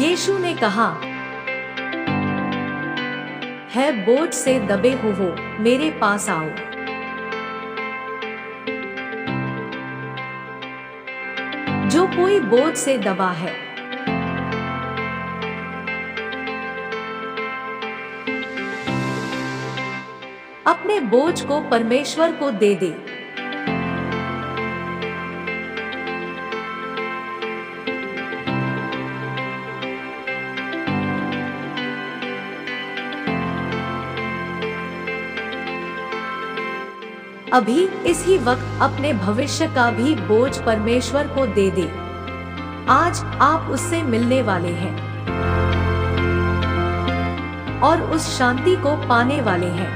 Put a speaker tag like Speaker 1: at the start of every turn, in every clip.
Speaker 1: यीशु ने कहा, है बोझ से दबे हो मेरे पास आओ। जो कोई बोझ से दबा है, अपने बोझ को परमेश्वर को दे दे। अभी इसी वक्त अपने भविष्य का भी बोझ परमेश्वर को दे दे। आज आप उससे मिलने वाले हैं और उस शांति को पाने वाले हैं।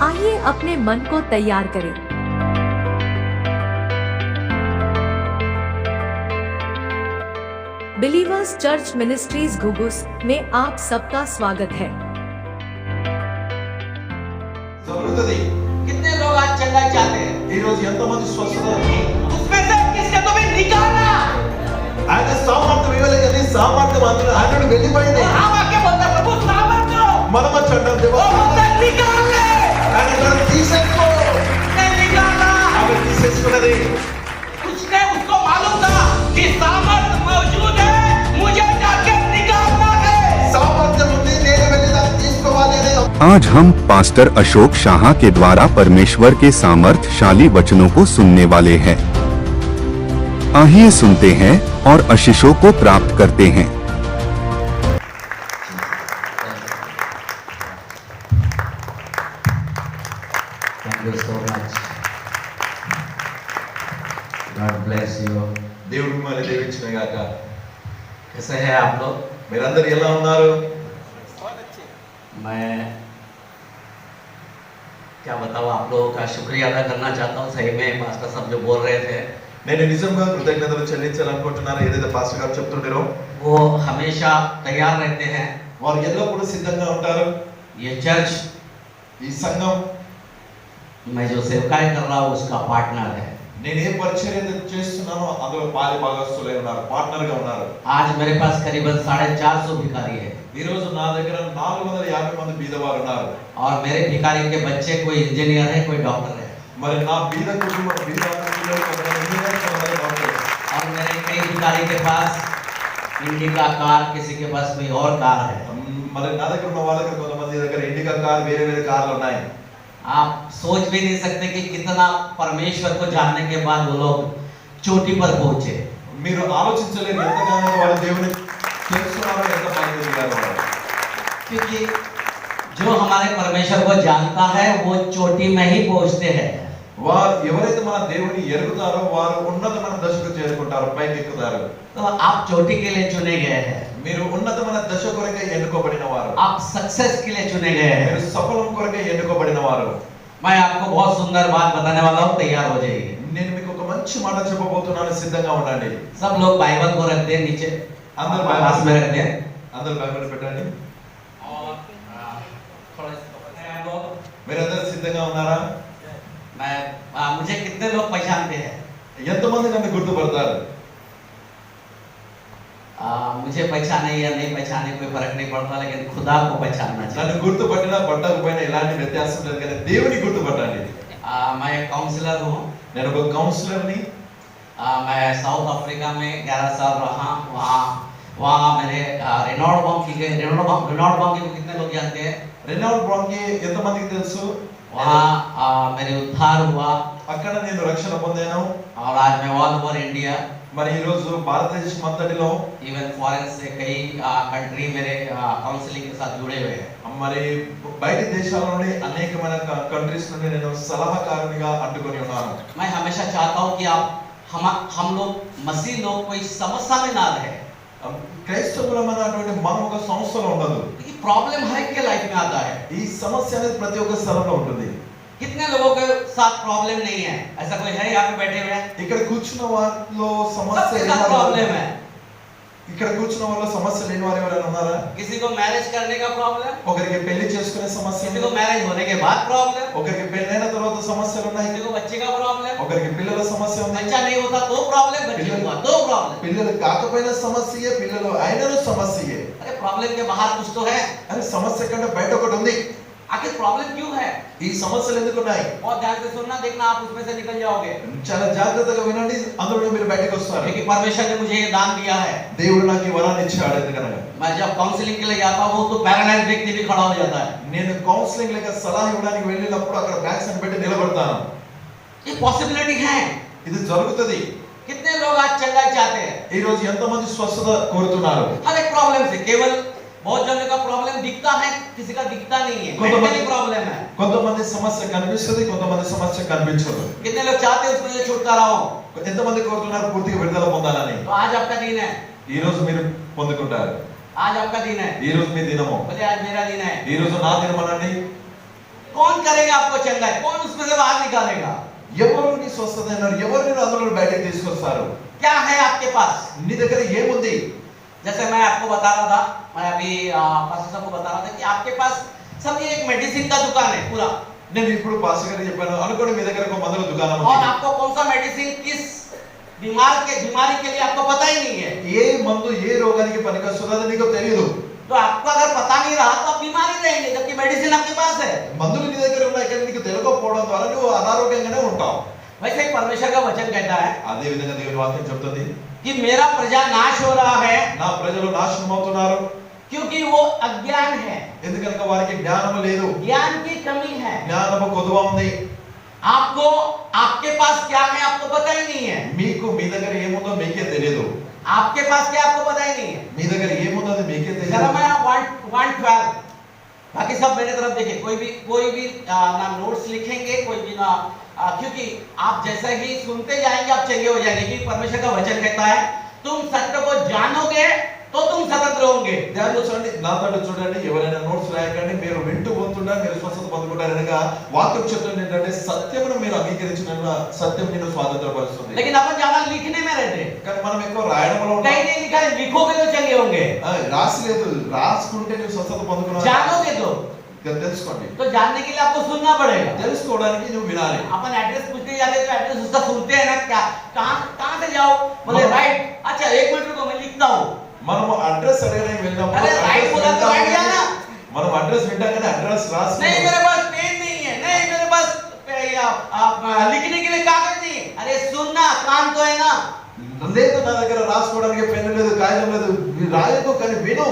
Speaker 1: आइए अपने मन को तैयार करें। बिलीवर्स चर्च मिनिस्ट्रीज घुघुस में आप सबका स्वागत है।
Speaker 2: कितने लोग आज चंगा चाहते हैं? उसमें से किसने तुम्हें निकाला?
Speaker 3: ఆయన సామర్థ్యం ఇవ్వలేదని సామర్థ్యం అందులో ఆయన వెళ్ళిపోయింది.
Speaker 2: हम आके बोलते हैं, प्रभु सामर्थ्य दो।
Speaker 3: మనం చట్టం దేవా
Speaker 2: निकाल ले।
Speaker 3: ఆయన తను తీసేసుకో.
Speaker 2: ने निकाला।
Speaker 3: ఆమె తీసేసుకున్నది.
Speaker 2: उसने उसको मालूम था कि सामर्थ्य मौजूद है, मुझे जाके निकालना है।
Speaker 3: సామర్థ్యం ఉంది, నేను వెళ్ళి దాన్ని తీసుకోవాలి అని.
Speaker 4: आज हम पास्टर अशोक शाह के द्वारा परमेश्वर के सामर्थ्यशाली वचनों को सुनने वाले हैं। आइए सुनते हैं और आशीषों को प्राप्त करते हैं।
Speaker 2: Thank you so much. God bless you.
Speaker 3: దేవుడు మిమ్మల్ని దీవించును గాక.
Speaker 2: कैसे हैं आप लोग?
Speaker 3: మీరందరూ ఎలా ఉన్నారు?
Speaker 2: मैं क्या बताऊँ, आप लोगों का शुक्रिया अदा करना चाहता हूँ। सही में मास्टर सब जो बोल रहे थे,
Speaker 3: నేను నిజంగా కృతజ్ఞతలు చెల్లించాలనుకుంటున్నాను. ఏదైతే పాస్టర్ గారు చెప్తుంటారో
Speaker 2: वो हमेशा तैयार रहते हैं।
Speaker 3: వారు ఎల్లప్పుడూ సిద్ధంగా ఉంటారు.
Speaker 2: ये चर्च
Speaker 3: ఈ సంఘం
Speaker 2: मैं जो सेवकाई कर रहा हूँ उसका पार्टनर है।
Speaker 3: నేను ఏ పరిచర్య చేస్తున్నానో అందులో పాలి భాగస్తులై ఉన్నారు, పార్ట్నర్ గా ఉన్నారు.
Speaker 2: आज मेरे पास करीबन 450 भिखारी है
Speaker 3: ఈ రోజు నా దగ్గర 450 మంది బీదవారు ఉన్నారు.
Speaker 2: और मेरे भिखारी के बच्चे कोई इंजीनियर है, कोई डॉक्टर है।
Speaker 3: మరి నా బీద కుటుంబం బీద పిల్లలు కొంతమంది ఇంజనీర్, కొంతమంది డాక్టర్.
Speaker 2: और मेरे कई भिखारी के पास इंडिका कार, किसी के पास कोई और कार है।
Speaker 3: మరి నా దగ్గర ఉన్న వాళ్ళ దగ్గర కొంతమంది దగ్గర ఇండికా కార్, వేరే వేరే కార్లు ఉన్నాయి.
Speaker 2: आप सोच भी नहीं सकते कि कितना परमेश्वर को जानने के बाद वो लोग चोटी पर पहुंचे।
Speaker 3: మీరు ఆలోచించలేరు ఎంతగానో వాళ్ళు దేవుని తెలుసుకున్నారో, ఎంత పైకి ఎదిగారో వాళ్ళు.
Speaker 2: क्योंकि जो हमारे परमेश्वर को जानता है वो चोटी में ही पहुंचते हैं।
Speaker 3: వారు ఎవరైతే మన దేవుని ఎరుగుతారో వారు ఉన్నతమైన దశకు చేరుకుంటారు, పైకి ఎక్కుతారు.
Speaker 2: तो आप चोटी के लिए चुने गए हैं,
Speaker 3: మీరు ఉన్నతమైన దశ కొరకే ఎన్నుకోబడిన వారు.
Speaker 2: आप सक्सेस के लिए चुने गए हैं।
Speaker 3: మీరు సఫలం కొరకే ఎన్నుకోబడిన వారు.
Speaker 2: मैं आपको बहुत सुंदर बात बताने वाला हूँ, तैयार हो जाइए।
Speaker 3: నేను మీకు ఒక మంచి మాట చెప్పబోతున్నాను, సిద్ధంగా ఉండండి.
Speaker 2: सब लोग बाइबल को रखते हैं नीचे,
Speaker 3: అందరూ
Speaker 2: पास में रखते हैं।
Speaker 3: అందరూ బైబిల్ పెట్టండి.
Speaker 2: और थोड़ा आप लोग,
Speaker 3: మీరందరూ సిద్ధంగా ఉన్నారా?
Speaker 2: मैं मुझे कितने लोग पहचानते हैं?
Speaker 3: ఎంతమంది నన్ను గుర్తుపడతారు?
Speaker 2: मुझे पहचाने या नहीं पहचाने कोई फर्क नहीं पड़ता, लेकिन खुदा को पहचानना चाहिए।
Speaker 3: నన్ను గుర్తుపట్టినా పట్టకపోయినా ఎలాంటి వ్యత్యాసం లేదు, కానీ దేవుని గుర్తుపట్టండి.
Speaker 2: मैं काउंसलर हूँ।
Speaker 3: నేను ఒక కౌన్సిలర్ని.
Speaker 2: मैं साउथ अफ्रीका में 11 साल रहा। वहाँ मेरे रेनॉल्ड बॉन्ग की गई। रेनॉल्ड बॉन्ग को कितने लोग जानते हैं?
Speaker 3: రెనౌల్డ్ బ్రాంకి ఎంతమందికి తెలుసు?
Speaker 2: वहाँ मेरे उद्धार हुआ
Speaker 3: అక్కడ నేను రక్షణ పొందాను.
Speaker 2: और आज मैं ऑल ओवर इंडिया,
Speaker 3: మరి ఈ రోజు భారతదేశం అంతటిలో
Speaker 2: इवन फॉरेन से कई कंट्री मेरे काउंसलिंग के साथ जुड़े हुए हैं।
Speaker 3: మరి బయట దేశాల నుండి అనేకమైన కంట్రీస్ నుండి నేను సలహాకారునిగా అంటుకొని ఉన్నాను.
Speaker 2: मैं हमेशा चाहता हूँ कि हम लोग मसीह लोग कोई समस्या में ना रहे।
Speaker 3: క్రైస్తవులమైనటువంటి మనం ఒక సంస్థలో ఉండదు.
Speaker 2: क्योंकि प्रॉब्लम हर एक के लाइफ में आता है।
Speaker 3: ఈ సమస్య అనేది ప్రతి ఒక్క స్థలంలో ఉంటుంది.
Speaker 2: कितने लोगों के साथ प्रॉब्लम नहीं है? ऐसा कोई है यहाँ पे बैठे हुए हैं?
Speaker 3: ఇక్కడ కూర్చున్న వారిలో సమస్య
Speaker 2: सबके साथ प्रॉब्लम है।
Speaker 3: ఇక్కడ కూర్చున్న వాళ్ళలో సమస్య లేని వారు ఎవరైనా ఉన్నారా?
Speaker 2: किसी को मैरिज करने का प्रॉब्लम,
Speaker 3: ఒకరికి పెళ్లి చేసుకునే సమస్య,
Speaker 2: किसी को मैरिज होने के बाद प्रॉब्लम,
Speaker 3: ఒకరికి పెళ్ళైన తర్వాత సమస్యలు ఉన్నాయి,
Speaker 2: किसी को बच्चे का प्रॉब्लम,
Speaker 3: ఒకరికి పిల్లల సమస్య ఉంది,
Speaker 2: बच्चा नहीं होता तो प्रॉब्लम, बच्चे हुआ तो प्रॉब्लम।
Speaker 3: పిల్లలు కాకపోయినా సమస్యయే, పిల్లలు అయినను సమస్యయే।
Speaker 2: अरे प्रॉब्लम के बाहर कुछ तो है,
Speaker 3: అరే సమస్య కంటే బయట ఒకటి ఉంది।
Speaker 2: आखिर प्रॉब्लम क्यों है?
Speaker 3: ఈ సమస్యలు ఎందుకు ఉన్నాయి?
Speaker 2: बहुत ध्यान से सुनना, देखना आप उसमें से निकल जाओगे।
Speaker 3: చాలా జాగ్రత్తగా వినండి, అందులో మీరు బయటకు వస్తారు।
Speaker 2: क्योंकि परमेश्वर ने मुझे ये दान दिया है।
Speaker 3: దేవుడు నాకు ఈ వరాన్ని ఇచ్చాడు। ఎందుకనగా
Speaker 2: मैं जब काउंसलिंग के लिए जाता हूँ तो पैरालाइज व्यक्ति भी खड़ा हो जाता है।
Speaker 3: నేను కౌన్సిలింగ్ లేక సలహా ఇవ్వడానికి వెళ్ళినప్పుడు అక్కడ బ్యాగ్స్ అని పెట్టి నిలబడతాను।
Speaker 2: ये पॉसिबिलिटी है।
Speaker 3: ఇది జరుగుతది।
Speaker 2: कितने लोग आज चंगाई चाहते हैं?
Speaker 3: ఈ రోజు ఎంతమంది స్వస్థత కోరుతున్నారు?
Speaker 2: हर एक प्रॉब्लम से, केवल बहुत जनों का प्रॉब्लम दिखता है, किसी का दिखता नहीं है। मेंटली प्रॉब्लम है।
Speaker 3: కొంతమంది సమస్య కనిపిస్తుంది, కొంతమంది సమస్య కనిపించదు।
Speaker 2: कितने लोग चाहते हैं उसमें से छुटकारा हो?
Speaker 3: ఎంతమంది కోరుతున్నారు పూర్తిగా విడుదల పొందాలని?
Speaker 2: तो आज आपका दिन है।
Speaker 3: ఈ రోజు మీరు పొందుకుంటారు।
Speaker 2: आज आपका दिन है।
Speaker 3: ఈ రోజు మీ దినము।
Speaker 2: बोले आज मेरा दिन है।
Speaker 3: ఈ రోజు నా దినం అనండి।
Speaker 2: कौन करेगा आपको चंगाई? कौन उसमें से बाहर निकालेगा?
Speaker 3: ఎవరు నీ స్వస్థత అయినారు? ఎవరు నిన్ను అందులో బయటకు తీసుకొస్తారు?
Speaker 2: क्या है आपके पास?
Speaker 3: నీ దగ్గర ఏముంది?
Speaker 2: जैसे मैं आपको बता रहा था, मैं अभी पास्टर साहब को बता रहा था कि आपके पास समझिए एक मेडिसिन का दुकान है पूरा,
Speaker 3: నేను ఇప్పుడు పాస్టర్ గారికి చెప్పాను, అనుకోండి మీ దగ్గర ఒక మందుల దుకాణం
Speaker 2: और
Speaker 3: ఉంది।
Speaker 2: आपको कौन सा मेडिसिन किस बीमारी के लिए आपको पता ही नहीं है।
Speaker 3: ఏ మందు ఏ రోగానికి పనికొస్తుందో అది నీకు తెలియదు।
Speaker 2: तो आपको अगर पता नहीं रहा तो आप बीमार ही रहेंगे, जबकि मेडिसिन आपके पास है।
Speaker 3: మందులు నీ దగ్గర ఉన్నాయి కానీ నీకు తెలియకపోవడం ద్వారా నువ్వు అనారోగ్యంగానే ఉంటావు।
Speaker 2: वैसे ही परमेश्वर का वचन कहता है
Speaker 3: అదే విధంగా దేవుని వాక్యం చెప్తుంది,
Speaker 2: कि मेरा प्रजा नाश हो रहा है
Speaker 3: నా ప్రజలు నాశనం అవుతున్నారు,
Speaker 2: क्योंकि वो अज्ञान है,
Speaker 3: ఎందుకనగా వారికి జ్ఞానం లేదు,
Speaker 2: ज्ञान की कमी है।
Speaker 3: జ్ఞానము కొదువ ఉంది।
Speaker 2: आपको आपके पास क्या है आपको पता ही नहीं है।
Speaker 3: మీకు మీ దగ్గర ఏముందో మీకే తెలియదు।
Speaker 2: आपके पास क्या आपको पता ही नहीं है।
Speaker 3: మీ దగ్గర ఏముందో అది మీకే తెలియదు।
Speaker 2: यिर्मयाह 1:12, बाकी सब मेरे तरफ देखिए, कोई भी ना नोट्स लिखेंगे, कोई भी ना, क्योंकि आप जैसे ही सुनते जाएंगे आप चंगे हो जाएंगे। कि परमेश्वर का वचन कहता है तुम सत्य को जानोगे तो तुम स्वतंत्र होंगे।
Speaker 3: దాన్ని చూడండి, నా తోటి చూడండి, ఎవరైనా నోట్స్ రాయకండి, మీరు వింటూ పోతుంటే మీరు స్వస్థత పొందుకుంటారు। అనగా వాక్యం చెప్తుంది ఏంటంటే సత్యమును మీరు అంగీకరించిన సత్యం నిన్ను స్వాతంత్రపరుస్తుంది।
Speaker 2: लेकिन अपन ज्यादा लिखने में रहते,
Speaker 3: కానీ మనం ఎక్కువ రాయడంలో ఉంటాం।
Speaker 2: कहीं नहीं लिखा है लिखोगे तो चंगे होंगे,
Speaker 3: రాసి లేదు, రాసుకుంటే నువ్వు స్వస్థత పొందుకున్నావు।
Speaker 2: जानोगे तो
Speaker 3: తెలుసుకోండి,
Speaker 2: तो जानने के लिए आपको सुनना पड़ेगा।
Speaker 3: తెలుసుకోవడానికి నువ్వు వినాలి।
Speaker 2: अपन एड्रेस पूछते जाते तो एड्रेस उसका सुनते हैं ना, क्या कहां से जाओ, बोले राइट, अच्छा 1 मिनट रुको मैं लिखता हूं।
Speaker 3: మనము అడ్రస్ అడగడానికి వెళ్ళినప్పుడు
Speaker 2: अरे राइट बोला तो राइट जाना,
Speaker 3: మనం అడ్రస్ వింటాగానే అడ్రస్ రాసి
Speaker 2: नहीं मेरे पास पेन नहीं है, नहीं मेरे पास लिखने के लिए कागज नहीं है। अरे सुनना, कान तो है ना।
Speaker 3: లేదు, నా దగ్గర రాసుకోవడానికి పెన్ లేదు, కాగితం లేదు, రాయకు కానీ విను,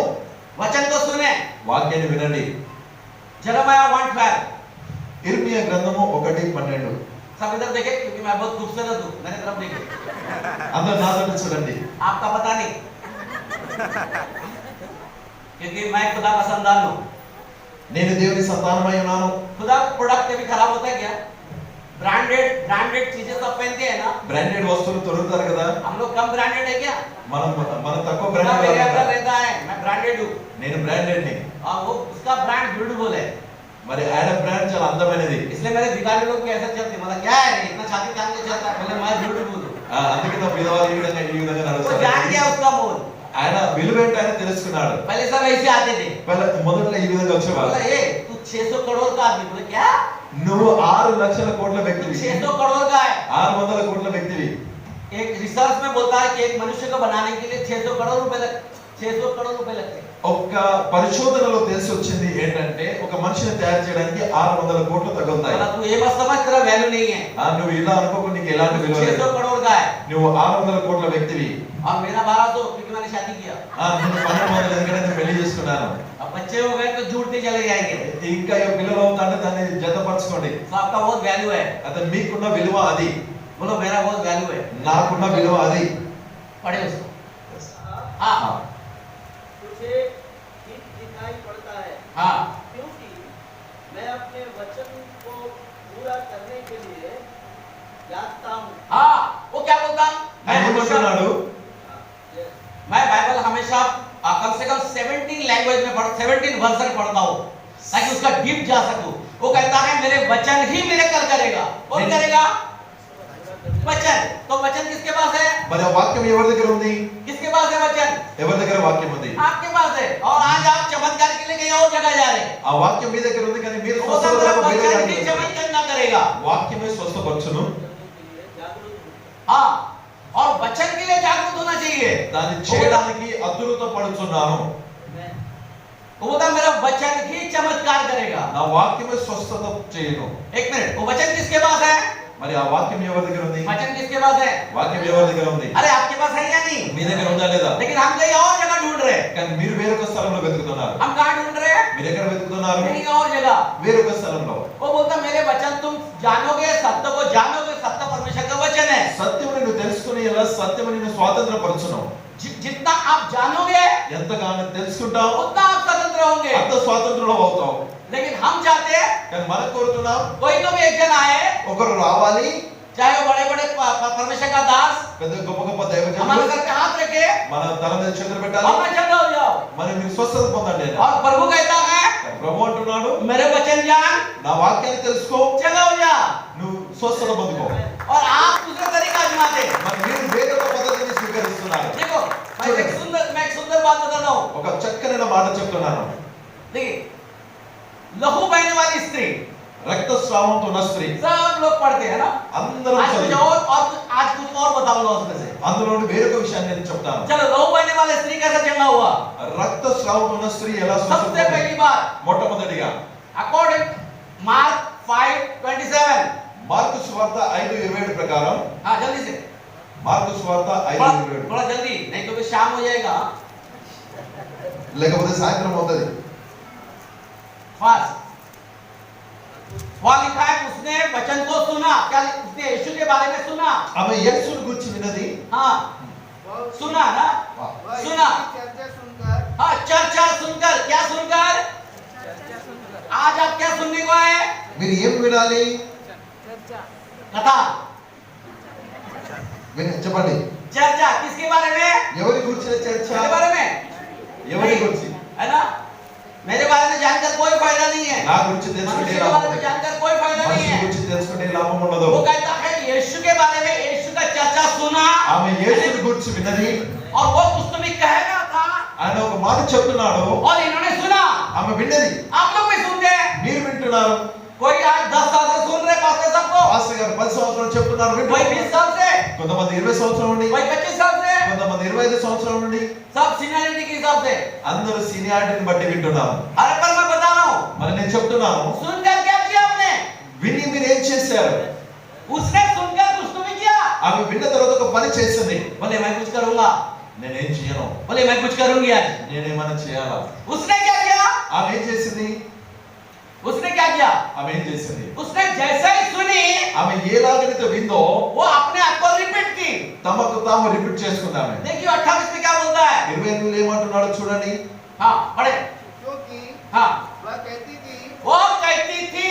Speaker 2: वचन तो सुने।
Speaker 3: వాక్యాన్ని వినండి।
Speaker 2: यिर्मयाह 1:12,
Speaker 3: ఇర్మియా గ్రంథము 1:12।
Speaker 2: सब इधर देखे क्योंकि मैं बहुत खूबसूरत हूं, मेरे तरफ देखिए।
Speaker 3: అందరూ నా తోటి చూడండి।
Speaker 2: आपका पता नहीं, क्योंकि मैं खुदा का संतान हूं।
Speaker 3: నేను దేవుని సంతానమై ఉన్నాను।
Speaker 2: खुदा का प्रोडक्ट कभी खराब होता है क्या? ब्रांडेड चीजें सब पहनते हैं ना।
Speaker 3: బ్రాండెడ్ వస్తువులు తొడుగుతారు కదా।
Speaker 2: हम लोग कम ब्रांडेड है क्या?
Speaker 3: మనం తక్కువ
Speaker 2: खुदा
Speaker 3: బ్రాండెడ్
Speaker 2: मेरे अंदर रहता है, मैं ब्रांडेड हूं।
Speaker 3: నేను బ్రాండెడ్ ని।
Speaker 2: और वो उसका ब्रांड ब्यूटीफुल है,
Speaker 3: మరి ఆయన బ్రాండ్ చాలా అందమైనది।
Speaker 2: इसलिए मेरे भिखारी लोग भी ऐसा चलते, मतलब क्या है इतना छाती तान के चलता है, बोले मैं ब्यूटीफुल हूं।
Speaker 3: అందుకే నా విధవాలు ఈ విధంగా
Speaker 2: वो
Speaker 3: నడుస్తారు।
Speaker 2: जान गया उसका मोल।
Speaker 3: ఆయన విలువేంట ఆయన తెలుసుకున్నాడు।
Speaker 2: पहले सब ऐसे आते थे,
Speaker 3: మొదట్లో ఈ విధంగా వచ్చేవాడు।
Speaker 2: बोला ए तू 600 करोड़ का आदमी, बोले क्या
Speaker 3: నువ్వు 6 లక్షల కోట్ల
Speaker 2: तू
Speaker 3: వ్యక్తివి,
Speaker 2: 600 करोड़ का है।
Speaker 3: 600 కోట్ల వ్యక్తివి।
Speaker 2: एक रिसर्च में बोलता है कि एक मनुष्य को बनाने के लिए 600 करोड़ रुपए लगते हैं।
Speaker 3: ఒక పరిశోధనలో తెలిసి వచ్చింది ఏంటంటే ఒక మనిషిని తయారు చేయడానికి 600 కోట్లు తగులుతాయి।
Speaker 2: बोला तू ये मत समझ तेरा वैल्यू नहीं है,
Speaker 3: నువ్వు ఇలా అనుకోకు, నీకు ఎలాంటి విలువ లేదు।
Speaker 2: 600 करोड़ का है
Speaker 3: నువ్వు 600 కోట్ల వ్యక్తివి।
Speaker 2: और मेरा 1200, क्योंकि मैंने शादी किया।
Speaker 3: నేను 1200 ఎందుకంటే నేను పెళ్లి చేసుకున్నాను।
Speaker 2: अब बच्चे हो गए तो झूठते चले जाएंगे,
Speaker 3: ఇంకా ఈ పిల్లలు అవుతాంటే దాన్ని జతపరచుకోండి।
Speaker 2: तो आपका बहुत वैल्यू है।
Speaker 3: అతను మీకున్న విలువ అది,
Speaker 2: बोलो मेरा बहुत वैल्यू है,
Speaker 3: నాకున్న విలువ అది।
Speaker 2: पढ़े उसको। हाँ
Speaker 5: तुझे ठीक दिखाई पड़ता है,
Speaker 2: हाँ
Speaker 5: क्योंकि मैं अपने वचन को पूरा करने के लिए जागता हूँ।
Speaker 2: हाँ, वो क्या बोलता,
Speaker 3: ఆయన ఏమంటున్నాడు?
Speaker 2: मैं बाइबल हमेशा कम से कम 17 लैंग्वेज में 17 वर्जन पढ़ता हूँ ताकि उसका डीप जा सकूं। वो कहता है मेरे वचन ही मेरे कर करेगा, कौन करेगा? वचन, तो वचन किसके पास है?
Speaker 3: మరి ఆ వాక్యం ఎవరి దగ్గర ఉంది?
Speaker 2: किसके पास है वचन?
Speaker 3: ఎవరి దగ్గర వాక్యం ఉంది?
Speaker 2: आपके पास है। और आज आप चमत्कार के लिए कहीं और जगह जा रहे हैं।
Speaker 3: ఆ వాక్యం మీ దగ్గర ఉంది కానీ మీరు
Speaker 2: वो
Speaker 3: స్వస్థత
Speaker 2: सब
Speaker 3: కొరకు వేరే
Speaker 2: वचन
Speaker 3: దానికి
Speaker 2: ही
Speaker 3: వెళ్తున్నారు.
Speaker 2: चमत्कार ना करेगा।
Speaker 3: వాక్యమే స్వస్థపరచును.
Speaker 2: हाँ, और वचन के लिए जागरूक होना चाहिए।
Speaker 3: దాన్ని చేయడానికి అతురుతో పడుచున్నాను.
Speaker 2: वो बोलता मेरा वचन ही चमत्कार करेगा।
Speaker 3: నా వాక్యమే స్వస్థత చేయను.
Speaker 2: एक मिनट, वो वचन किसके पास है?
Speaker 3: మరి ఆ వాక్యం ఎవరి దగ్గర ఉంది?
Speaker 2: वचन किसके पास है?
Speaker 3: వాక్యం ఎవరి దగ్గర ఉంది?
Speaker 2: अरे आपके पास है या नहीं?
Speaker 3: మీ దగ్గర ఉందా లేదా?
Speaker 2: लेकिन हम कहीं और जगह ढूंढ रहे हैं।
Speaker 3: కానీ మీరు వేరొక స్థలంలో వెతుకుతున్నారు.
Speaker 2: हम कहाँ ढूंढ रहे हैं?
Speaker 3: మీరు ఎక్కడ వెతుకుతున్నారు?
Speaker 2: कहीं और जगह।
Speaker 3: వేరొక స్థలంలో.
Speaker 2: वो बोलता मेरे वचन तुम जानोगे, सत्य को जानोगे, सत्य परमेश्वर का वचन है।
Speaker 3: సత్యము నిన్ను తెలుసుకుని ఎలా సత్యము నిన్ను స్వాతంత్రపరచును.
Speaker 2: जितना आप जानोगे
Speaker 3: ఎంతగానో తెలుసుకుంటావు
Speaker 2: उतना आप स्वतंत्र होंगे।
Speaker 3: అంత స్వాతంత్రుడు అవుతావు.
Speaker 2: लेकिन हम चाहते हैं
Speaker 3: కానీ మనం కోరుతున్నాం
Speaker 2: कोई तो भी एक जन आए,
Speaker 3: ఒకరు రావాలి,
Speaker 2: चाहे वो बड़े बड़े परमेश्वर का दास
Speaker 3: పెద్ద గొప్ప గొప్ప
Speaker 2: हमारे
Speaker 3: దైవజనులు
Speaker 2: घर पे हाथ रखे
Speaker 3: మన తల మీద చేతులు పెట్టాలి,
Speaker 2: और मैं चंगा हो जाओ।
Speaker 3: మరి మీరు స్వస్థత పొందండి అని.
Speaker 2: और प्रभु कहता है
Speaker 3: కానీ ప్రభు అంటున్నాడు
Speaker 2: मेरे वचन जान,
Speaker 3: నా వాక్యాన్ని తెలుసుకో,
Speaker 2: चंगा हो जा।
Speaker 3: నువ్వు స్వస్థత పొందుకో.
Speaker 2: और आप दूसरे तरीका आजमाते।
Speaker 3: మరి మీరు వేరొక పద్ధతిని స్వీకరిస్తున్నారు.
Speaker 2: देखो मैं एक सुंदर बात बता रहा हूँ।
Speaker 3: ఒక చక్కనైన మాట చెప్తున్నాను.
Speaker 2: देखिए, लहू बहने वाली स्त्री
Speaker 3: రక్తస్రావంతో ఉన్న స్త్రీ
Speaker 2: सब लोग पढ़ते हैं ना।
Speaker 3: అందరం
Speaker 2: आज कुछ
Speaker 3: చదివాం.
Speaker 2: आज कुछ और बताऊंगा उसमें से।
Speaker 3: అందులో నుండి వేరొక విషయాన్ని నేను చెప్తాను.
Speaker 2: चलो, लहू बहने वाली स्त्री कैसे चंगा हुआ?
Speaker 3: రక్తస్రావంతో ఉన్న స్త్రీ ఎలా స్వస్థత
Speaker 2: सबसे
Speaker 3: పొందింది?
Speaker 2: पहली बात
Speaker 3: మొట్టమొదటిగా
Speaker 2: अकॉर्डिंग मार्क 5:27।
Speaker 3: మార్కు సువార్త 5:27 ప్రకారం,
Speaker 2: हाँ जल्दी से,
Speaker 3: మార్కు సువార్త
Speaker 2: थोड़ा
Speaker 3: 5:27
Speaker 2: जल्दी, नहीं तो फिर शाम हो जाएगा।
Speaker 3: లేకపోతే సాయంత్రం అవుతుంది.
Speaker 2: फास्ट। वहां लिखा है उसने वचन को सुना। क्या उसने यीशु के बारे में सुना?
Speaker 3: ఆమె యేసుని గురించి విన్నది.
Speaker 2: हाँ सुना ना, सुना।
Speaker 5: चर्चा सुनकर
Speaker 2: हाँ चर्चा सुनकर, क्या सुनकर? आज आप क्या सुनने को आए?
Speaker 3: మీరు ఏం వినాలి?
Speaker 2: कथा,
Speaker 3: చెప్పండి.
Speaker 2: चर्चा किसके बारे में?
Speaker 3: ఎవరి గురించిన చర్చ?
Speaker 2: मेरे बारे में
Speaker 3: ఎవరి గురించి?
Speaker 2: है ना। मेरे बारे में जानकर कोई फायदा नहीं है।
Speaker 3: నా గురించి తెలుసుకుంటే
Speaker 2: मनुष्य के
Speaker 3: లాభం
Speaker 2: बारे में
Speaker 3: ఉంది.
Speaker 2: जानकर कोई फायदा नहीं
Speaker 3: మనిషి
Speaker 2: है।
Speaker 3: గురించి తెలుసుకుంటే లాభం ఉండదు.
Speaker 2: वो कहता है यीशु के बारे में, यीशु का चर्चा सुना
Speaker 3: ఆమె యేసుని గురించి విన్నది.
Speaker 2: और वो कुछ तो भी कहना था
Speaker 3: ఆయన ఒక మాట చెప్తున్నాడు,
Speaker 2: और इन्होंने सुना।
Speaker 3: ఆమె విన్నది.
Speaker 2: आप लोग भी सुनते हैं।
Speaker 3: మీరు వింటున్నారు.
Speaker 2: कोई आज 10 साल से सुन रहे पास्टर सबको,
Speaker 3: పాస్టర్ గారు 10 సంవత్సరాలు చెప్తున్నారు,
Speaker 2: कोई
Speaker 3: వింటున్నారు.
Speaker 2: 20 साल से,
Speaker 3: కొంతమంది 20 సంవత్సరాల నుండి,
Speaker 2: कोई 25 साल से,
Speaker 3: కొంతమంది 25 సంవత్సరాల నుండి.
Speaker 2: सब सीनियरिटी के हिसाब से।
Speaker 3: అందరూ సీనియారిటీని బట్టి వింటున్నారు.
Speaker 2: अरे पर मैं बता रहा हूँ,
Speaker 3: మరి నేను చెప్తున్నాను,
Speaker 2: सुनकर क्या किया आपने?
Speaker 3: విని మీరు ఏం చేశారు?
Speaker 2: उसने सुनकर कुछ तो भी किया।
Speaker 3: ఆమె విన్న తర్వాత ఒక పని చేసింది.
Speaker 2: बोले मैं कुछ करूंगा,
Speaker 3: నేనేం చేయను,
Speaker 2: बोले मैं कुछ करूंगी आज।
Speaker 3: నేనేమైనా చేయాలా?
Speaker 2: उसने क्या किया?
Speaker 3: ఆమె ఏం చేసింది?
Speaker 2: उसने क्या किया?
Speaker 3: ఆమె ఏం చేసింది?
Speaker 2: उसने जैसे ही सुनी
Speaker 3: ఆమె ఎలాగైతే విందో
Speaker 2: वो अपने आप को रिपीट की।
Speaker 3: తమకు తాము రిపీట్ చేసుకుంది. ఆమె
Speaker 2: देखिए 28 में क्या बोलता है?
Speaker 3: 28 ఏమంటున్నాడో చూడండి.
Speaker 2: हाँ पढ़े।
Speaker 5: क्योंकि
Speaker 2: हाँ
Speaker 5: वह कहती थी
Speaker 2: वो कहती थी,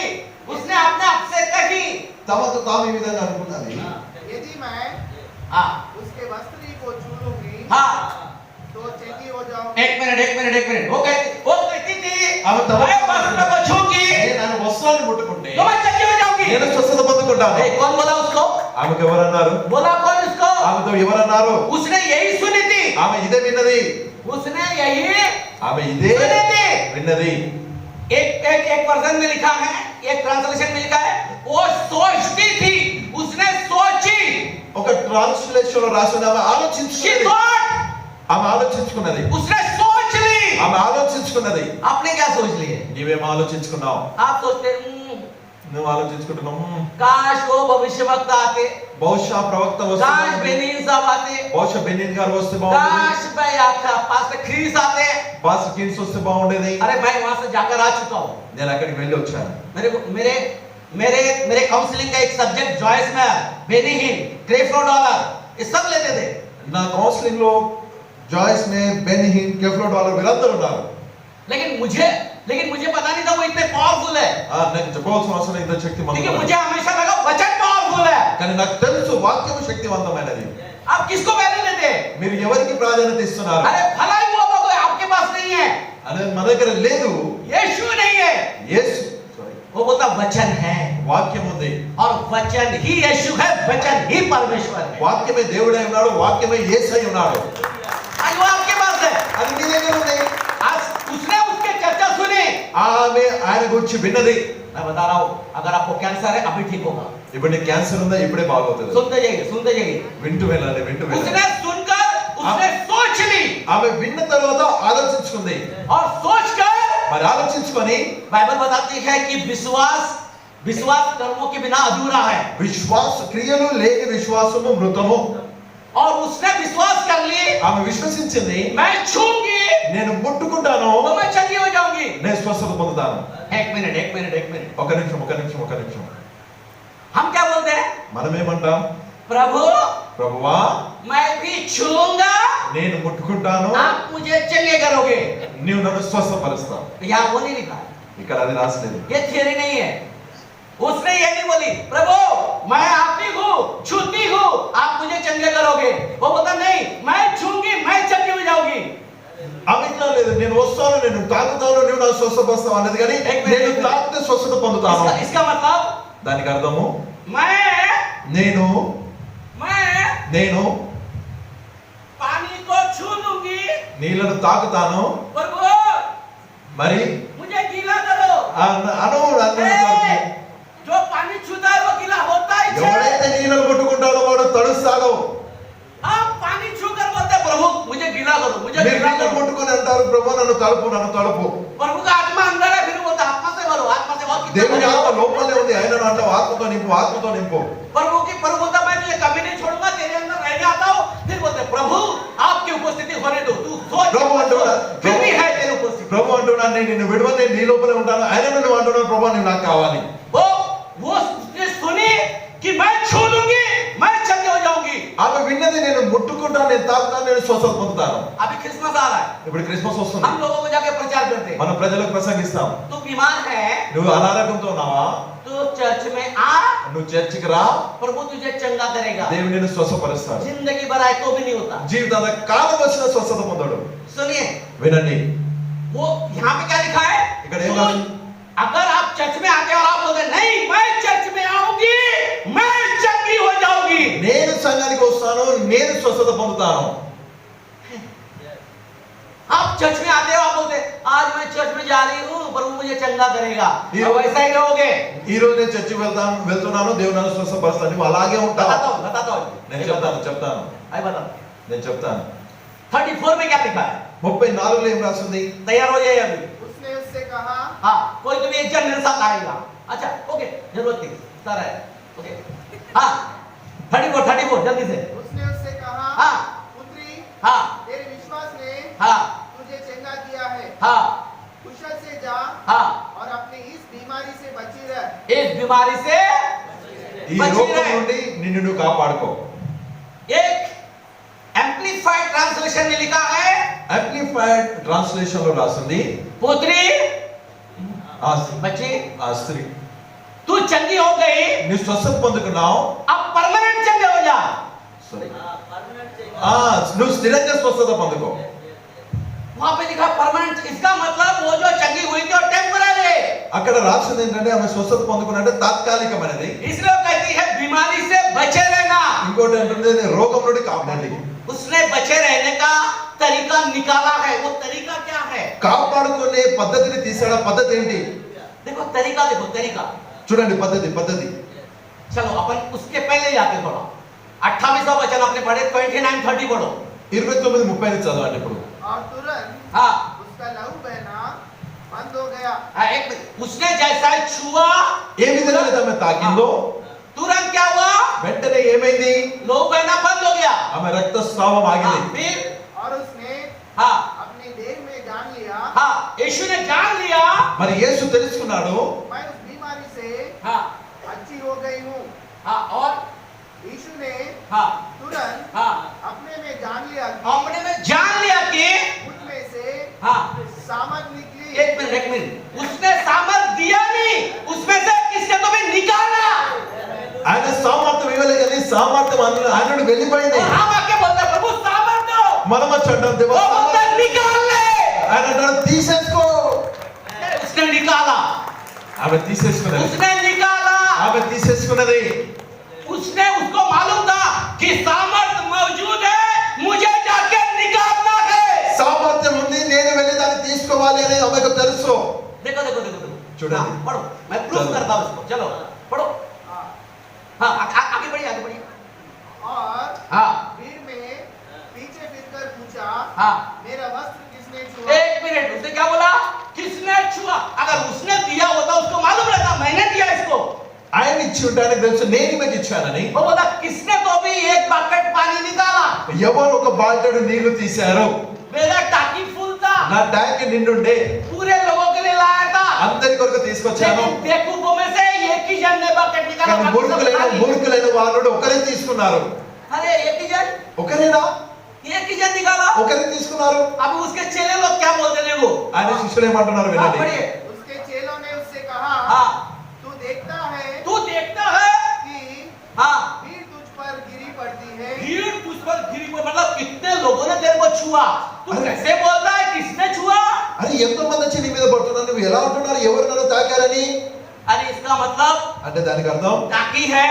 Speaker 2: उसने अपने आप से कही।
Speaker 3: తమకు తాము ఈ విధంగా అనుకున్నది.
Speaker 5: यदि मैं
Speaker 2: हाँ
Speaker 5: उसके वस्त्र को छू लूंगी
Speaker 2: हाँ
Speaker 5: तो चंगी हो जाऊंगी।
Speaker 2: एक मिनट। वो कहती थी
Speaker 3: ఆమె తమ
Speaker 2: मैं वस्त्र को छूंगी
Speaker 3: నేను ఆయన వస్త్రాన్ని ముట్టుకుంటే
Speaker 2: तो मैं चंगी हो जाऊंगी।
Speaker 3: నేను స్వస్థత పొందుకుంటాను.
Speaker 2: अरे कौन बोला उसको?
Speaker 3: ఆమెకు ఎవరన్నారు?
Speaker 2: बोला कौन उसको?
Speaker 3: ఆమెతో ఎవరన్నారు?
Speaker 2: उसने यही सुनी थी।
Speaker 3: ఆమె ఇదే విన్నది.
Speaker 2: उसने यही
Speaker 3: ఆమె ఇదే
Speaker 2: सुनी थी।
Speaker 3: విన్నది.
Speaker 2: एक वर्जन में लिखा है, एक ट्रांसलेशन में लिखा है वो सोचती थी, उसने सोची।
Speaker 3: ఒక ట్రాన్స్లేషన్ లో రాసిన ఆమె
Speaker 2: She
Speaker 3: ఆలోచించుకున్నది.
Speaker 2: thought,
Speaker 3: ఆమె ఆలోచించుకున్నది.
Speaker 2: उसने सोच ली।
Speaker 3: ఆమె ఆలోచించుకున్నది.
Speaker 2: आपने क्या सोच लिए?
Speaker 3: నీవేం ఆలోచించుకున్నావు?
Speaker 2: आप सोचते
Speaker 3: నువ్వు ఆలోచించుకుంటున్నావు,
Speaker 2: काश वो भविष्यवक्ता आते,
Speaker 3: బహుశా ప్రవక్త వస్తే
Speaker 2: काश
Speaker 3: బాగుండేది.
Speaker 2: बेनीन साहब आते,
Speaker 3: బహుశా బెనిన్ గారు వస్తే బాగుండేది.
Speaker 2: काश भाई आपका पास्टर क्रीस आते।
Speaker 3: పాస్టర్ కిన్స్ వస్తే బాగుండేది.
Speaker 2: अरे भाई वहां से जाकर आ चुका हूँ।
Speaker 3: నేను అక్కడికి వెళ్ళి వచ్చాను.
Speaker 2: मेरे मेरे मेरे काउंसलिंग का एक सब्जेक्ट जॉयस में बेनीहीन $3 ये सब लेते थे।
Speaker 3: నా కౌన్సిలింగ్ లో జాయిస్ నే బెనిహిన్ కెఫ్లో డాలర్ వీరందరూ ఉన్నారు.
Speaker 2: लेकिन मुझे पता नहीं था वो इतने पावरफुल है।
Speaker 3: నాకు చెప్పవలసిన అవసరం ఇంత
Speaker 2: क्योंकि
Speaker 3: శక్తివంతమైనది.
Speaker 2: मुझे हमेशा लगा वचन पावरफुल है।
Speaker 3: కానీ నాకు తెలుసు వాక్యం శక్తివంతమైనది.
Speaker 2: आप किसको वैल्यू देते हैं?
Speaker 3: మీరు ఎవరికి ప్రాధాన్యత ఇస్తున్నారు?
Speaker 2: अरे भला ही वो लोग आपके पास नहीं है,
Speaker 3: అదే మన దగ్గర లేదు.
Speaker 2: यीशु नहीं है,
Speaker 3: యేసు
Speaker 2: वो बोलता वचन है,
Speaker 3: వాక్యం ఉంది,
Speaker 2: और वचन ही यीशु है, वचन ही परमेश्वर है।
Speaker 3: వాక్యమే దేవుడై ఉన్నాడు, వాక్యమే యేసై ఉన్నాడు.
Speaker 2: आज वो आपके पास है।
Speaker 3: అది మీ దగ్గర ఉంది.
Speaker 2: आज उसने उसके चर्चा सुनी।
Speaker 3: ఆమె ఆయన గురించి విన్నది.
Speaker 2: मैं बता रहा हूँ, अगर आपको कैंसर है अभी ठीक होगा।
Speaker 3: ఇప్పుడు నీకు క్యాన్సర్ ఉందా, ఇప్పుడే బాగవుతుంది.
Speaker 2: सुनते जाइए, सुनते जाइए।
Speaker 3: వింటూ వెళ్ళాలి, వింటూ
Speaker 2: उसने
Speaker 3: వెళ్ళాలి.
Speaker 2: सुनकर उसने सोच ली,
Speaker 3: ఆమె విన్న తర్వాత ఆలోచించుకుంది.
Speaker 2: और सोचकर
Speaker 3: మరి ఆలోచించుకొని
Speaker 2: बाइबल बताती है कि विश्वास कर्मों के बिना अधूरा है,
Speaker 3: విశ్వాస క్రియలు లేని విశ్వాసము మృతము.
Speaker 2: और उसने विश्वास कर ली,
Speaker 3: ఆమె విశ్వసించింది,
Speaker 2: मैं छूंगी
Speaker 3: నేను ముట్టుకుంటాను,
Speaker 2: तो मैं चंगी हो जाऊंगी।
Speaker 3: నేను స్వస్థత పొందుతాను.
Speaker 2: एक मिनट
Speaker 3: ఒక నిమిషం.
Speaker 2: हम क्या बोलते हैं?
Speaker 3: మనం ఏమంటాం?
Speaker 2: प्रभु
Speaker 3: ప్రభువా
Speaker 2: मैं भी छूंगा,
Speaker 3: నేను ముట్టుకుంటాను,
Speaker 2: आप मुझे चंगे करोगे।
Speaker 3: నీవు నన్ను స్వస్థపరుస్తావు.
Speaker 2: यहाँ वो नहीं लिखा है,
Speaker 3: ఇక్కడ అది రాసలేదు.
Speaker 2: ये थियरी नहीं है। उसने ये नहीं बोली प्रभु मैं आपकी हूँ, छूती हूँ, आप मुझे चंगे करोगे। वो बोलता नहीं, मैं छूंगी, मैं चंगी हो जाऊंगी।
Speaker 3: ఆమె ఇట్లా లేదు, నేను వస్తాను, నేను తాకుతాను, నువ్వు నన్ను స్వస్థపరుస్తావు అనేది, కానీ నేను తాకితే స్వస్థత పొందుతాను.
Speaker 2: इसका मतलब
Speaker 3: దానికి అర్థము
Speaker 2: मैं
Speaker 3: నేను
Speaker 2: पानी को छू लूंगी,
Speaker 3: నీళ్లను తాకుతాను,
Speaker 2: प्रभु
Speaker 3: మరి
Speaker 2: मुझे गीला करो।
Speaker 3: అను
Speaker 2: जो पानी छूता है वो गीला होता ही है।
Speaker 3: ఎవరైతే నీళ్లను ముట్టుకుంటాడో వాడు తడుస్తాడు.
Speaker 2: आप पानी छू कर बोलते प्रभु मुझे गीला करो, मुझे
Speaker 3: మీరు
Speaker 2: गीला
Speaker 3: నీళ్లను
Speaker 2: करो।
Speaker 3: ముట్టుకొని అంటారు, ప్రభు నన్ను తడుపు, నన్ను తడుపు.
Speaker 2: प्रभु का आत्मा अंदर है, फिर बोलता आत्मा से भरो, आत्मा से भरो।
Speaker 3: దేవుని ఆత్మ లోపలే ఉంది, ఆయనను అంటావు ఆత్మతో నింపు, ఆత్మతో నింపు.
Speaker 2: प्रभु बोलता मैं तुझे कभी नहीं छोड़ूंगा, तेरे अंदर रहने आता हूँ। फिर बोलते प्रभु आपकी उपस्थिति होने दो, तू सोच
Speaker 3: ప్రభు అంటున్నా,
Speaker 2: फिर भी है तेरी उपस्थिति।
Speaker 3: ప్రభు అంటున్నాను, నేను నిన్ను విడవను, నేను నీ లోపలే ఉంటాను. ఆయన నువ్వు అంటున్నావు, ప్రభు నువ్వు నాకు కావాలి.
Speaker 2: वो उसने सुनी कि मैं छू लूंगी, मैं चंगी हो जाऊंगी।
Speaker 3: ఆమె విన్నది, నేను ముట్టుకుంటాను, నేను తాకుతాను, నేను స్వస్థత పొందుతాను.
Speaker 2: अभी क्रिसमस आ रहा है,
Speaker 3: ఇప్పుడు క్రిస్మస్ వస్తుంది,
Speaker 2: हम लोगों को जाके प्रचार करते हैं।
Speaker 3: మనం ప్రజలకు ప్రసంగిస్తాం.
Speaker 2: तू बीमार है,
Speaker 3: నువ్వు అనారోగ్యంతో ఉన్నావా,
Speaker 2: तू चर्च में आ,
Speaker 3: నువ్వు చర్చికి రా,
Speaker 2: प्रभु तुझे चंगा करेगा।
Speaker 3: దేవుడు నిన్ను స్వస్థపరుస్తాడు.
Speaker 2: जिंदगी भर आए तो भी नहीं होता।
Speaker 3: జీవితాంత కాలం వచ్చిన స్వస్థత పొందాడు.
Speaker 2: सुनिए,
Speaker 3: వినండి,
Speaker 2: वो यहाँ पे क्या लिखा है?
Speaker 3: ఇక్కడ ఏం రాసి?
Speaker 2: अगर आप चर्च में आते हैं और आप बोलते हैं नहीं मैं चर्च में आऊंगी, मैं चंगी हो जाऊंगी,
Speaker 3: నేను సంఘానికి వస్తాను, నేను స్వస్థత పొందుతాను.
Speaker 2: आप चर्च में आते हो, आप बोलते हैं आज मैं चर्च में जा रही हूँ, प्रभु मुझे चंगा करेगा,
Speaker 3: ये-
Speaker 2: अब वैसा ही रहोगे।
Speaker 3: ఈ రోజు నేను చర్చికి వెళ్తున్నాను, దేవుడు నన్ను స్వస్థపరుస్తాను, నువ్వు అలాగే ఉంటావు.
Speaker 2: बताता हूँ
Speaker 3: నేను చెప్తాను
Speaker 2: आई बता।
Speaker 3: నేను చెప్తాను.
Speaker 2: 34 में क्या लिखा है?
Speaker 3: 34లో ఏం రాసింది?
Speaker 2: तैयार हो जाइए अभी।
Speaker 5: उसने उससे कहा
Speaker 2: हाँ, कोई तो भी एक जन मेरे साथ आएगा। अच्छा ओके, जरूरत नहीं, सारा है ओके। हाँ 34 जल्दी से।
Speaker 5: उसने उससे कहा
Speaker 2: हाँ
Speaker 5: पुत्री
Speaker 2: हाँ
Speaker 5: तेरे विश्वास ने
Speaker 2: हाँ
Speaker 5: तुझे चंगा किया है,
Speaker 2: हाँ
Speaker 5: कुशल से जा
Speaker 2: हाँ,
Speaker 5: और अपनी इस बीमारी से बची रह।
Speaker 2: इस बीमारी से
Speaker 3: ఈ
Speaker 2: बची
Speaker 3: రోగం
Speaker 2: रहे।
Speaker 3: నుండి నిన్ను నువ్వు కాపాడుకో.
Speaker 2: एक एम्प्लीफाइड ट्रांसलेशन में लिखा है
Speaker 3: యాంప్లిఫైడ్ ట్రాన్స్లేషన్ లో రాసింది,
Speaker 2: पुत्री
Speaker 3: ఆ
Speaker 2: बच्ची
Speaker 3: స్త్రీ
Speaker 2: तू चंगी हो गई,
Speaker 3: నువ్వు స్వస్థత పొందుకున్నావు,
Speaker 2: अब परमानेंट चंगे हो जा।
Speaker 3: సారీ
Speaker 5: परमानेंट
Speaker 3: నువ్వు స్థిరంగా స్వస్థత పొందుకో.
Speaker 2: वहां पे लिखा परमानेंट, इसका मतलब वो जो चंगी हुई थी वो टेम्पररी,
Speaker 3: అక్కడ రాసింది ఏంటంటే ఆమె స్వస్థత పొందుకున్నట్టే తాత్కాలికమైనది.
Speaker 2: इसलिए वो कहती है बीमारी से बचे रहना।
Speaker 3: ఇంకోటి ఏంటంటే రోగం నుండి కాపాడండి.
Speaker 2: उसने बचे रहने का तरीका निकाला है, वो तरीका क्या है?
Speaker 3: కాపాడుకునే పద్ధతిని తీసాడు. ఆ పద్ధతి ఏంటి?
Speaker 2: देखो तरीका, देखो तरीका।
Speaker 3: చూడండి పద్ధతి.
Speaker 2: चलो अपन उसके पहले जाते थोड़ा। 28वां वचन आपने पढ़े, 29-30 पढ़ो।
Speaker 3: 29:30 చదవండి ఇప్పుడు.
Speaker 5: और तुरंत
Speaker 2: हाँ
Speaker 5: उसका लहू बहना बंद हो गया।
Speaker 2: एक मिनट, उसने जैसा ही छुआ
Speaker 3: ఏ విధంగా అయితే ఆమె తాకిందో
Speaker 2: तुरंत क्या हुआ?
Speaker 3: వెంటనే ఏమైంది?
Speaker 2: लहू बहना बंद हो गया।
Speaker 3: ఆమె రక్తస్రావం ఆగింది.
Speaker 2: हाँ, फिर
Speaker 5: और उसने
Speaker 2: हाँ
Speaker 5: अपने देह में जान लिया
Speaker 2: हाँ, यीशु ने जान लिया,
Speaker 3: మరి యేసు తెలుసుకున్నాడు,
Speaker 5: मैं उस बीमारी से
Speaker 2: हाँ
Speaker 5: अच्छी हो गई हूँ।
Speaker 2: हाँ, और
Speaker 5: यीशु ने
Speaker 2: हाँ
Speaker 5: तुरंत
Speaker 2: हाँ
Speaker 5: अपने में जान लिया कि
Speaker 2: अपने में जान लिया कि
Speaker 5: मुझ में से
Speaker 2: हाँ,
Speaker 5: सामर्थ निकली।
Speaker 2: एक मिनट, उसने सामर्थ दिया नहीं, उसमें से किसने तो भी निकाला।
Speaker 3: ఆయన సామర్థ్యం ఇవ్వలేదు కానీ సామర్థ్యం ఆయన నుండి వెళ్ళిపోయింది.
Speaker 2: और हम आके बोलते हैं, प्रभु सामर्थ दो,
Speaker 3: మనం అంటాం దేవా
Speaker 2: वो बोलता है, निकाल ले।
Speaker 3: ఆయన అంటాడు తీసేసుకో.
Speaker 2: उसने निकाला।
Speaker 3: ఆమె తీసేసుకున్నది
Speaker 2: उसने निकाला,
Speaker 3: ఆమె తీసేసుకున్నది
Speaker 2: उसने उसको मालूम था कि सामर्थ मौजूद है, मुझे जाके निकालना है।
Speaker 3: సామర్థ్యం ఉంది నేను వెళ్ళి దాన్ని తీసుకోవాలి అని ఆమెకు తెలుసు
Speaker 2: देखो देखो देखो देखो
Speaker 3: चुड़ा
Speaker 2: हाँ,
Speaker 3: दे।
Speaker 2: पढ़ो, मैं प्रूफ
Speaker 3: चलो।
Speaker 2: करता हूँ इसको, चलो पढ़ो। हाँ आगे बढ़िए आगे बढ़िए।
Speaker 6: और
Speaker 2: हाँ
Speaker 6: भीड़ में पीछे फिरकर पूछा,
Speaker 2: हाँ
Speaker 6: मेरा वस्त्र किसने छुआ?
Speaker 2: एक मिनट, उसने क्या बोला? किसने छुआ? अगर उसने दिया होता उसको मालूम रहता मैंने दिया इसको।
Speaker 3: ఆయన ఇచ్చి ఉంటానికి తెలుసు నేను మీకు ఇచ్చానని
Speaker 2: वो बोला किसने तो भी एक बकेट पानी निकाला,
Speaker 3: ఎవరు ఒక బాల్టెడు నీళ్లు తీశారు
Speaker 2: मेरा टाकी फुल था,
Speaker 3: నా ట్యాంక్ నిండుండే
Speaker 2: पूरे लोगों के लिए लाया था,
Speaker 3: అందరి కొరకు తీసుకొచ్చాను
Speaker 2: लेकिन बेवकूफों में से एक ही जन ने बकेट निकाला,
Speaker 3: కానీ
Speaker 2: बाकी सब खाली।
Speaker 3: మూర్ఖులైన వాళ్ళు ఒకరే తీసుకున్నారు
Speaker 2: अरे एक ही जन निकाला।
Speaker 3: ఒకరే తీసుకున్నారు
Speaker 2: अब उसके चेले लोग क्या बोलते हैं वो?
Speaker 3: ఆయన శిష్యులు ఏమంటున్నారు
Speaker 2: हाँ,
Speaker 3: వినండి
Speaker 2: पढ़िए।
Speaker 6: उसके चेलों ने उससे कहा,
Speaker 2: हाँ
Speaker 6: तू देखता है
Speaker 2: तू देखता है
Speaker 6: कि
Speaker 2: हाँ
Speaker 6: भीड़ तुझ पर गिरी पड़ती है,
Speaker 2: भीड़ तुझ पर गिरी को मतलब कितने लोगों ने तेरे को छुआ, तू
Speaker 3: अरे।
Speaker 2: कैसे बोलता है किसने छुआ?
Speaker 3: అరే ఎంతో మంది వచ్చి నీ మీద పడుతున్నారు నువ్వు ఎలా ఉంటున్నారు ఎవరు నన్ను తాకారని
Speaker 2: अरे इसका मतलब
Speaker 3: అంటే దానికి అర్థం
Speaker 2: टाकी है,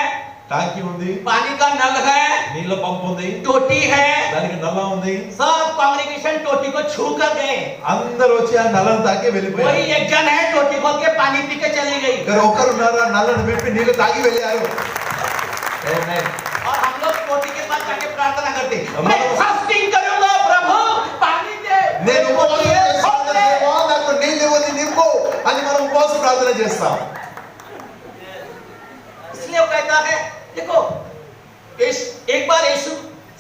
Speaker 3: టాంకీ ఉంది
Speaker 2: पानी का नल है,
Speaker 3: నీళ్ళ పంపు ఉంది
Speaker 2: टोटी है,
Speaker 3: దానికి నల్ల ఉంది
Speaker 2: सब कम्युनिकेशन टोटी को छू कर गए।
Speaker 3: అందరూ వచ్చి ఆ నల్లని తాకి వెళ్ళిపోయారు
Speaker 2: वही एक जन है टोटी खोल के पानी पी के चली गई,
Speaker 3: ఇక్కడ ఒకరున్నారు ఆ నల్లని విప్పి నీళ్లు తాగి వెళ్ళారు Amen.
Speaker 2: और हम लोग टोटी के पास जाके प्रार्थना करते
Speaker 3: हम
Speaker 2: मैं
Speaker 3: लोग-
Speaker 2: फास्टिंग करूंगा प्रभु पानी दे,
Speaker 3: నేను ఉపవాసం
Speaker 2: ये
Speaker 3: చేస్తాను,
Speaker 2: खोल दे।
Speaker 3: దేవా, నాకు నీళ్ళు ఇవ్వని నింపు అని మనం ఉపవాస ప్రార్థన చేస్తాం
Speaker 2: इसलिए वो कहता है देखो एक बार यीशु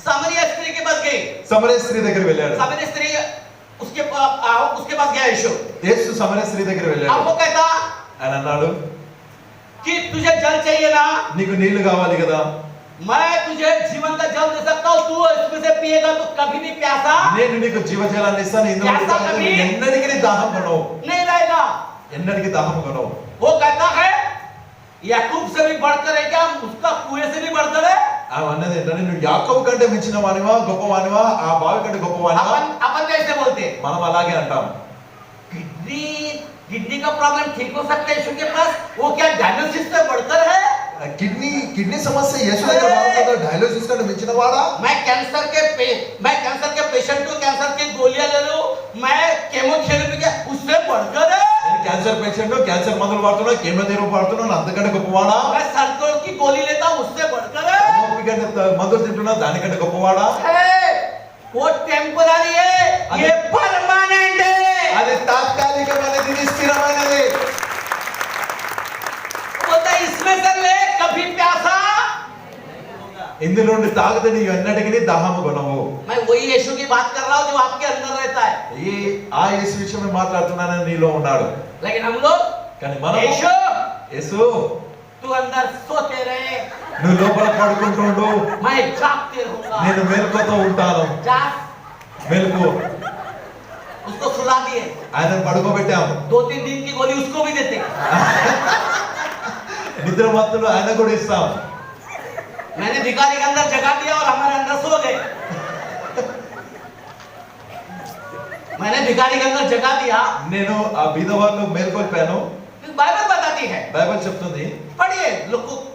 Speaker 2: सामरिया स्त्री के पास गई,
Speaker 3: సమరయ స్త్రీ దగ్గర వెళ్ళాడు
Speaker 2: सामरिया स्त्री उसके पास गया यीशु।
Speaker 3: యేసు సమరయ స్త్రీ దగ్గర
Speaker 2: अब
Speaker 3: వెళ్ళాడు
Speaker 2: वो कहता
Speaker 3: ఆయన అన్నాడు
Speaker 2: कि तुझे जल चाहिए ना,
Speaker 3: నీకు నీళ్లు కావాలి కదా
Speaker 2: मैं तुझे जीवन का जल दे सकता हूँ, तू इसमें से पिएगा तो कभी भी प्यासा
Speaker 3: నేను నీకు జీవజలాన్ని ఇస్తాను ఇందులో
Speaker 2: ప్యాసా కభీ
Speaker 3: ఎన్నటికి దాహం కొనవు
Speaker 2: नहीं रहेगा।
Speaker 3: ఎన్నటికి దాహం కొనవు
Speaker 2: वो कहता है याकूब से भी बढ़कर है क्या, उसका कुएं से भी बढ़कर है।
Speaker 3: ఆమె అన్నది ఏంటంటే నువ్వు యాకోబు కంటే మించిన వానివా గొప్పవానివా ఆ బావి కంటే గొప్పవానివా
Speaker 2: अपन कैसे बोलते हैं
Speaker 3: మనం అలాగే అంటాం
Speaker 2: किडनी का प्रॉब्लम ठीक हो सकता है यीशु के पास, वो क्या डायलिसिस से बढ़कर है?
Speaker 3: కిడ్నీ సమస్య యేసు దగ్గర బాగుంటుందా డయాలిసిస్ కంటే మించిన వాడా
Speaker 2: मैं कैंसर के पेशेंट को कैंसर की गोलियां ले लूं, मैं केमोथेरेपी के उससे बढ़कर है।
Speaker 3: నేను క్యాన్సర్ పేషెంట్ క్యాన్సర్ మందులు వాడుతున్నా కీమోథెరపీ వాడుతున్నా అంతకంటే గొప్పవాడా
Speaker 2: मैं सर्दियों की गोली लेता हूं, उससे बढ़कर है।
Speaker 3: నొప్పి కంటే మందులు తింటున్నా దానికంటే గొప్పవాడా
Speaker 2: है, वो टेम्पररी है, ये परमानेंट है।
Speaker 3: అది తాత్కాలికమైనది ఇది స్థిరమైనది
Speaker 2: बोलता है, इसमें से ले कभी प्यासा।
Speaker 3: ఇందులో నుండి తాగితే నీవు ఎన్నటికీ దాహము కొనవు
Speaker 2: मैं वही यीशु की बात कर रहा हूं जो आपके अंदर रहता है,
Speaker 3: ఈ ఆ యేసు విషయమే మాట్లాడుతున్నానని నీలో ఉన్నాడు
Speaker 2: लेकिन हम लोग
Speaker 3: కానీ మనం
Speaker 2: यीशु
Speaker 3: యేసు
Speaker 2: तू अंदर सोते रहे,
Speaker 3: నువ్వు లోపల పడుకుంటుండు
Speaker 2: मैं जागते रहूंगा।
Speaker 3: నేను మెలకువతో ఉంటాను
Speaker 2: जाग,
Speaker 3: మెలకు
Speaker 2: उसको सुला दिए,
Speaker 3: ఆయన పడుకోబెట్టాం
Speaker 2: 2-3 दिन की गोली उसको भी देते।
Speaker 3: నిద్ర మత్తులు ఆయన కూడా ఇస్తాం
Speaker 2: मैंने भिखारी के अंदर जगा दिया और हमारे अंदर सो गए। मैंने भिखारी के अंदर जगा दिया,
Speaker 3: నేను ఆ బీదవాళ్ళు మేల్కొల్పాను
Speaker 2: बाइबल बताती है,
Speaker 3: బైబిల్ చెప్తుంది
Speaker 2: पढ़िए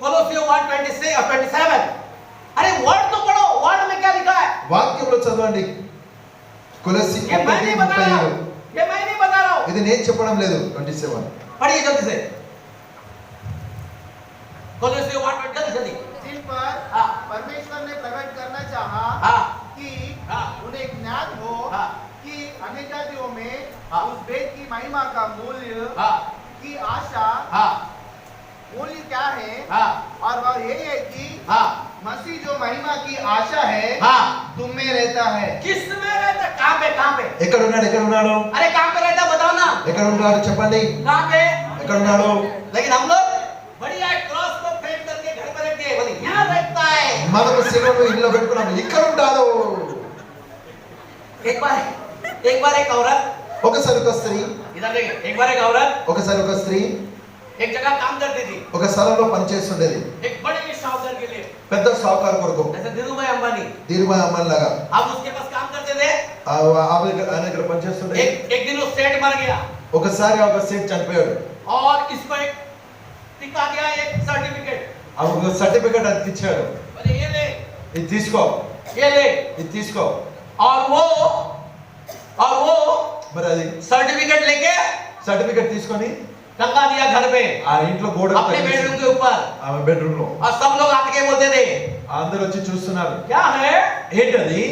Speaker 2: कोलोसियों 1:26 और 27। अरे वर्ड तो पढ़ो, वर्ड में क्या लिखा है?
Speaker 3: వాక్యంలో చదవండి కొలసి
Speaker 2: ये मैं नहीं बता रहा
Speaker 3: 1:37
Speaker 2: हूँ, ये मैं नहीं बता रहा हूँ,
Speaker 3: ఇది నేను చెప్పడం లేదు 27
Speaker 2: पढ़िए जल्दी से कोलोसियों 1:27 जल्दी।
Speaker 6: जिन पर
Speaker 2: हाँ।
Speaker 6: परमेश्वर ने प्रकट करना चाहा
Speaker 2: हाँ
Speaker 6: कि
Speaker 2: हाँ।
Speaker 6: उन्हें ज्ञान हो
Speaker 2: हाँ।
Speaker 6: कि अन्य जातियों में
Speaker 2: हाँ।
Speaker 6: उस भेद की महिमा का मूल्य
Speaker 2: हाँ
Speaker 6: की आशा
Speaker 2: हाँ
Speaker 6: मूल्य क्या है,
Speaker 2: हाँ
Speaker 6: और वह ये है कि
Speaker 2: हाँ
Speaker 6: मसीह जो महिमा की आशा है
Speaker 2: हाँ।
Speaker 6: तुम में रहता है।
Speaker 2: किस में रहता? कहाँ पे?
Speaker 3: ఎక్కడ ఉన్నాడు
Speaker 2: अरे कहाँ पे रहता बताओ ना,
Speaker 3: ఎక్కడ ఉన్నాడు చెప్పండి
Speaker 2: कहाँ पे?
Speaker 3: ఎక్కడ ఉన్నాడు
Speaker 2: लेकिन हम लोग बढ़िया क्रॉस को फेंक करके घर पर रख दिए, बोले यहाँ रहता है।
Speaker 3: మనము శిలువను ఇంట్లో పెట్టుకున్నాము ఇక్కడ ఉంటాడు
Speaker 2: एक बार एक औरत,
Speaker 3: ఒకసారి ఒక స్త్రీ
Speaker 2: इधर देखिए, एक बार एक औरत
Speaker 3: ఒకసారి ఒక స్త్రీ
Speaker 2: एक जगह काम करती थी,
Speaker 3: ఒక స్థలంలో పనిచేస్తుండేది
Speaker 2: एक बड़े साहूकार के लिए,
Speaker 3: పెద్ద సావుకారు కొరకు
Speaker 2: जैसे धीरूभाई अंबानी।
Speaker 3: ధీరుభాయ్ అమ్మన్ లాగా
Speaker 2: आप उसके पास काम करते थे,
Speaker 3: ఆయన దగ్గర పనిచేస్తుండే
Speaker 2: एक दिन वो सेठ मर गया,
Speaker 3: ఒకసారి ఒక సేట్ చనిపోయాడు
Speaker 2: और इसको एक टिका दिया, एक सर्टिफिकेट,
Speaker 3: ఒక సర్టిఫికెట్ అది ఇచ్చాడు,
Speaker 2: बोले ये ले,
Speaker 3: ఇది తీసుకో,
Speaker 2: ये ले,
Speaker 3: ఇది తీసుకో.
Speaker 2: और वो
Speaker 3: మరి అది
Speaker 2: सर्टिफिकेट लेके
Speaker 3: సర్టిఫికెట్ తీసుకొని
Speaker 2: टंगा दिया घर पे,
Speaker 3: ఆ ఇంట్లో గోడ
Speaker 2: अपने बेडरूम के ऊपर,
Speaker 3: ఆమె బెడ్రూమ్ లో.
Speaker 2: और सब लोग आके बोलते थे
Speaker 3: అందరూ వచ్చి చూస్తున్నారు,
Speaker 2: क्या है,
Speaker 3: ఏంటది?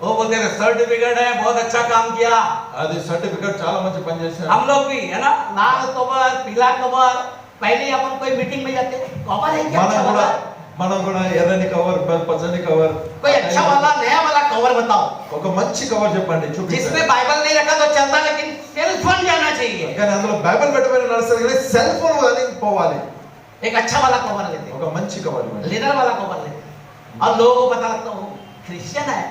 Speaker 2: वो बोलते थे सर्टिफिकेट है, बहुत अच्छा काम किया.
Speaker 3: అది సర్టిఫికెట్ చాలా మంచి పని చేశారు.
Speaker 2: हम लोग भी है ना, लाल कवर, पीला कवर, पहले अपन कोई मीटिंग में जाते कवर है क्या, अच्छा वाला,
Speaker 3: మనం కూడా ఎర్రని కవర్, పచ్చని కవర్,
Speaker 2: कोई अच्छा वाला नया वाला कवर बताओ,
Speaker 3: ఒక మంచి కవర్ చెప్పండి
Speaker 2: जिसमें
Speaker 3: చూపించండి.
Speaker 2: बाइबल नहीं रखा तो चलता, लेकिन सेल फोन जाना चाहिए.
Speaker 3: కానీ అందులో బైబిల్ పెట్టబడిన నడుస్తుంది కానీ సెల్ ఫోన్ అని పోవాలి.
Speaker 2: एक अच्छा वाला कवर लेते,
Speaker 3: ఒక మంచి కవర్ ఇవ్వండి.
Speaker 2: लेदर वाला कवर लेते, और लोगों को पता लगता हूँ क्रिश्चियन है,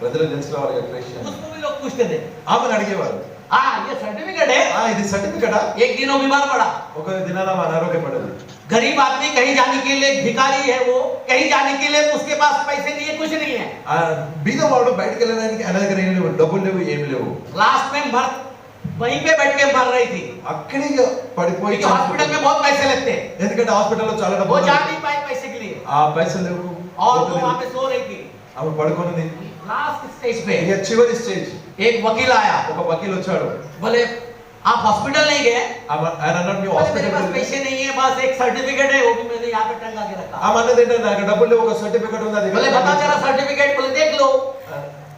Speaker 3: ప్రజలకు తెలిసిన వాళ్ళకి క్రిస్టియన్.
Speaker 2: उसको भी लोग पूछते थे,
Speaker 3: ఆమెను అడిగేవారు,
Speaker 2: हाँ ये सर्टिफिकेट है.
Speaker 3: ఇది సర్టిఫికెటా?
Speaker 2: एक दिन वो बीमार पड़ा,
Speaker 3: ఒక దినాన ఆమె అనారోగ్యపడింది.
Speaker 2: गरीब आदमी, कहीं जाने के लिए भिखारी है, वो कहीं जाने के लिए उसके पास पैसे नहीं है, कुछ नहीं है.
Speaker 3: ఆ బీదవాడు బయటికి వెళ్ళడానికి ఆయన దగ్గర ఏం లేవు, డబ్బులు లేవు, ఏం లేవు.
Speaker 2: लास्ट में मर वहीं पे बैठ के मर रही थी,
Speaker 3: అక్కడే పడిపోయి
Speaker 2: क्योंकि हॉस्पिटल में बहुत पैसे लगते हैं,
Speaker 3: ఎందుకంటే హాస్పిటల్లో చాలా
Speaker 2: वो
Speaker 3: డబ్బులు,
Speaker 2: जा नहीं पाई पैसे के लिए,
Speaker 3: ఆ పైసలు లేవు.
Speaker 2: और वो वहां पे सो रही थी.
Speaker 3: ఆమె పడుకొని
Speaker 2: लास्ट स्टेज पे
Speaker 3: ఇక చివరి స్టేజ్
Speaker 2: एक वकील आया,
Speaker 3: ఒక వకీల్ వచ్చాడు.
Speaker 2: बोले आप हॉस्पिटल नहीं गए?
Speaker 3: ఆయన అన్నాడు, "నీ
Speaker 2: बोले मेरे
Speaker 3: హాస్పిటల్
Speaker 2: पास पैसे नहीं है, बस एक सर्टिफिकेट है, वो भी मैंने यहाँ पे टंगा के रखा.
Speaker 3: ఆమె అన్నది ఏంటంటే నాకు డబ్బులు లేవు, ఒక సర్టిఫికెట్ ఉంది, అది
Speaker 2: बोले बता जरा सर्टिफिकेट, बोले देख लो.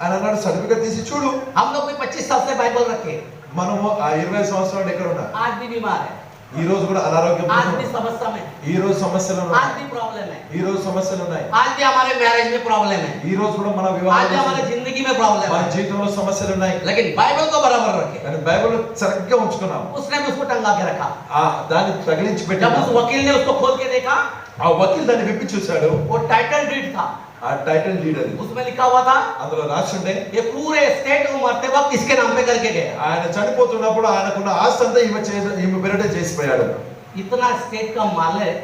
Speaker 3: ఆయన అన్నాడు, సర్టిఫికెట్ తీసి చూడు.
Speaker 2: हम लोग भी 25 साल से बाइबल रखे,
Speaker 3: మనము ఆ 20 సంవత్సరాలు ఎక్కడ ఉన్నా,
Speaker 2: आज भी बीमार है,
Speaker 3: ఈ రోజు కూడా అనారోగ్యం,
Speaker 2: आज भी समस्या में,
Speaker 3: ఈ రోజు సమస్యలు
Speaker 2: आज
Speaker 3: ఉన్నాయి,
Speaker 2: भी प्रॉब्लम है,
Speaker 3: ఈ రోజు సమస్యలు ఉన్నాయి,
Speaker 2: आज भी हमारे मैरिज में प्रॉब्लम है,
Speaker 3: ఈ రోజు కూడా మన
Speaker 2: आज भी
Speaker 3: వివాహాలు,
Speaker 2: हमारे जिंदगी में प्रॉब्लम
Speaker 3: మన
Speaker 2: है,
Speaker 3: జీవితంలో సమస్యలు ఉన్నాయి.
Speaker 2: लेकिन बाइबल को बराबर रखे.
Speaker 3: కానీ బైబిల్ సరిగ్గా ఉంచుకున్నాం,
Speaker 2: उसने भी उसको टंगा के रखा.
Speaker 3: దాన్ని తగిలించి
Speaker 2: जब
Speaker 3: పెట్టాము.
Speaker 2: उस वकील ने उसको खोल के देखा,
Speaker 3: ఆ వకీల్ దాన్ని విప్పి చూశాడు.
Speaker 2: वो टाइटल डीड था,
Speaker 3: ఆ టైటిల్ డీడ్ అది,
Speaker 2: उसमें लिखा हुआ था
Speaker 3: అందులో రాసి ఉండే
Speaker 2: ये पूरे स्टेट को मरते वक्त इसके नाम पे करके गया.
Speaker 3: ఆయన చనిపోతున్నప్పుడు ఆయనకున్న ఆస్తి అంతా ఈమె పేరిట చేసిపోయాడు.
Speaker 2: इतना स्टेट का मालिक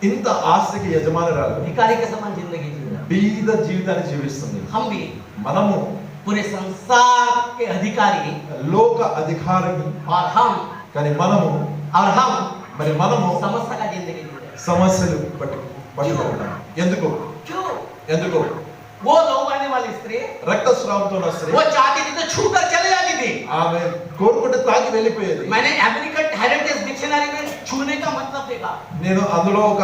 Speaker 3: ఇంత ఆస్తికి యజమానురాలు
Speaker 2: भिखारी के समान जिंदगी जी रहा.
Speaker 3: బీద జీవితాన్ని జీవిస్తుంది.
Speaker 2: हम भी
Speaker 3: మనము
Speaker 2: पूरे संसार के अधिकारी,
Speaker 3: లోక అధికారిని,
Speaker 2: और हम
Speaker 3: కానీ మనము మరి మనము
Speaker 2: समस्या का जिंदगी जी रहे.
Speaker 3: సమస్యలు పట్టుకుంటాం. ఎందుకు?
Speaker 2: क्यों?
Speaker 3: ఎందుకు?
Speaker 2: वो लहू बहने वाली स्त्री,
Speaker 3: రక్తస్రావంతో ఉన్న స్త్రీ
Speaker 2: वो चाहती थी तो छू कर चले जाती थी.
Speaker 3: ఆమె కోరుకుంటే తాకి వెళ్ళిపోయేది.
Speaker 2: मैंने अमेरिकन हेरिटेज डिक्शनरी में छूने का मतलब देखा.
Speaker 3: నేను అందులో ఒక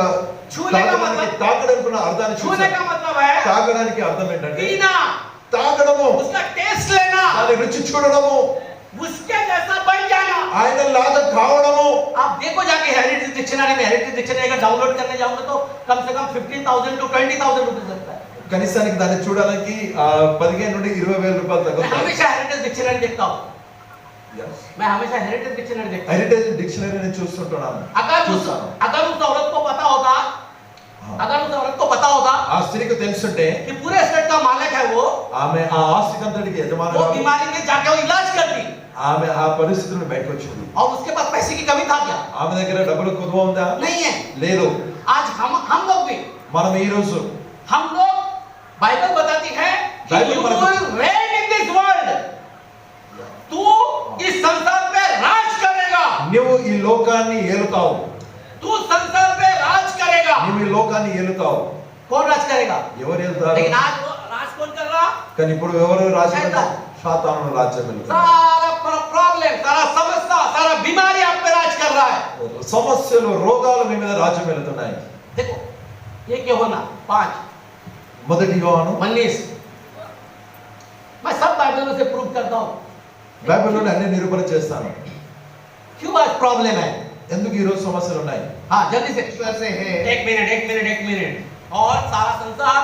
Speaker 2: छूने का मतलब,
Speaker 3: తాగడానికి ఉన్న అర్థాన్ని
Speaker 2: छूने
Speaker 3: చూశాను.
Speaker 2: का मतलब है
Speaker 3: తాగడానికి అర్థం ఏంటంటే
Speaker 2: पीना,
Speaker 3: తాగడము,
Speaker 2: उसका टेस्ट लेना,
Speaker 3: దాని రుచి చూడడము,
Speaker 2: उसके जैसा बन जाना.
Speaker 3: ఆయన లాగా కావడము.
Speaker 2: आप देखो जाके हेरिटेज डिक्शनरी में, हेरिटेज डिक्शनरी अगर डाउनलोड करने जाओगे तो कम से कम 15,000 to 20,000 रुपीस लगता है.
Speaker 3: కనీసానికి దాన్ని చూడడానికి 15 నుండి 20,000 రూపాయలు
Speaker 2: मैं
Speaker 3: తగ్గుతాయి.
Speaker 2: हमेशा हेरिटेज डिक्शनरी देखता हूँ, मैं हमेशा हेरिटेज डिक्शनरी देखता हूँ.
Speaker 3: హెరిటేజ్ డిక్షనరీని చూస్తుంటున్నాను.
Speaker 2: अगर उस
Speaker 3: చూస్తాను.
Speaker 2: औरत को पता होता, अगर उस औरत को पता होता
Speaker 3: ఆ స్త్రీకి తెలుసుంటే
Speaker 2: कि पूरे स्टेट का मालिक है वो
Speaker 3: ఆమె ఆ ఆస్తికంతటికి
Speaker 2: वो
Speaker 3: యజమానురాలు,
Speaker 2: बीमारी में जाके वो इलाज करती,
Speaker 3: ఆమె ఆ పరిస్థితులను బయటకు వచ్చింది.
Speaker 2: और उसके पास पैसे की कमी था क्या?
Speaker 3: ఆమె దగ్గర డబ్బులు కుదువ ఉందా?
Speaker 2: नहीं है.
Speaker 3: లేదు.
Speaker 2: आज हम लोग भी,
Speaker 3: మనం ఈ రోజు
Speaker 2: हम लोग, बाइबल बताती है कि
Speaker 3: बाइबल
Speaker 2: you
Speaker 3: बताती
Speaker 2: will reign in this world. तू इस संसार पे राज करेगा,
Speaker 3: నువ్వు ఈ లోకాన్ని ఏలుతావు,
Speaker 2: तू संसार पे राज करेगा.
Speaker 3: నువ్వు ఈ లోకాన్ని ఏలుతావు.
Speaker 2: कौन राज करेगा?
Speaker 3: ఎవరు ఏలుతారు?
Speaker 2: लेकिन आज वो राज कौन कर रहा?
Speaker 3: కానీ ఇప్పుడు ఎవరు రాజ్యం?
Speaker 2: शैतान.
Speaker 3: సాతాను రాజ్యం వెళ్తుంది.
Speaker 2: सारा प्रॉब्लम, सारा समस्या, सारा बीमारी आप पे राज कर रहा है.
Speaker 3: సమస్యలు, రోగాలు మీ మీద రాజ్యం వెళ్తున్నాయి.
Speaker 2: देखो ये क्या होना 5
Speaker 3: మొదటి యోహాను
Speaker 2: 19, मैं सब बाइबलों से प्रूव करता हूँ
Speaker 3: బైబిల్లోని అన్ని నిరూపణ చేస్తాను.
Speaker 2: क्यों आज प्रॉब्लम है.
Speaker 3: ఎందుకు ఈ రోజు సమస్యలు ఉన్నాయి?
Speaker 2: हाँ जल्दी से,
Speaker 6: ईश्वर से है
Speaker 2: एक मिनट. और सारा संसार,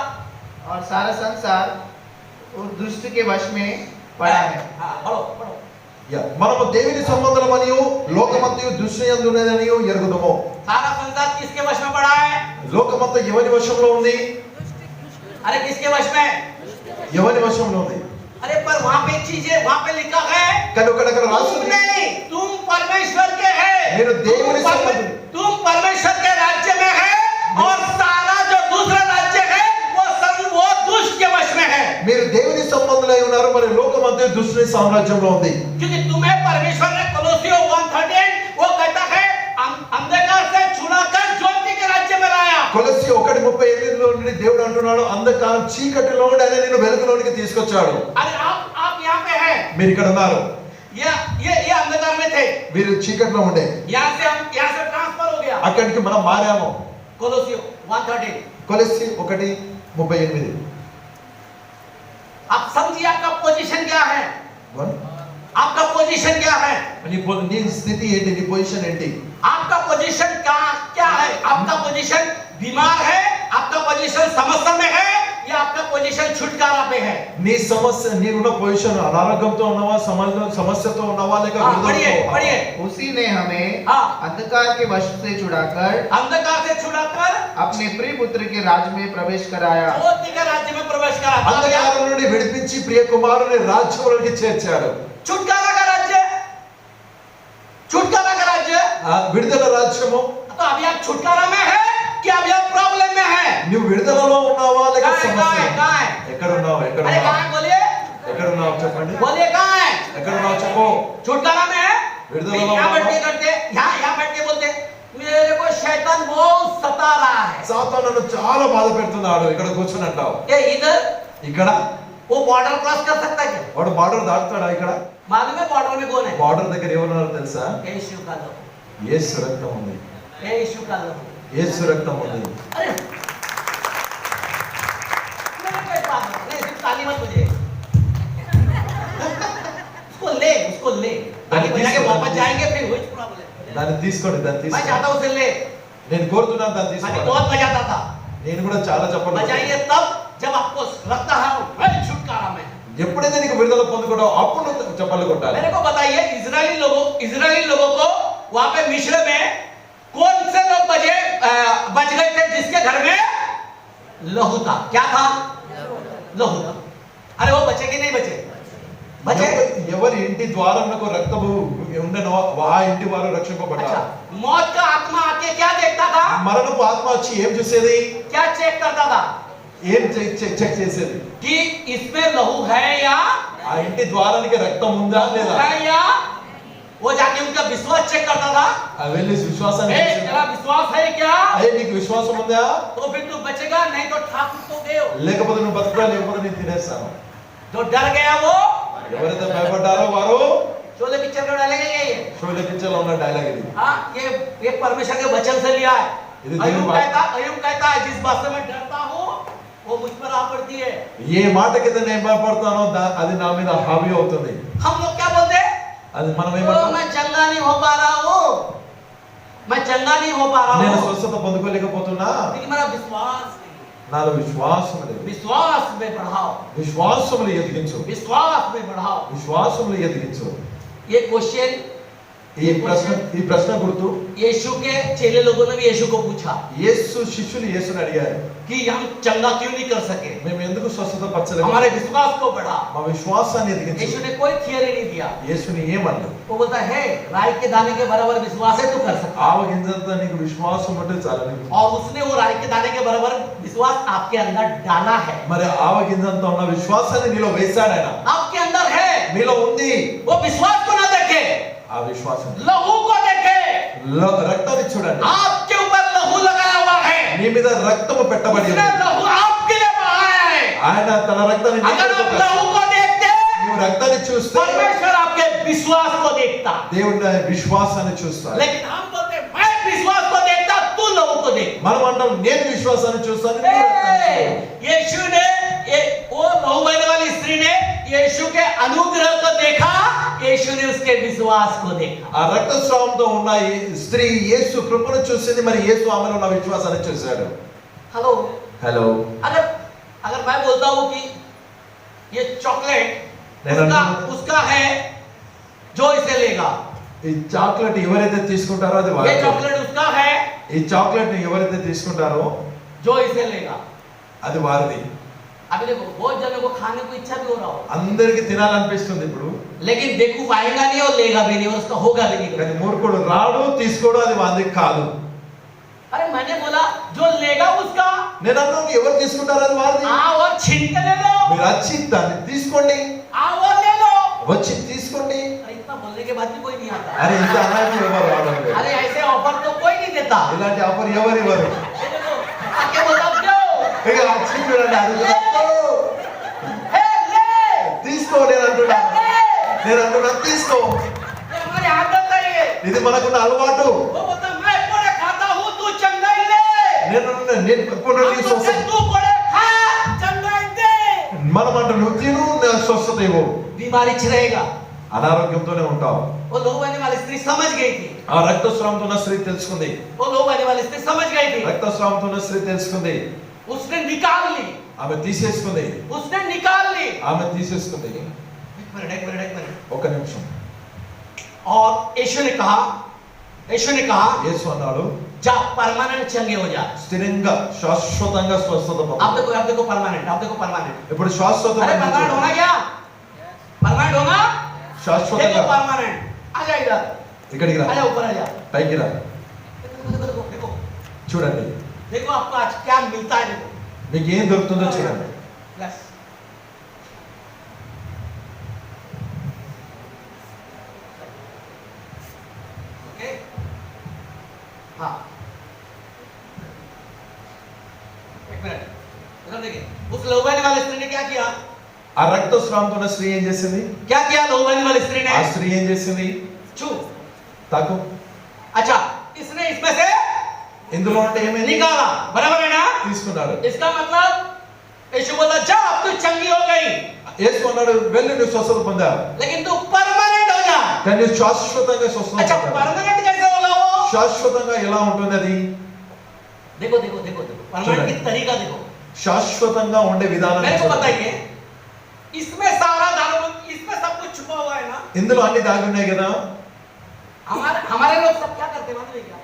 Speaker 6: और सारा संसार उस दुष्ट के वश में पड़ा है.
Speaker 2: हाँ पढ़ो.
Speaker 3: మనము దేవుని సంబంధం మరియు లోకమంతయు దుష్యందు ఉన్నదని ఎరుగుదము.
Speaker 2: सारा संसार किसके वश में पड़ा है?
Speaker 3: లోకమంతా ఎవరి వశంలో ఉంది?
Speaker 2: अरे किसके वश में?
Speaker 3: ఎవరి వశంలో ఉంది?
Speaker 2: अरे पर वहाँ पे चीजें, वहाँ पे लिखा है
Speaker 3: కానీ ఒకడక్కడ
Speaker 2: तुम
Speaker 3: రాస్తుంది,
Speaker 2: नहीं, तुम परमेश्वर के है,
Speaker 3: మీరు దేవుని సంబంధం,
Speaker 2: तुम परमेश्वर के राज्य में है, और सारा जो दूसरा राज्य है वो दुष्ट के वश में है.
Speaker 3: మీరు దేవుని సంబంధులై ఉన్నారు, మరి లోకమంతా దుష్టుని సామ్రాజ్యంలో ఉంది.
Speaker 2: क्योंकि तुम्हें परमेश्वर ने कोलोसियों 1:13 वो कहता है
Speaker 3: 38లో నుండి దేవుడు అంటున్నాడు అంధకారం చీకటిలో నుండి ఆయన నిన్ను వెలుగులోనికి తీసుకొచ్చాడు.
Speaker 2: अरे आप यहाँ पे हैं,
Speaker 3: మీరు ఇక్కడ ఉన్నారు,
Speaker 2: ये अंधकार में थे,
Speaker 3: మీరు చీకటిలో ఉండే,
Speaker 2: यहाँ से ट्रांसफर हो गया.
Speaker 3: అక్కడికి మనం మారాము.
Speaker 2: कोलोसियो 1:13.
Speaker 3: కొలస్సీ 1:38.
Speaker 2: आप समझिए आपका पोजीशन क्या है, आपका पोजीशन क्या है,
Speaker 3: నీ స్థితి ఏంటి, నీ పొజిషన్ ఏంటి?
Speaker 2: आपका पोजीशन क्या है? आपका पोजीशन बीमार है, आपका पोजीशन समस्या में है, या आपका पोजीशन छुटकारा पे है?
Speaker 3: నీ సమస్య, నీకున్న పొజిషన్ అనారోగ్యంతో ఉన్నావా, సమస్యతో ఉన్నావా, లేక
Speaker 2: पढ़िए पढ़िए.
Speaker 6: उसी ने हमें
Speaker 2: हाँ.
Speaker 6: अंधकार के वश से छुड़ाकर
Speaker 2: अंधकार से छुड़ाकर
Speaker 6: अपने प्रिय पुत्र के राज्य में प्रवेश कराया.
Speaker 2: ज्योति के राज्य में प्रवेश करा.
Speaker 3: అంధకారం నుండి విడిపించి ప్రియ కుమారుని రాజ్యంలోకి చేర్చాడు.
Speaker 2: छुटकारा का राज्य, छुटकारा का राज्य.
Speaker 3: విడుదల రాజ్యము.
Speaker 2: तो अभी आप छुटकारा में है कि अभी आप प्रॉब्लम में है?
Speaker 3: నువ్వు విడుదలలో ఉన్నావా లేక సమస్య?
Speaker 2: कहाँ है?
Speaker 3: ఎక్కడ ఉన్నావు, ఎక్కడ
Speaker 2: अरे
Speaker 3: ఉన్నావు,
Speaker 2: कहाँ है? बोलिए
Speaker 3: ఎక్కడ ఉన్నావు చెప్పండి,
Speaker 2: बोलिए कहाँ है?
Speaker 3: ఎక్కడ ఉన్నావు చెప్పు.
Speaker 2: छुटकारा में है?
Speaker 3: विడుదల
Speaker 2: फिर
Speaker 3: में
Speaker 2: यहाँ बैठ के
Speaker 3: हो।
Speaker 2: करते, यहाँ बैठ के बोलते मेरे को शैतान बहुत सता रहा है.
Speaker 3: సాతాను నన్ను చాలా బాధ పెడుతున్నాడు, ఇక్కడ కూర్చొని అంటావు.
Speaker 2: ये इधर
Speaker 3: ఇక్కడ
Speaker 2: वो बॉर्डर क्रॉस कर सकता है क्या?
Speaker 3: వాడు బార్డర్ దాటుతాడా? ఇక్కడ
Speaker 2: मालूम है बॉर्डर में कौन है?
Speaker 3: బార్డర్ దగ్గర ఎవరున్నారో తెలుసా?
Speaker 2: यीशु का लोग,
Speaker 3: యేసు రక్తం ఉంది,
Speaker 2: यीशु का लोग.
Speaker 3: యేసు రక్తం ఉంది.
Speaker 2: अरे नहीं, सिर्फ ताली मत बजे. उसको ले ताली बजा के वापस जाएंगे, फिर वही प्रॉब्लम.
Speaker 3: దాన్ని తీసుకోండి, దాన్ని
Speaker 2: मैं
Speaker 3: తీసుకోండి.
Speaker 2: चाहता हूँ उसे ले.
Speaker 3: నేను కోరుతున్నాను దాన్ని
Speaker 2: मैं
Speaker 3: తీసుకోండి.
Speaker 2: बहुत बजाता था.
Speaker 3: నేను కూడా చాలా చెప్పాలి.
Speaker 2: बजाइए तब जब आपको लगता है मैं छुटकारा में.
Speaker 3: ఎప్పుడైతే నీకు విడుదల పొందుకోవడం అప్పుడు చెప్పలు కొట్టాలి.
Speaker 2: मेरे को बताइए इजरायली लोगों को वहां पे मिस्र में कौन से लोग बच गए थे जिसके घर में लहू था? क्या था? लहू था. अरे वो बचे कि नहीं बचे? बचे.
Speaker 3: ఎవరి ఇంటి ద్వారమునకు రక్తము ఉండెనో ఆ ఇంటి వారు రక్షింపబడ్డారు.
Speaker 2: अच्छा, मौत का आत्मा आके क्या देखता था?
Speaker 3: మరణపు ఆత్మ వచ్చి ఏం చూసేది?
Speaker 2: क्या चेक करता था?
Speaker 3: ఏం చెక్ చేసేది?
Speaker 2: कि इसमें लहू है या
Speaker 3: ఆ ఇంటి ద్వారానికి రక్తం ఉందా లేదా?
Speaker 2: है या वो जाके उनका विश्वास चेक करता था.
Speaker 3: ఆ వెళ్ళి విశ్వాసాన్ని
Speaker 2: ए, तेरा विश्वास है क्या?
Speaker 3: అయ్యే నీకు విశ్వాసం ఉందా?
Speaker 2: तो फिर तू बचेगा, नहीं तो ठाकुर तो गए.
Speaker 3: లేకపోతే నువ్వు బతుకురా, లేకపోతే నేను తినేస్తాను.
Speaker 2: जो डर गया वो
Speaker 3: ఎవరైతే భయపడ్డారో వారు
Speaker 2: शोले पिक्चर का डालेंगे ये.
Speaker 3: షోలే పిక్చర్లో ఉన్న డైలాగ్ ఇది.
Speaker 2: हाँ, ये परमेश्वर के वचन से लिया है.
Speaker 3: इधर
Speaker 2: अय्यूब
Speaker 3: देखो
Speaker 2: कहता है जिस बात से मैं डरता हूँ वो मुझ पर आ पड़ती है.
Speaker 3: ఏ మాట కింద నేను భయపడతానో అది నా మీద హావీ అవుతుంది.
Speaker 2: हम लोग क्या बोलते हैं?
Speaker 3: అది మనం
Speaker 2: ओ,
Speaker 3: ఏమంటాం?
Speaker 2: मैं चंगा नहीं हो पा रहा हूँ, मैं चंगा नहीं हो पा रहा
Speaker 3: నేను
Speaker 2: हूँ,
Speaker 3: స్వస్థత పొందుకోలేకపోతున్నా,
Speaker 2: लेकिन मेरा विश्वास नहीं.
Speaker 3: నాలో విశ్వాసం లేదు.
Speaker 2: विश्वास में बढ़ाओ,
Speaker 3: విశ్వాసములు ఎదిగించు,
Speaker 2: विश्वास में बढ़ाओ.
Speaker 3: విశ్వాసములు ఎదిగించు.
Speaker 2: ये क्वेश्चन
Speaker 3: ఈ ప్రశ్న గుర్తు
Speaker 2: यीशु के चेले लोगों ने भी यीशु को पूछा
Speaker 3: యేసు శిష్యులు యేసుని అడిగారు,
Speaker 2: कि हम चंगा क्यों नहीं कर सके?
Speaker 3: మేము ఎందుకు స్వస్థత పరచలేము?
Speaker 2: हमारे विश्वास को बढ़ा.
Speaker 3: మా విశ్వాసాన్ని
Speaker 2: यीशु
Speaker 3: ఎదిగించు.
Speaker 2: ने कोई थियरी नहीं दिया.
Speaker 3: యేసుని ఏమన్నాడు?
Speaker 2: वो बोलता है राई के दाने के बराबर विश्वास है तो कर सकता.
Speaker 3: ఆవ గింజంత నీకు విశ్వాసం ఉంటే చాలు నీకు.
Speaker 2: और उसने वो राई के दाने के बराबर विश्वास आपके अंदर डाला है.
Speaker 3: మరి ఆవ గింజంత ఉన్న విశ్వాసాన్ని నీలో వేశాడు ఆయన.
Speaker 2: आपके अंदर है.
Speaker 3: నీలో ఉంది.
Speaker 2: वो विश्वास को ना देखे,
Speaker 3: ఆ విశ్వాసం
Speaker 2: लहू को देखे.
Speaker 3: రక్తాన్ని చూడండి.
Speaker 2: आपके ऊपर लहू लगाया हुआ है.
Speaker 3: నీ మీద రక్తము పెట్టబడి
Speaker 2: उसने
Speaker 3: ఉంది.
Speaker 2: लहू आपके लिए बहाया है.
Speaker 3: ఆయన తన రక్తాన్ని నీ
Speaker 2: अगर आप
Speaker 3: కొరకు
Speaker 2: लहू को देखते,
Speaker 3: నువ్వు రక్తాన్ని చూస్తే
Speaker 2: परमेश्वर आपके विश्वास को देखता.
Speaker 3: దేవుడు నీ విశ్వాసాన్ని చూస్తాడు.
Speaker 2: लेकिन हम बोलते हैं, मैं विश्वास को देखता, तू लहू को देख.
Speaker 3: మనం అంటాం నేను విశ్వాసాన్ని చూస్తాను, నువ్వు రక్తాన్ని చూడు.
Speaker 2: यीशु ने वो लहू बहने वाली स्त्री ने यीशु के अनुग्रह को देखा, यीशु ने उसके विश्वास को देखा.
Speaker 3: ఆ రక్తస్రావంతో ఉన్న ఈ స్త్రీ యేసు కృపను చూసింది, మరి యేసు ఆమెలో ఉన్న విశ్వాసాన్ని చూశాడు.
Speaker 2: हेलो,
Speaker 3: హలో,
Speaker 2: अगर मैं बोलता हूँ कि ये चॉकलेट उसका है जो इसे लेगा,
Speaker 3: ఈ చాక్లెట్ ఎవరైతే తీసుకుంటారో అది
Speaker 2: ये
Speaker 3: వారిదే.
Speaker 2: चॉकलेट उसका है
Speaker 3: ఈ చాక్లెట్ ని ఎవరైతే తీసుకుంటారో
Speaker 2: जो इसे लेगा.
Speaker 3: అది వారిది.
Speaker 2: अभी देखो बहुत जनों को खाने को इच्छा भी हो रहा हो,
Speaker 3: అందరికి తినాలనిపిస్తుంది ఇప్పుడు,
Speaker 2: लेकिन बेवकूफ आएगा नहीं और लेगा भी नहीं और उसका होगा भी नहीं.
Speaker 3: కానీ మూర్ఖుడు రాడు, తీసుకోడు, అది వారిది కాదు.
Speaker 2: अरे मैंने बोला जो लेगा उसका,
Speaker 3: నేను అన్నాను ఎవరు తీసుకుంటారో అది వారిది.
Speaker 2: आओ और छीन के ले लो,
Speaker 3: మీరు వచ్చి దాన్ని తీసుకోండి,
Speaker 2: आओ और ले लो.
Speaker 3: వచ్చి తీసుకోండి.
Speaker 2: अरे इतना बोलने के बाद भी कोई नहीं आता.
Speaker 3: అరే ఇంత అనాథ ఎవరు రావడం లేదు.
Speaker 2: अरे ऐसे ऑफर तो कोई नहीं देता.
Speaker 3: ఇలాంటి ఆఫర్ ఎవరు ఇవ్వరు.
Speaker 2: ये देखो, आके बोला
Speaker 3: ఇక వచ్చి చూడండి అది రక్తం.
Speaker 2: हे ले
Speaker 3: తీసుకో నేను అంటున్నాను తీసుకో.
Speaker 2: ये हमारी आदत है ये
Speaker 3: ఇది మనకున్న అలవాటు.
Speaker 2: वो बोलता मैं कोड़े खाता हूँ तू चंगाई ले
Speaker 3: నేను ఎప్పుడు నీ స్వస్థత
Speaker 2: तू कोड़े खा चंगाई दे
Speaker 3: మనం అంటే నువ్వు తిను నా స్వస్థత ఇవ్వు.
Speaker 2: बीमारी रहेगा
Speaker 3: అనారోగ్యంతోనే ఉంటావు.
Speaker 2: वो लोग आने वाली स्त्री समझ गई थी
Speaker 3: ఆ రక్తస్రావంతో ఉన్న స్త్రీ తెలుసుకుంది.
Speaker 2: वो लोग आने वाली स्त्री समझ गई थी
Speaker 3: రక్తస్రావంతో ఉన్న స్త్రీ తెలుసుకుంది.
Speaker 2: उसने निकाल ली
Speaker 3: ఆమె తీసేసుకుంది.
Speaker 2: उसने निकाल ली
Speaker 3: ఆమె తీసేసుకుంది.
Speaker 2: एक मिनट
Speaker 3: ఒక నిమిషం.
Speaker 2: और यीशु ने कहा
Speaker 3: యేసు అన్నాడు
Speaker 2: जा परमानेंट चंगे हो जा
Speaker 3: స్థిరంగా శాశ్వతంగా స్వస్థత పొందు.
Speaker 2: आप देखो परमानेंट
Speaker 3: ఇప్పుడు శాశ్వత
Speaker 2: अरे परमानेंट होना क्या परमानेंट होना
Speaker 3: శాశ్వతంగా
Speaker 2: देखो परमानेंट आ जा इधर
Speaker 3: ఇక్కడికి రా,
Speaker 2: आ जा ऊपर आ जा
Speaker 3: పైకి రా.
Speaker 2: देखो
Speaker 3: చూడండి
Speaker 2: देखो आपको आज क्या मिलता है देखो
Speaker 3: మీకు ఏం దొరుకుతుందో చూడండి.
Speaker 2: प्लस ओके हाँ एक मिनट इधर देखिए उस लोबानी वाले स्त्री ने क्या किया
Speaker 3: ఆ రక్తస్రావంతో ఉన్న స్త్రీ ఏం చేసింది?
Speaker 2: क्या किया लोबानी वाली स्त्री ने
Speaker 3: ఆ స్త్రీ ఏం చేసింది?
Speaker 2: छू
Speaker 3: తాకు.
Speaker 2: अच्छा इसने इसमें से
Speaker 3: ఇందులో అంటే ఏమైంది?
Speaker 2: निकाला बराबर है ना
Speaker 3: తీసుకున్నాడు.
Speaker 2: इसका मतलब यीशु बोला जा अब तू चंगी हो गई
Speaker 3: యేసు అన్నాడు వెళ్ళి నువ్వు స్వస్థత పొందావు.
Speaker 2: लेकिन तू परमानेंट हो जा
Speaker 3: కానీ నువ్వు శాశ్వతంగా స్వస్థత
Speaker 2: अच्छा
Speaker 3: పొందావు.
Speaker 2: परमानेंट कैसे होगा वो
Speaker 3: శాశ్వతంగా ఎలా ఉంటుంది అది?
Speaker 2: देखो परमानेंट की तरीका देखो
Speaker 3: శాశ్వతంగా ఉండే విధానం
Speaker 2: मेरे को
Speaker 3: చూడండి.
Speaker 2: बताइए इसमें सारा धर्म इसमें सब कुछ छुपा हुआ है ना
Speaker 3: ఇందులో అన్ని దాగి ఉన్నాయి కదా.
Speaker 2: हमारे लोग सब क्या करते हैं मालूम है क्या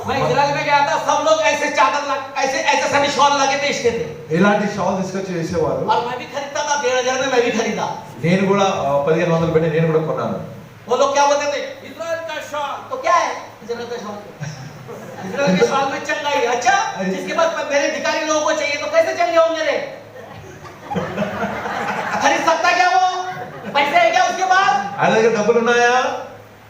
Speaker 2: मैं इजराइल में गया था सब लोग ऐसे चादर ऐसे सभी शॉल लगे बेचते थे
Speaker 3: ఇలాంటి షాల్ తీసుకొచ్చి వేసేవారు.
Speaker 2: और मैं भी खरीदता था 1500 में मैं भी खरीदा
Speaker 3: నేను కూడా 1500 పెట్టి నేను కూడా కొన్నాను.
Speaker 2: वो लोग क्या बोलते थे इजराइल का शॉल तो क्या है इजराइल का शॉल इजराइल के शॉल में चंगाई अच्छा जिसके पास मेरे भिखारी लोगों को चाहिए तो कैसे चंगे होंगे रे खरीद सकता क्या वो पैसे है क्या उसके पास
Speaker 3: ఆయన దగ్గర డబ్బులు ఉన్నాయా?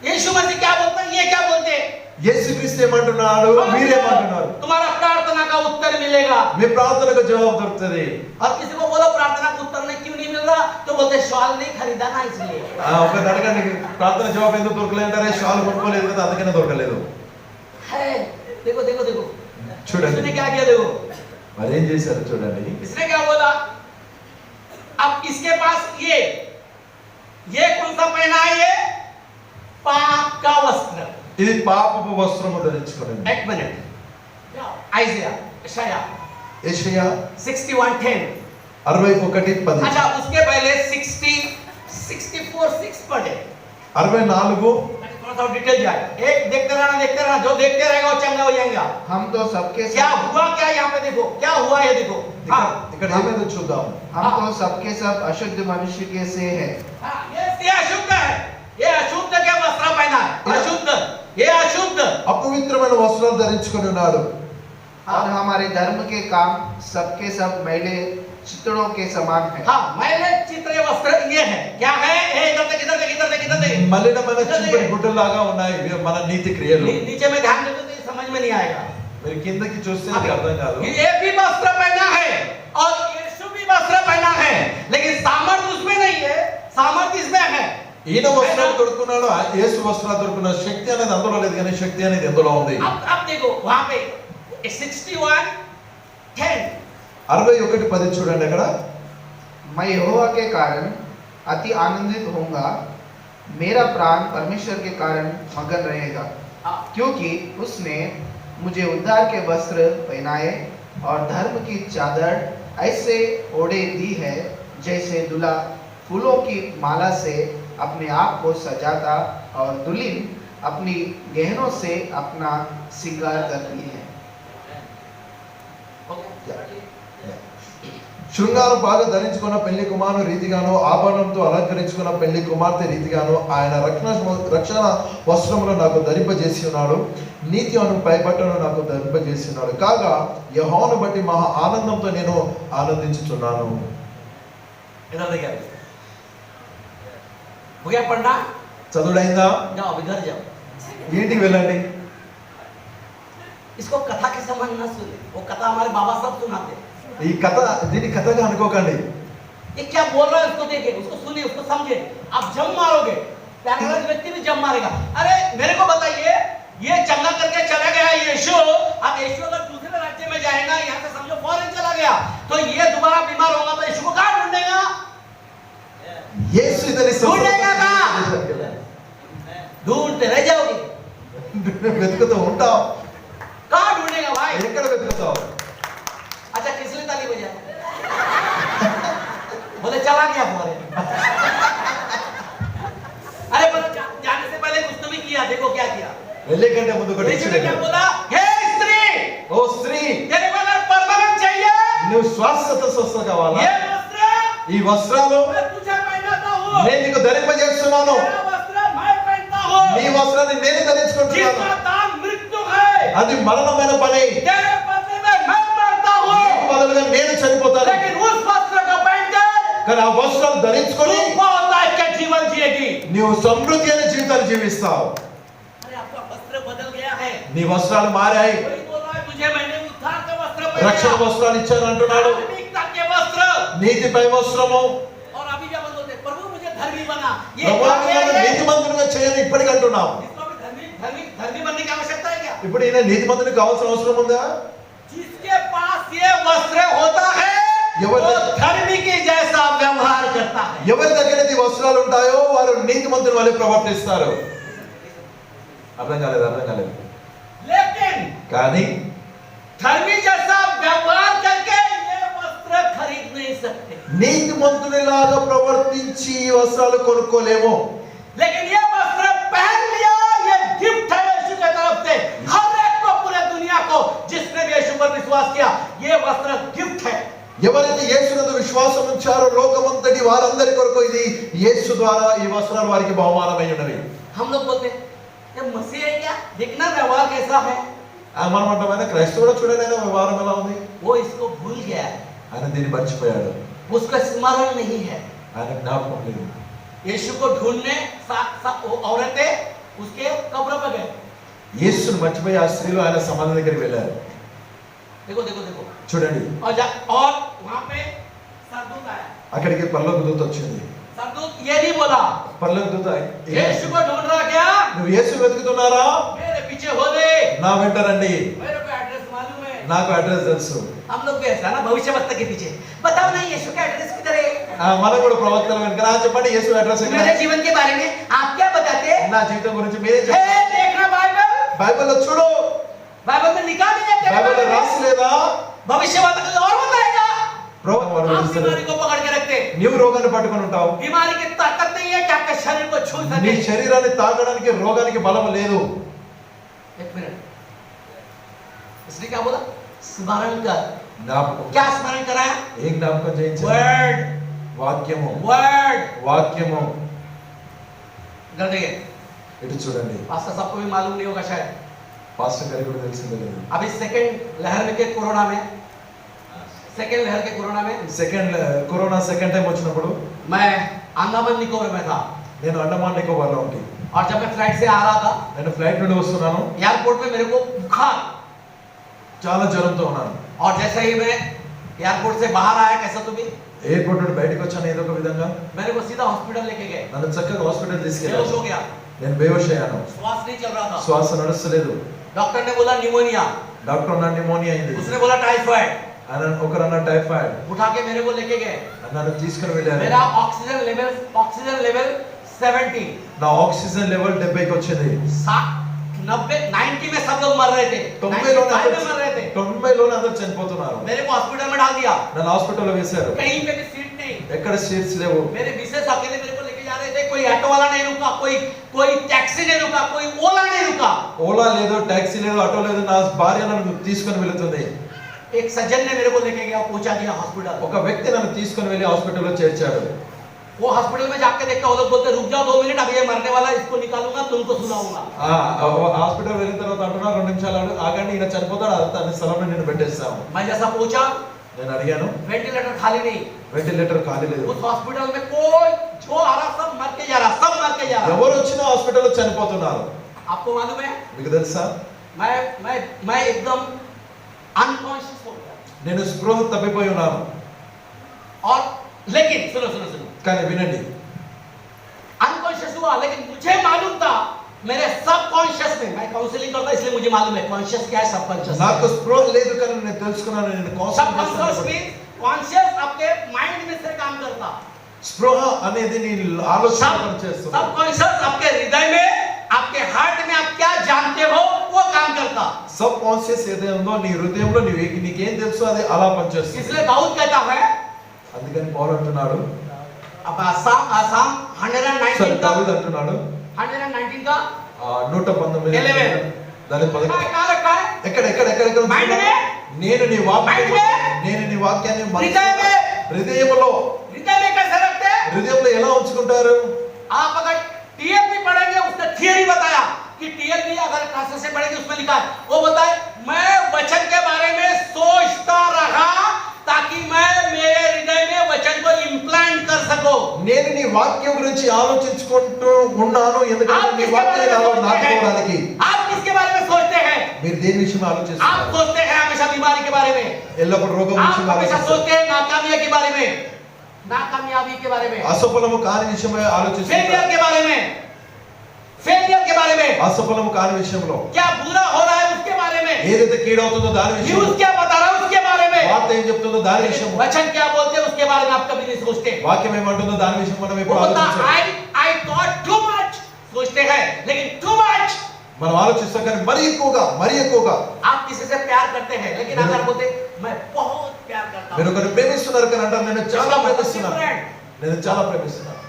Speaker 2: यीशु मसीह क्या बोलता है ये क्या बोलते हैं
Speaker 3: యేసుక్రీస్తు ఏమంటున్నాడు? మీరేమంటున్నారు?
Speaker 2: तुम्हारा प्रार्थना का उत्तर मिलेगा
Speaker 3: మీ ప్రార్థనకు జవాబు దొరుకుతుంది.
Speaker 2: और किसी को बोलो प्रार्थना का उत्तर नहीं क्यों नहीं मिल रहा तो बोलते शॉल नहीं खरीदा ना इसलिए
Speaker 3: ఒక అడగండి ప్రార్థన జవాబు ఎందుకు దొరకలేదంటారే షాల్ కొనుక్కోలేదు కదా అందుకనే దొరకలేదు.
Speaker 2: है देखो
Speaker 3: చూడండి
Speaker 2: इसने क्या किया देखो
Speaker 3: మరి ఏం చేశారు చూడండి.
Speaker 2: इसने क्या बोला अब इसके पास ये कौन सा पहना है ये पाप का वस्त्र
Speaker 3: ఇది పాపపు వస్త్రము ధరించుకోండి.
Speaker 2: एक मिनट आइजिया यशाया
Speaker 3: యెషయా
Speaker 2: 61:10
Speaker 3: 61:10
Speaker 2: अच्छा उसके पहले 64:6 पढ़े
Speaker 3: 64
Speaker 2: थोड़ा सा डिटेल जाए एक देखते रहना जो देखते रहेगा वो चंगा हो जाएगा
Speaker 6: हम तो सबके
Speaker 2: क्या
Speaker 6: सब
Speaker 2: हुआ क्या यहाँ पे देखो क्या हुआ ये देखो हाँ
Speaker 3: ఇక్కడ ఏమైందో చూద్దాం.
Speaker 6: हम तो सबके सब अशुद्ध मनुष्य के से है
Speaker 2: हाँ, ये अशुद्ध है ये अशुद्ध के वस्त्र पहना है अशुद्ध ये अशुद्ध
Speaker 3: అపవిత్రమైన వస్త్రాలు ధరించుకొని ఉన్నాడు.
Speaker 6: और हमारे धर्म के काम सबके सब मैले चितड़ों के समान है
Speaker 2: हाँ मैंने चित्र वस्त्र ये है क्या है ए इधर देख
Speaker 3: మలినమైన చీకటి గుడ్డలాగా ఉన్నాయి మన నీతి క్రియలు.
Speaker 2: नीचे में ध्यान दे तो ये समझ में नहीं आएगा
Speaker 3: మీరు కిందకి చూస్తే మీకు అర్థం కాదు.
Speaker 2: ये भी वस्त्र पहना है और यीशु भी वस्त्र पहना है लेकिन सामर्थ उसमें नहीं है सामर्थ इसमें है
Speaker 3: ఈయన వస్త్రాలు దొరుకున్నాడు యేసు వస్త్రాలు దొరుకున్న శక్తి అనేది అందులో లేదు కానీ శక్తి అనేది ఎందులో ఉంది.
Speaker 2: अब देखो वहां पे 61:10
Speaker 3: 61:10 చూడండి అక్కడ.
Speaker 6: मैं यहोवा के कारण अति आनंदित होऊंगा मेरा प्राण परमेश्वर के कारण मगन रहेगा क्योंकि उसने मुझे उद्धार के वस्त्र पहनाए और धर्म की चादर ऐसे ओढ़े दी है जैसे दूल्हा फूलों की माला से अपने आप को सजाता और दुल्हन अपनी गहनों से अपना श्रृंगार करती है
Speaker 3: శృంగారం బాగా ధరించుకున్న పెళ్లి కుమారుని రీతిగాను ఆభరణంతో అలంకరించుకున్న పెళ్లి కుమార్తె రీతిగాను ఆయన రక్షణ వస్త్రములు నాకు ధరింపజేసి ఉన్నాడు నీతి అను పైబట్టను నాకు ధరింపజేసి ఉన్నాడు కాగా యెహోవాను బట్టి మహా ఆనందంతో నేను ఆనందించుచున్నాను.
Speaker 2: हो गया पढ़ना
Speaker 3: చదువుడైందా?
Speaker 2: जाओ अभी घर जाओ
Speaker 3: ఇంటికి వెళ్ళండి.
Speaker 2: इसको कथा के समान ना सुने वो कथा हमारे बाबा सब सुनाते
Speaker 3: ఈ కథ దీన్ని కథగా అనుకోకండి.
Speaker 2: ये क्या बोल रहा है उसको देखिए, उसको सुनिए, उसको समझे. आप जम मारोगे, पैरालाइज व्यक्ति भी जम मारेगा. अरे मेरे को बताइए, ये चंगा करके चला गया यीशु, अब यीशु अगर दूसरे राज्य में जाएगा, यहाँ से समझो फॉरेन चला गया, तो ये दोबारा बीमार होगा तो यीशु को कहाँ ढूंढेगा?
Speaker 3: యేసు ఇతని
Speaker 2: ढूंढेगा कहाँ? ढूंढते रह जाओगे.
Speaker 3: వెతుకుతూ ఉంటావు.
Speaker 2: कहाँ ढूंढेगा भाई?
Speaker 3: ఎక్కడ వెతుకుతావు?
Speaker 2: अच्छा किस लिए ताली बजा? बोले चला गया फॉरेन. अरे पर जाने से पहले कुछ तो भी किया, देखो क्या किया.
Speaker 3: వెళ్ళే కంటే ముందు కూడా
Speaker 2: यीशु ने क्या बोला? हे स्त्री,
Speaker 3: ఓ స్త్రీ,
Speaker 2: तेरे को अगर परमानेंट चाहिए,
Speaker 3: నువ్వు శ్వాసత స్వస్థ కావాలా?
Speaker 2: ये वस्त्र
Speaker 3: ఈ వస్త్రాలు
Speaker 2: मैं तुझे पहनाता हूँ.
Speaker 3: నేను నీకు ధరింపజేస్తున్నాను.
Speaker 2: तेरा वस्त्र मैं पहनता हूँ.
Speaker 3: నీ వస్త్రాన్ని నేను ధరించుకుంటున్నాను.
Speaker 2: जिसका दाम मृत्यु है,
Speaker 3: అది మరణమైన పని.
Speaker 2: तेरे बदले में मैं मरता हूँ.
Speaker 3: నీకు బదులుగా నేను చనిపోతాను.
Speaker 2: लेकिन उस वस्त्र को पहनकर
Speaker 3: కానీ ఆ వస్త్రాలు ధరించుకొని
Speaker 2: तू बहुत का जीवन जिएगी.
Speaker 3: నీవు సమృద్ధి అనే జీవితాలు జీవిస్తావు.
Speaker 2: अरे आपका वस्त्र बदल गया है.
Speaker 3: నీ వస్త్రాలు మారాయి.
Speaker 2: कोई बोल रहा है तुझे मैंने उद्धार का वस्त्र
Speaker 3: రక్షణ
Speaker 2: पहनाया,
Speaker 3: వస్త్రాలు ఇచ్చాను అంటున్నాడు.
Speaker 2: धार्मिकता के वस्त्र.
Speaker 3: నీతిపై వస్త్రము.
Speaker 2: और अभी क्या बोलते हैं, प्रभु मुझे धर्मी बना. ये
Speaker 3: ప్రభువా,
Speaker 2: क्या
Speaker 3: నన్ను
Speaker 2: है?
Speaker 3: నీతిమంతునిగా చేయని ఇప్పటికి అంటున్నావు.
Speaker 2: इसको भी धर्मी बनने की आवश्यकता है क्या?
Speaker 3: ఇప్పుడు ఈయన నీతిమంతునికి కావాల్సిన అవసరం ఉందా?
Speaker 2: जिसके पास ये वस्त्र होता है वो धर्मी के जैसा व्यवहार करता है.
Speaker 3: ఎవరి దగ్గర ఈ వస్త్రాలు ఉంటాయో వారు నీతిమంతుని వలె ప్రవర్తిస్తారు. అర్థం కాలేదు.
Speaker 2: लेकिन
Speaker 3: కానీ
Speaker 2: धर्मी जैसा व्यवहार करके ये वस्त्र खरीद नहीं सकते.
Speaker 3: నీతిమంతునిలాగా ప్రవర్తించి ఈ వస్త్రాలు కొనుక్కోలేము.
Speaker 2: लेकिन ये वस्त्र पहन लिया, ये गिफ्ट है यीशु की तरफ से हर एक को, पूरे दुनिया को, जिसने भी यीशु पर विश्वास किया, ये वस्त्र गिफ्ट है.
Speaker 3: ఎవరైతే యేసునందు విశ్వాసం ఉంచారో లోకమంతటి వారందరి కొరకు ఇది యేసు ద్వారా ఈ వస్త్రాలు వారికి బహుమానమై ఉన్నవి.
Speaker 2: हम लोग बोलते हैं ये मसीह है क्या, देखना व्यवहार कैसा है.
Speaker 3: మనం అంటామైనా క్రైస్తవుడు చూడండి ఆయన వ్యవహారం ఎలా ఉంది.
Speaker 2: वो इसको भूल गया है,
Speaker 3: ఆయన దీన్ని మర్చిపోయాడు.
Speaker 2: उसका स्मरण नहीं है.
Speaker 3: ఆయన జ్ఞాపకం లేదు.
Speaker 2: यीशु को ढूंढने वो औरतें उसके कब्र पर गए.
Speaker 3: యేసును మర్చిపోయి ఆ స్త్రీలు ఆయన సమాధి దగ్గరికి వెళ్ళారు.
Speaker 2: देखो देखो देखो.
Speaker 3: చూడండి,
Speaker 2: और वहां पे सरदूत आया.
Speaker 3: అక్కడికి పరలోక దూత వచ్చింది.
Speaker 2: सरदूत ये नहीं बोला
Speaker 3: పరలోక దూత
Speaker 2: यीशु को ढूंढ रहा क्या,
Speaker 3: నువ్వు యేసు వెతుకుతున్నారా?
Speaker 2: मेरे पीछे हो दे,
Speaker 3: నా వెంట రండి,
Speaker 2: मेरे को एड्रेस मालूम है.
Speaker 3: నాకు అడ్రస్ తెలుసు.
Speaker 2: हम लोग भी ऐसा ना भविष्य वक्ता के पीछे बताओ ना यीशु का एड्रेस किधर है.
Speaker 3: మనం కూడా ప్రవక్తల వెనక చెప్పండి యేసు అడ్రస్ ఎక్కడ?
Speaker 2: मेरे जीवन के बारे में आप क्या बताते.
Speaker 3: నా జీవితం గురించి మీరే
Speaker 2: हे
Speaker 3: చెప్పండి.
Speaker 2: देखना बाइबल,
Speaker 3: బైబిల్లో చూడు,
Speaker 2: बाइबल में लिखा नहीं है तेरे
Speaker 3: బైబిల్లో
Speaker 2: बारे में.
Speaker 3: రాసి లేదా?
Speaker 2: भविष्य वक्ता कुछ और बताएगा.
Speaker 3: రోగం
Speaker 2: आप बीमारी को पकड़ के रखते.
Speaker 3: నీవు రోగాన్ని పట్టుకొని ఉంటావు.
Speaker 2: बीमारी की ताकत नहीं है कि आपके शरीर को छू
Speaker 3: నీ
Speaker 2: सके.
Speaker 3: శరీరాన్ని తాకడానికి రోగానికి బలం లేదు.
Speaker 2: एक मिनट, इसने क्या बोला, स्मरण कर.
Speaker 3: జ్ఞాపకం.
Speaker 2: क्या स्मरण कराया,
Speaker 3: ఏం జ్ఞాపకం చేయించాడు?
Speaker 2: वर्ड
Speaker 3: వాక్యము.
Speaker 2: वर्ड.
Speaker 3: వాక్యము.
Speaker 2: इधर देखिए,
Speaker 3: ఇటు చూడండి.
Speaker 2: पास्टर सबको भी मालूम नहीं होगा शायद.
Speaker 3: పాస్టర్ గారికి కూడా తెలిసిందే లేదు.
Speaker 2: अभी सेकंड लहर में के कोरोना में, सेकंड लहर के कोरोना में
Speaker 3: కరోనా సెకండ్ టైం వచ్చినప్పుడు
Speaker 2: मैं अंडमान निकोबार में था.
Speaker 3: నేను అండమాన్ నికోబార్లో ఉంటి.
Speaker 2: और जब मैं फ्लाइट से आ रहा था,
Speaker 3: నేను ఫ్లైట్ నుండి వస్తున్నాను.
Speaker 2: एयरपोर्ट में मेरे को बुखार.
Speaker 3: చాలా జ్వరంతో ఉన్నాను.
Speaker 2: और जैसे ही मैं एयरपोर्ट से बाहर आया, कैसा तो भी
Speaker 3: ఎయిర్పోర్ట్ నుండి బయటకు వచ్చాను ఏదో ఒక విధంగా.
Speaker 2: मेरे को सीधा हॉस्पिटल लेके गए.
Speaker 3: నన్ను చక్కగా హాస్పిటల్
Speaker 2: बेहोश
Speaker 3: తీసుకెళ్ళారు.
Speaker 2: हो गया,
Speaker 3: నేను బేహోష్ అయ్యాను.
Speaker 2: श्वास नहीं चल रहा था.
Speaker 3: శ్వాస నడుస్తలేదు.
Speaker 2: डॉक्टर ने बोला निमोनिया,
Speaker 3: డాక్టర్ అన్న న్యూమోనియా అయింది.
Speaker 2: उसने बोला टाइफाइड.
Speaker 3: ఆయన ఒకరన్న టైఫాయిడ్.
Speaker 2: उठा के मेरे को लेके गए.
Speaker 3: నన్ను తీసుకుని వెళ్ళారు.
Speaker 2: मेरा ऑक्सीजन लेवल 70.
Speaker 3: నా ఆక్సిజన్ లెవెల్ 70కి వచ్చింది.
Speaker 2: 90 में सब लोग मर रहे थे, 95 में मर रहे थे.
Speaker 3: 90లోనే అందరూ చనిపోతున్నారు.
Speaker 2: मेरे को हॉस्पिटल में डाल दिया.
Speaker 3: నన్ను హాస్పిటల్లో వేశారు.
Speaker 2: कहीं पे भी सीट नहीं.
Speaker 3: ఎక్కడ సీట్స్ లేవు.
Speaker 2: मेरे मिसेस अकेले मेरे को लेके जा रहे थे. कोई ऑटो वाला नहीं रुका, कोई टैक्सी नहीं रुका, कोई ओला नहीं रुका.
Speaker 3: ఓలా లేదు, టాక్సీ లేదు, ఆటో లేదు. నా భార్య నన్ను తీసుకుని వెళుతుంది.
Speaker 2: एक सज्जन ने मेरे को लेके गया, पहुंचा दिया हॉस्पिटल.
Speaker 3: ఒక వ్యక్తి నన్ను తీసుకుని వెళ్ళి హాస్పిటల్లో చేర్చాడు.
Speaker 2: वो हॉस्पिटल में जाके देखता, वो लोग बोलते रुक जाओ 2 मिनट, अभी ये मरने वाला है, इसको निकालूंगा, तुमको सुनाऊंगा.
Speaker 3: హాస్పిటల్ వెళ్ళిన తర్వాత అంటున్నా 2 నిమిషాలు ఆగండి, ఈయన చనిపోతాడు, అతని స్థలంలో నేను పెట్టేస్తాను.
Speaker 2: मैं जैसा पहुंचा,
Speaker 3: నేను అడిగాను,
Speaker 2: वेंटिलेटर खाली नहीं.
Speaker 3: వెంటిలేటర్ ఖాళీ లేదు.
Speaker 2: उस हॉस्पिटल में कोई जो आ रहा सब मर के जा रहा, सब मर के जा रहा.
Speaker 3: ఎవరు వచ్చినా హాస్పిటల్లో చనిపోతున్నారు.
Speaker 2: आपको मालूम है,
Speaker 3: మీకు తెలుసా?
Speaker 2: मैं एकदम अनकॉन्शियस हो गया.
Speaker 3: నేను స్పృహ తప్పిపోయి ఉన్నాను.
Speaker 2: और लेकिन सुनो सुनो सुनो,
Speaker 3: కానీ వినండి,
Speaker 2: अनकॉन्शियस हुआ, लेकिन मुझे मालूम था मेरे सबकॉन्शियस में, मैं काउंसलिंग करता इसलिए मुझे मालूम है कॉन्शियस क्या है, सबकॉन्शियस।
Speaker 3: నాకు స్పృహ లేదు కానీ నేను తెలుసుకున్నాను, నేను
Speaker 2: सबकॉन्शियस
Speaker 3: కాన్షియస్
Speaker 2: मींस कॉन्शियस आपके माइंड में से काम करता,
Speaker 3: స్పృహ అనేది నీ ఆలోచన పనిచేస్తుంది.
Speaker 2: सबकॉन्शियस आपके हृदय में, आपके हार्ट में आप क्या जानते हो वो काम करता।
Speaker 3: సబ్ కాన్షియస్ ఏదైతే ఉందో నీ హృదయంలో నీకేం తెలుసో అది అలా పనిచేస్తుంది.
Speaker 2: इसलिए दाऊद कहता है,
Speaker 3: అందుకని పౌలు అంటున్నాడు,
Speaker 2: अब आसाम आसाम 119 का
Speaker 3: దావీదు అంటున్నాడు
Speaker 2: 119 का
Speaker 3: 119
Speaker 2: 11
Speaker 3: దాని 11
Speaker 2: कहां रखा है?
Speaker 3: ఎక్కడ ఎక్కడ ఎక్కడ ఎక్కడ
Speaker 2: మైండ్ में,
Speaker 3: నేను నీ
Speaker 2: మైండ్ में,
Speaker 3: నేను నీ వాక్యాన్ని
Speaker 2: हृदय में,
Speaker 3: హృదయంలో
Speaker 2: हृदय में कैसे रखते हैं?
Speaker 3: హృదయంలో ఎలా ఉంచుకుంటారు?
Speaker 2: आप अगर टीएलबी पढ़ेंगे उसने थियरी बताया कि टीएलबी अगर क्लासेस से पढ़ेंगे उसमें लिखा है, वो बताए मैं वचन के बारे में सोचता रहा ताकि मैं मेरे हृदय में वचन को इंप्लांट कर सकूं।
Speaker 3: నేను నీ వాక్యం గురించి ఆలోచించుకుంటూ ఉన్నాను, ఎందుకంటే
Speaker 2: आप
Speaker 3: నీ
Speaker 2: किसके
Speaker 3: వాక్యాన్ని
Speaker 2: बारे में
Speaker 3: నాలో
Speaker 2: सोचते
Speaker 3: నాటుకోవడానికి.
Speaker 2: हैं? आप किसके बारे में सोचते हैं?
Speaker 3: మీరు దేని విషయం
Speaker 2: आप
Speaker 3: ఆలోచిస్తున్నారు?
Speaker 2: सोचते हैं हमेशा बीमारी के बारे में,
Speaker 3: ఎల్లప్పుడు రోగం
Speaker 2: आप
Speaker 3: విషయం
Speaker 2: हमेशा
Speaker 3: ఆలోచిస్తారు,
Speaker 2: सोचते हैं नाकामयाबी के बारे में, नाकामयाबी के बारे में,
Speaker 3: అసఫలము కాని విషయమే
Speaker 2: फेलियर
Speaker 3: ఆలోచిస్తారు,
Speaker 2: के बारे में, फेलियर के बारे में,
Speaker 3: అసఫలము కాని విషయంలో
Speaker 2: क्या बुरा हो रहा है उसके बारे में,
Speaker 3: ఏదైతే కీడవుతుందో దాని విషయంలో,
Speaker 2: न्यूज़ क्या बता रहा है उसके बारे में,
Speaker 3: వార్త ఏం చెప్తుందో దాని విషయం,
Speaker 2: वचन क्या बोलते हैं उसके बारे में आप कभी नहीं सोचते।
Speaker 3: వాక్యం ఏమంటుందో దాని విషయం మనం
Speaker 2: वो
Speaker 3: ఎప్పుడు
Speaker 2: बोलता
Speaker 3: ఆలోచించాలి.
Speaker 2: I thought too much, सोचते हैं लेकिन too much।
Speaker 3: మనం ఆలోచిస్తాం కానీ మరీ ఎక్కువగా
Speaker 2: आप किसी से प्यार करते हैं लेकिन अगर बोलते मैं बहुत प्यार करता
Speaker 3: మీరు
Speaker 2: हूं,
Speaker 3: ఒకరిని ప్రేమిస్తున్నారు కానీ అంటారు నేను చాలా ప్రేమిస్తున్నాను, నేను చాలా ప్రేమిస్తున్నాను.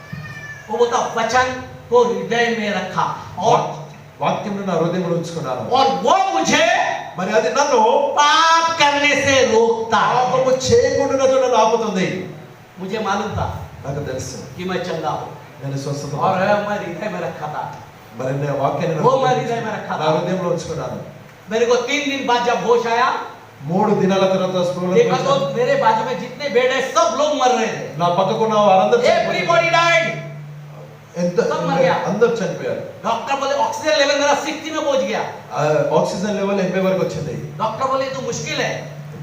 Speaker 2: वो बोलता वचन को हृदय में रखा और
Speaker 3: వాక్యం నా హృదయంలో ఉంచుకున్నాను,
Speaker 2: वो मुझे
Speaker 3: మరి అది నన్ను
Speaker 2: पाप करने से रोकता है।
Speaker 3: పాపము చేయకుండా నన్ను ఆపుతుంది.
Speaker 2: मुझे मालूम था
Speaker 3: నాకు తెలుసు
Speaker 2: कि मैं चंगा हूं
Speaker 3: నేను స్వస్థత
Speaker 2: और मैं हृदय में रखा था,
Speaker 3: మరి నేను వాక్యాన్ని
Speaker 2: वो मैं हृदय में रखा
Speaker 3: నా
Speaker 2: था।
Speaker 3: హృదయంలో ఉంచుకున్నాను.
Speaker 2: मेरे को 3 दिन बाद जब होश आया,
Speaker 3: 3 దినాల తర్వాత స్పృహలోకి
Speaker 2: देखा तो
Speaker 3: వచ్చాను.
Speaker 2: मेरे बाजू में जितने बेड है सब लोग मर रहे थे,
Speaker 3: నా పక్కకున్న వారందరూ
Speaker 2: एवरीबॉडी डाइड। सब मर गया।
Speaker 3: అందరూ చనిపోయారు.
Speaker 2: डॉक्टर बोले ऑक्सीजन लेवल मेरा 60 में पहुंच गया।
Speaker 3: ఆక్సిజన్ లెవెల్ 80 వరకు వచ్చింది.
Speaker 2: डॉक्टर बोले तो मुश्किल है,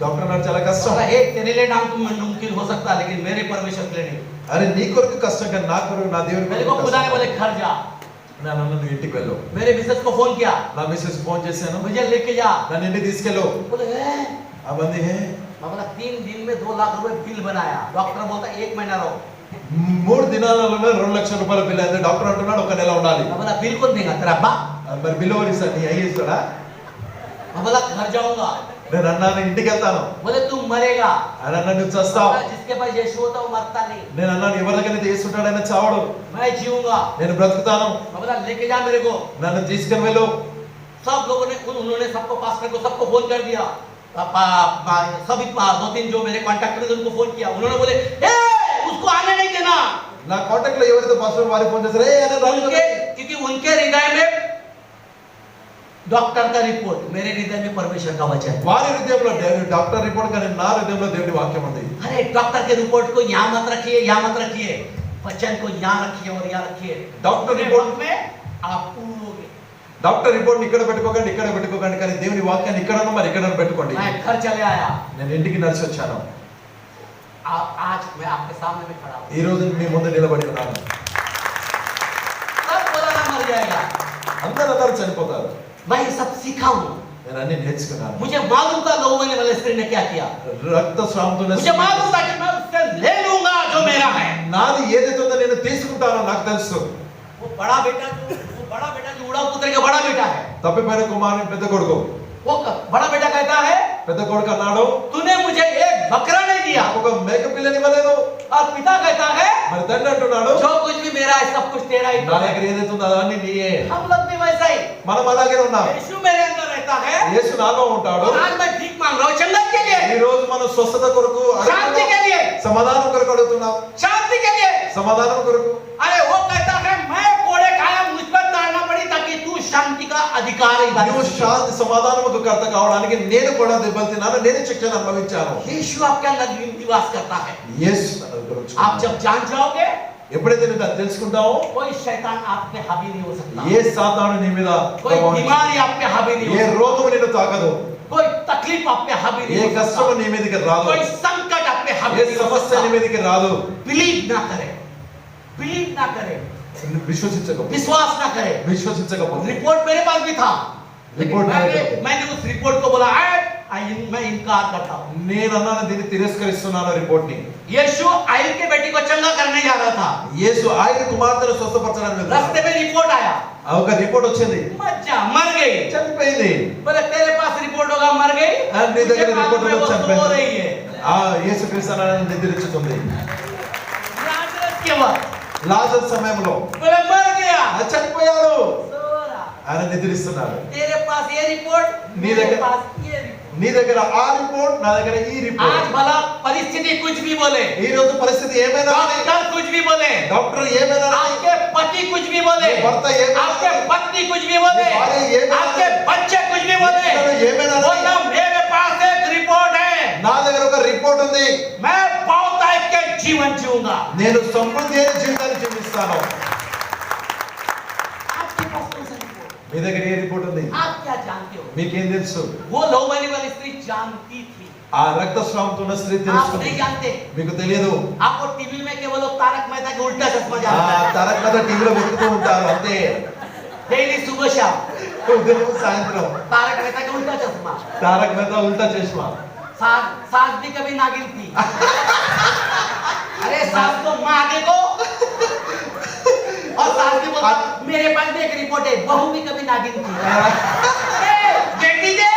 Speaker 3: డాక్టర్ అన్నాడు చాలా కష్టం.
Speaker 2: बोला एक तेरे लिए नाम तुम मुमकिन हो सकता है लेकिन मेरे परमेश्वर के लिए नहीं।
Speaker 3: అరే నీ కొరకు కష్టం కానీ నా కొరకు నా దేవుని
Speaker 2: मेरे को
Speaker 3: కొరకు
Speaker 2: खुदा ने
Speaker 3: కష్టం.
Speaker 2: बोले घर जा,
Speaker 3: నేను అన్నాను నువ్వు ఇంటికి వెళ్ళు.
Speaker 2: मेरे मिसेस को फोन किया,
Speaker 3: నా మిస్సెస్ ఫోన్ చేశాను,
Speaker 2: मुझे लेके जा।
Speaker 3: నన్ను ఇంటికి తీసుకెళ్ళు.
Speaker 2: बोले
Speaker 3: ఆ మంది హే
Speaker 2: मैं बोला 3 दिन में 2 लाख रुपए बिल बनाया। डॉक्टर बोलता 1 महीना रहो।
Speaker 3: 3 దినాలలోనే 2 లక్షల రూపాయల బిల్ అయింది. డాక్టర్ అంటున్నాడు ఒక నెల ఉండాలి.
Speaker 2: मैं बोला बिल कौन देगा, तेरा बाप?
Speaker 3: మరి బిల్ ఎవరు ఇస్తాడు? నీ అయ్యి ఇస్తాడా?
Speaker 2: मैं बोला घर जाऊंगा।
Speaker 3: నేను అన్నాను ఇంటికి వెళ్తాను.
Speaker 2: बोले तू मरेगा।
Speaker 3: ఆయన అన్నాడు నువ్వు చస్తావు.
Speaker 2: बोला, जिसके पास यीशु होता वो मरता नहीं,
Speaker 3: నేను అన్నాను ఎవరికైనా చేసుకుంటాడు ఆయన చావడు,
Speaker 2: मैं जीऊंगा।
Speaker 3: నేను బ్రతుకుతాను,
Speaker 2: मैं बोला लेके जा मेरे को।
Speaker 3: నన్ను తీసుకుని వెళ్ళు.
Speaker 2: सब लोगों ने उन्होंने सबको पास्टर को सबको फोन कर दिया, सभी 2-3 जो मेरे कांटेक्ट में उनको फोन किया। उन्होंने बोले ए उसको आने नहीं देना,
Speaker 3: నా కాంటాక్ట్ లో ఎవరైతే పాస్టర్ వారి ఫోన్ చేశారు, ఏ ఆయన రాను
Speaker 2: उनके
Speaker 3: కదా.
Speaker 2: क्योंकि उनके हृदय में डॉक्टर का रिपोर्ट, मेरे हृदय में परमेश्वर का वचन।
Speaker 3: వారి హృదయంలో డాక్టర్ రిపోర్ట్ కానీ నా హృదయంలో దేవుడి వాక్యం ఉంది.
Speaker 2: अरे डॉक्टर के रिपोर्ट को यहाँ मत रखिए, यहाँ मत रखिए, वचन को यहाँ रखिए और यहाँ रखिए।
Speaker 3: डॉक्टर
Speaker 2: अपने
Speaker 3: रिपोर्ट
Speaker 2: वक्त में आप पूरोगे।
Speaker 3: డాక్టర్ రిపోర్ట్ ఇక్కడ పెట్టుకోకండి, ఇక్కడ పెట్టుకోకండి, కానీ దేవుని వాక్యాన్ని ఇక్కడ మరి ఇక్కడ పెట్టుకోండి.
Speaker 2: मैं घर चले आया,
Speaker 3: నేను ఇంటికి నడిచి వచ్చాను.
Speaker 2: आज मैं आपके सामने में खड़ा हूँ।
Speaker 3: ఈ రోజు మీ ముందు నిలబడి ఉన్నాను.
Speaker 2: सब बोला ना मर जाएगा,
Speaker 3: అందరూ అందరూ చనిపోతారు.
Speaker 2: मैं ये सब सीखा हूँ।
Speaker 3: నేను అన్ని నేర్చుకున్నాను.
Speaker 2: मुझे मालूम था लहू बहने वाले स्त्री ने क्या किया,
Speaker 3: రక్తస్రావంతోనే
Speaker 2: मुझे मालूम था कि मैं उससे ले लूंगा जो मेरा है।
Speaker 3: నాది ఏదైతే ఉందో నేను తీసుకుంటానో నాకు తెలుసు.
Speaker 2: वो बड़ा बेटा जो उड़ाऊ पुत्र का बड़ा बेटा है,
Speaker 3: తప్పిపోయిన కుమారుని పెద్ద కొడుకు,
Speaker 2: वो बड़ा बेटा कहता है
Speaker 3: పెద్ద కొడుకు అన్నాడు
Speaker 2: तूने मुझे एक बकरा नहीं दिया,
Speaker 3: నాకు ఒక మేక పిల్లని ఇవ్వలేదు.
Speaker 2: और पिता कहता है
Speaker 3: మరి తండ్రి అంటున్నాడు
Speaker 2: जो कुछ भी मेरा है सब कुछ तेरा ही
Speaker 3: నా
Speaker 2: है।
Speaker 3: దగ్గర ఏదైతే ఉందో అదన్నీ నీయే.
Speaker 2: हम लोग भी वैसा ही,
Speaker 3: మనం అలాగే ఉన్నాం.
Speaker 2: यीशु मेरे अंदर रहता है
Speaker 3: యేసు నాలో ఉంటాడు.
Speaker 2: और आज मैं भीख मांग रहा हूँ चंदन के लिए,
Speaker 3: ఈ రోజు మనం స్వస్థత కొరకు
Speaker 2: शांति के लिए,
Speaker 3: సమాధానం కొరకు అడుగుతున్నాం.
Speaker 2: शांति के लिए।
Speaker 3: సమాధానం కొరకు.
Speaker 2: अरे वो कहता है मैं कोड़े खाया मुझ पर ताड़ना पड़ी ताकि तू शांति का अधिकारी बन
Speaker 3: నువ్వు
Speaker 2: सके।
Speaker 3: శాంతి సమాధానముకు కర్త కావడానికి నేను కూడా దెబ్బలు తిన్నాను, నేను శిక్షణ అనుభవించాను.
Speaker 2: यीशु आपके अंदर निवास करता है।
Speaker 3: యేసు నా దగ్గర ఉంచుకున్నాడు.
Speaker 2: आप जब जान जाओगे
Speaker 3: ఎప్పుడైతే నువ్వు దాన్ని తెలుసుకుంటావో
Speaker 2: कोई शैतान आप पे हावी नहीं हो सकता,
Speaker 3: ఏ సాతాను నీ మీద
Speaker 2: कोई बीमारी आप पे हावी नहीं
Speaker 3: ఏ
Speaker 2: हो
Speaker 3: రోగం నిన్ను తాకదు.
Speaker 2: सकता। कोई तकलीफ आप पे हावी
Speaker 3: ఏ
Speaker 2: नहीं हो
Speaker 3: కష్టము
Speaker 2: सकता।
Speaker 3: నీ మీదకి రాదు,
Speaker 2: कोई संकट आप पे हावी
Speaker 3: ఏ
Speaker 2: नहीं हो
Speaker 3: సమస్య నీ
Speaker 2: सकता।
Speaker 3: మీదకి రాదు.
Speaker 2: बिलीव ना करे, बिलीव ना करे,
Speaker 3: విశ్వసించకపోతే
Speaker 2: विश्वास ना करे।
Speaker 3: విశ్వసించకపోతే
Speaker 2: रिपोर्ट मेरे पास भी था, लेकिन
Speaker 3: रिपोर्ट नहीं था।
Speaker 2: मैंने उस रिपोर्ट को बोला मैं इनकार करता हूँ।
Speaker 3: నేను అన్నాను దీన్ని తిరస్కరిస్తున్నాను రిపోర్ట్ ని.
Speaker 2: यीशु आयल के बेटी को चंगा करने जा रहा था,
Speaker 3: యేసు ఆయన కుమార్తెను స్వస్థపరచడానికి వెళ్తున్నాడు.
Speaker 2: रास्ते में रिपोर्ट आया,
Speaker 3: ఒక రిపోర్ట్ వచ్చింది,
Speaker 2: मज्जा मर गई।
Speaker 3: చనిపోయింది.
Speaker 2: बोले तेरे पास रिपोर्ट होगा मर गई,
Speaker 3: నీ దగ్గర
Speaker 2: तुझे
Speaker 3: రిపోర్ట్
Speaker 2: मालूम है वो
Speaker 3: ఉందో
Speaker 2: सो रही
Speaker 3: చనిపోయింది.
Speaker 2: है।
Speaker 3: యేసుక్రీస్తు అన్నాడు నిద్రించుతుంది.
Speaker 2: लाजरस के वक्त
Speaker 3: లాజర్ సమయంలో
Speaker 2: बोले मर गया,
Speaker 3: చనిపోయాడు,
Speaker 2: सो रहा।
Speaker 3: ఆయన నిద్రిస్తున్నాడు.
Speaker 2: तेरे पास ये रिपोर्ट,
Speaker 3: नी
Speaker 2: मेरे
Speaker 3: लगे-
Speaker 2: पास ये रिपोर्ट।
Speaker 3: నీ దగ్గర ఆ రిపోర్ట్, నా దగ్గర ఈ
Speaker 2: आज
Speaker 3: రిపోర్ట్.
Speaker 2: भला परिस्थिति कुछ भी बोले,
Speaker 3: ఈ రోజు పరిస్థితి ఏమైనా కానీ,
Speaker 2: डॉक्टर कुछ भी बोले,
Speaker 3: డాక్టర్ ఏమైనా కానీ,
Speaker 2: आपके पति कुछ भी बोले,
Speaker 3: ये भर्ता ये बोले,
Speaker 2: आपके पत्नी कुछ भी बोले,
Speaker 3: ये भार्या ये बोले,
Speaker 2: आपके बच्चे कुछ भी बोले,
Speaker 3: ये मैंने नहीं-
Speaker 2: बोलना मेरे पास एक रिपोर्ट है,
Speaker 3: నా దగ్గర ఒక రిపోర్ట్ ఉంది.
Speaker 2: मैं बहुतायत के जीवन जीऊंगा।
Speaker 3: నేను సమృద్ధి అయిన జీవితాన్ని జీవిస్తాను.
Speaker 2: आपके पास कौन सा रिपोर्ट?
Speaker 3: మీ దగ్గర ఏ రిపోర్ట్ ఉంది?
Speaker 2: आप क्या जानते हो?
Speaker 3: మీకేం తెలుసు?
Speaker 2: वो लोबानी वाली स्त्री जानती थी,
Speaker 3: ఆ రక్తస్రావంతో ఉన్న స్త్రీ
Speaker 2: आप
Speaker 3: తెలుసుకుంది.
Speaker 2: नहीं जानते।
Speaker 3: మీకు తెలియదు.
Speaker 2: आपको टीवी में केवल वो तारक मेहता के उल्टा चश्मा
Speaker 3: ఆ
Speaker 2: जानता है,
Speaker 3: తారక మేహతా టీవీలో వెతుకుతూ ఉంటారు అంతే.
Speaker 2: डेली सुबह शाम
Speaker 3: ఉదయం సాయంత్రం
Speaker 2: तारक मेहता के उल्टा चश्मा।
Speaker 3: తారక మేహతా ఉల్టా చష్మా.
Speaker 2: सास भी कभी नागिन थी। अरे सास को माँ देखो, और सास भी बोला मेरे पास भी एक रिपोर्ट है, बहू भी कभी नागिन थी। ए, बेटी दे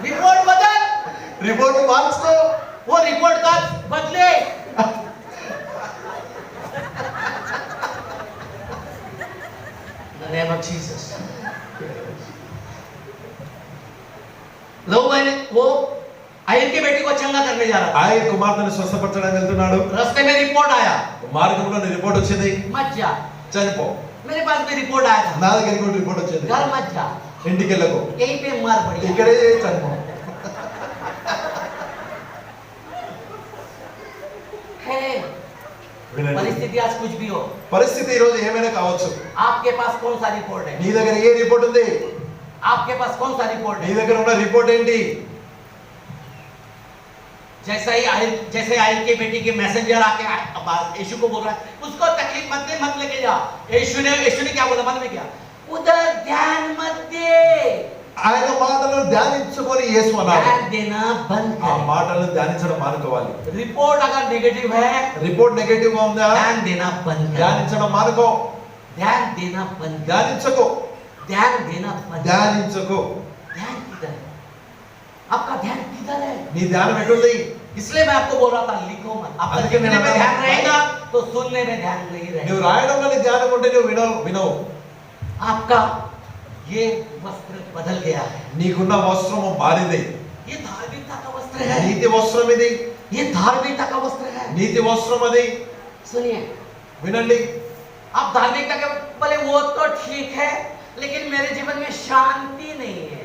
Speaker 2: रिपोर्ट बदल,
Speaker 3: రిపోర్ట్ మార్చుకో.
Speaker 2: वो रिपोर्ट का बदले। In the name of Jesus. लोग मैंने वो आयल के बेटी को चंगा करने जा रहा था,
Speaker 3: ఆయన కుమార్తెను స్వస్థపరచడానికి వెళ్తున్నాడు.
Speaker 2: रास्ते में रिपोर्ट आया,
Speaker 3: మార్గంలో రిపోర్ట్ వచ్చింది,
Speaker 2: मत जा।
Speaker 3: చనిపో.
Speaker 2: मेरे पास भी रिपोर्ट आया था,
Speaker 3: నా దగ్గరికి కూడా రిపోర్ట్ వచ్చింది,
Speaker 2: घर मत जा,
Speaker 3: ఇంటికి వెళ్ళకు,
Speaker 2: यहीं पे मर पड़ी।
Speaker 3: ఇక్కడే చనిపో.
Speaker 2: है
Speaker 3: వినండి,
Speaker 2: परिस्थिति आज कुछ भी हो,
Speaker 3: పరిస్థితి ఈ రోజు ఏమైనా కావచ్చు.
Speaker 2: आपके पास कौन सा रिपोर्ट है?
Speaker 3: నీ దగ్గర ఏ రిపోర్ట్ ఉంది?
Speaker 2: आपके पास कौन सा रिपोर्ट
Speaker 3: నీ
Speaker 2: है?
Speaker 3: దగ్గర ఉన్న రిపోర్ట్ ఏంటి?
Speaker 2: जैसे आयल के बेटी के मैसेंजर आके यीशु को बोल रहा है, उसको तकलीफ मत लेके जा। यीशु ने क्या बोला मालूम है क्या? उधर ध्यान मत दे,
Speaker 3: ఆయన మాటలను ధ్యానించుకొని యేసు అన్నాడు.
Speaker 2: ध्यान देना बंद
Speaker 3: ఆ
Speaker 2: कर।
Speaker 3: మాటలను ధ్యానించడం మానుకోవాలి.
Speaker 2: रिपोर्ट अगर नेगेटिव है,
Speaker 3: రిపోర్ట్ నెగటివ్ గా ఉందా?
Speaker 2: ध्यान देना बंद कर,
Speaker 3: ధ్యానించడం మానుకో.
Speaker 2: ध्यान देना बंद कर,
Speaker 3: ధ్యానించకు,
Speaker 2: ध्यान देना बंद कर।
Speaker 3: ధ్యానించకు.
Speaker 2: ध्यान किधर है? आपका ध्यान किधर है?
Speaker 3: నీ ధ్యానం ఎటుంది?
Speaker 2: इसलिए मैं आपको बोल रहा था लिखो मत। आपका
Speaker 3: అందుకే
Speaker 2: लिखने
Speaker 3: నేను
Speaker 2: में ध्यान
Speaker 3: అన్నాను,
Speaker 2: रहेगा तो सुनने में ध्यान नहीं
Speaker 3: నువ్వు
Speaker 2: रहेगा।
Speaker 3: రాయడంలో నీ ధ్యానం ఉంటే నువ్వు వినవు.
Speaker 2: आपका ये वस्त्र बदल गया है,
Speaker 3: నీకున్న వస్త్రము మారింది.
Speaker 2: ये धार्मिकता का वस्त्र है,
Speaker 3: నీతి వస్త్రం ఇది,
Speaker 2: ये धार्मिकता का वस्त्र है।
Speaker 3: నీతి వస్త్రం అది.
Speaker 2: सुनिए,
Speaker 3: వినండి,
Speaker 2: आप धार्मिकता के बोले वो तो ठीक है, लेकिन मेरे जीवन में शांति नहीं है।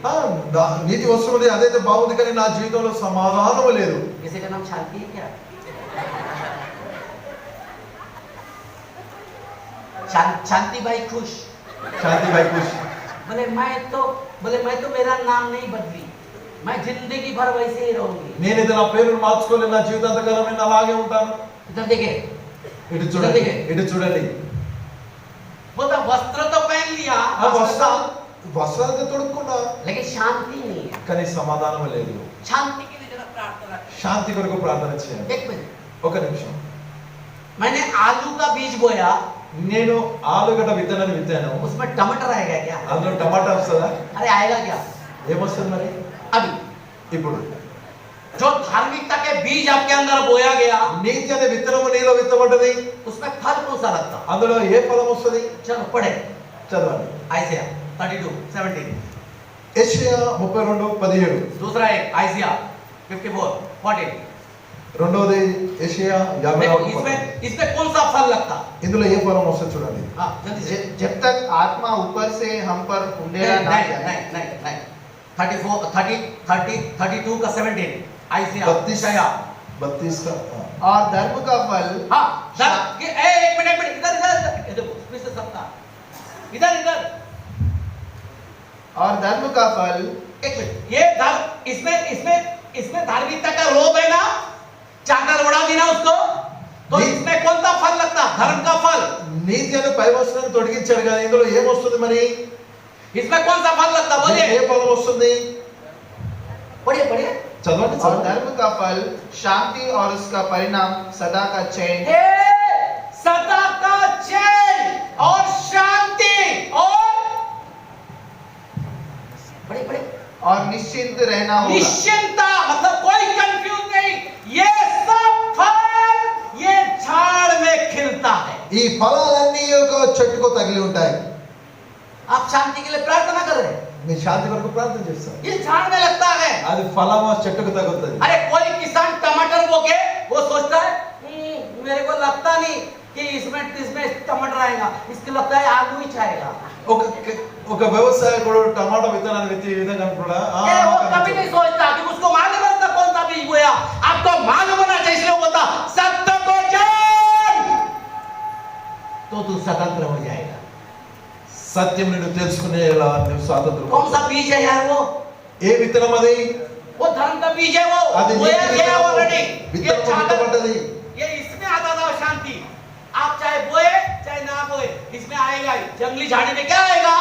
Speaker 3: నీతి వస్త్రం అది అదైతే బాగుంది, కానీ నా జీవితంలో సమాధానం లేదు.
Speaker 2: किसी का नाम शांति है क्या? शांति भाई खुश
Speaker 3: శాంతి భాయ్ ఖుష్.
Speaker 2: बोले मैं तो मेरा नाम नहीं बदली, मैं जिंदगी भर वैसे ही रहूंगी।
Speaker 3: నేను ఇది నా పేరును మార్చుకోలేదు, నా జీవితాంతకాలం నేను అలాగే ఉంటాను.
Speaker 2: इधर देखे,
Speaker 3: ఇటు చూడండి, ఇటు చూడండి.
Speaker 2: बोलता वस्त्र तो पहन लिया,
Speaker 3: ఆ వస్త్రాలతో తొడుక్కున్నా,
Speaker 2: लेकिन शांति नहीं है।
Speaker 3: కానీ సమాధానం లేదు.
Speaker 2: शांति के लिए जरा प्रार्थना करें।
Speaker 3: శాంతి కొరకు ప్రార్థన చేయండి.
Speaker 2: एक मिनट,
Speaker 3: ఒక నిమిషం.
Speaker 2: मैंने आलू का बीज बोया,
Speaker 3: నేను ఆలుగడ్డ విత్తనాన్ని విత్తాను.
Speaker 2: उसमें टमाटर आएगा क्या?
Speaker 3: అందులో టమాటా వస్తుందా?
Speaker 2: अरे आएगा क्या?
Speaker 3: ఏమొస్తుంది మరి?
Speaker 2: अभी
Speaker 3: ఇప్పుడు
Speaker 2: जो धार्मिकता के बीज आपके अंदर बोया गया,
Speaker 3: నీతి అనే విత్తనము నీలో విత్తబడ్డది,
Speaker 2: उसमें फल कौन सा लगता?
Speaker 3: అందులో ఏ ఫలం వస్తుంది?
Speaker 2: चलो पढ़े,
Speaker 3: చదవండి.
Speaker 2: आइजिया 32:17,
Speaker 3: యెషయా 32:17.
Speaker 2: दूसरा एक आइजिया 54:14।
Speaker 3: రెండోది యెషయా
Speaker 2: देखो
Speaker 3: 50.
Speaker 2: इसमें कौन सा फल लगता?
Speaker 3: ఇందులో ఏ ఫలం వస్తుంది చూడండి.
Speaker 2: हाँ जल्दी से।
Speaker 6: जब तक आत्मा ऊपर से हम पर उंडेरा ना
Speaker 2: नहीं
Speaker 6: जाए।
Speaker 2: नहीं नहीं नहीं 34 30 30 32 का 17 आइजिया
Speaker 3: 32 का
Speaker 6: और धर्म का फल
Speaker 2: हाँ एक मिनट इधर इधर देखो फिर से सबका इधर इधर
Speaker 6: और धर्म का फल
Speaker 2: एक मिनट, ये धर्म इसमें धार्मिकता का रोब है ना, चादर उड़ा दी ना उसको, तो इसमें कौन सा फल लगता? धर्म का फल।
Speaker 3: నీతి అనే పై వస్త్రాన్ని తొడిగించాడు కదా, ఇందులో ఏమొస్తుంది మరి?
Speaker 2: इसमें कौन सा फल लगता? बोलिए।
Speaker 3: ఏ ఫలం వస్తుంది?
Speaker 2: पढ़िए पढ़िए।
Speaker 3: చదవండి
Speaker 6: और
Speaker 3: చదవండి।
Speaker 6: धर्म का फल शांति और उसका परिणाम सदा का चैन
Speaker 2: सदा का चैन और शांति और पढ़िए पढ़िए।
Speaker 6: और निश्चिंत रहना होगा।
Speaker 2: निश्चिंता मतलब कोई कंफ्यूज नहीं, ये सब फल ये झाड़ में खिलता है।
Speaker 3: ఈ ఫలాలన్నీ ఒక చెట్టుకు తగిలి ఉంటాయి।
Speaker 2: आप शांति के लिए प्रार्थना कर रहे हैं,
Speaker 3: మీ శాంతి కొరకు ప్రార్థన చేస్తారు,
Speaker 2: ये झाड़ में लगता है।
Speaker 3: అది ఫలం ఆ చెట్టుకు తగులుతుంది।
Speaker 2: अरे कोई किसान टमाटर बोके वो सोचता है मेरे को लगता नहीं कि इसमें टमाटर आएगा, इसको लगता है आलू ही आएगा।
Speaker 3: ఒక వ్యవసాయకుడు టమాటా విత్తనాన్ని విత్తి ఈ విధంగా అనుకున్నా,
Speaker 2: वो कभी नहीं सोचता कि उसको मालूम है कौन सा बीज बोया। आपको मालूम होना चाहिए, इसलिए बोलता सत्य को जान तो तू स्वतंत्र हो जाएगा।
Speaker 3: సత్యం నిన్ను తెలుసుకునేలా నువ్వు స్వాతంత్రం।
Speaker 2: कौन सा बीज है यार वो?
Speaker 3: ఏ విత్తనం అది?
Speaker 2: वो धर्म का बीज है, वो
Speaker 3: అది
Speaker 2: बोया
Speaker 3: నీతి
Speaker 2: गया
Speaker 3: విత్తనము।
Speaker 2: ऑलरेडी। ये
Speaker 3: విత్తనం
Speaker 2: चादर
Speaker 3: విత్తబడ్డది।
Speaker 2: ये इसमें आता था शांति। आप चाहे बोए चाहे ना बोए इसमें आएगा ही। जंगली झाड़ी में क्या आएगा?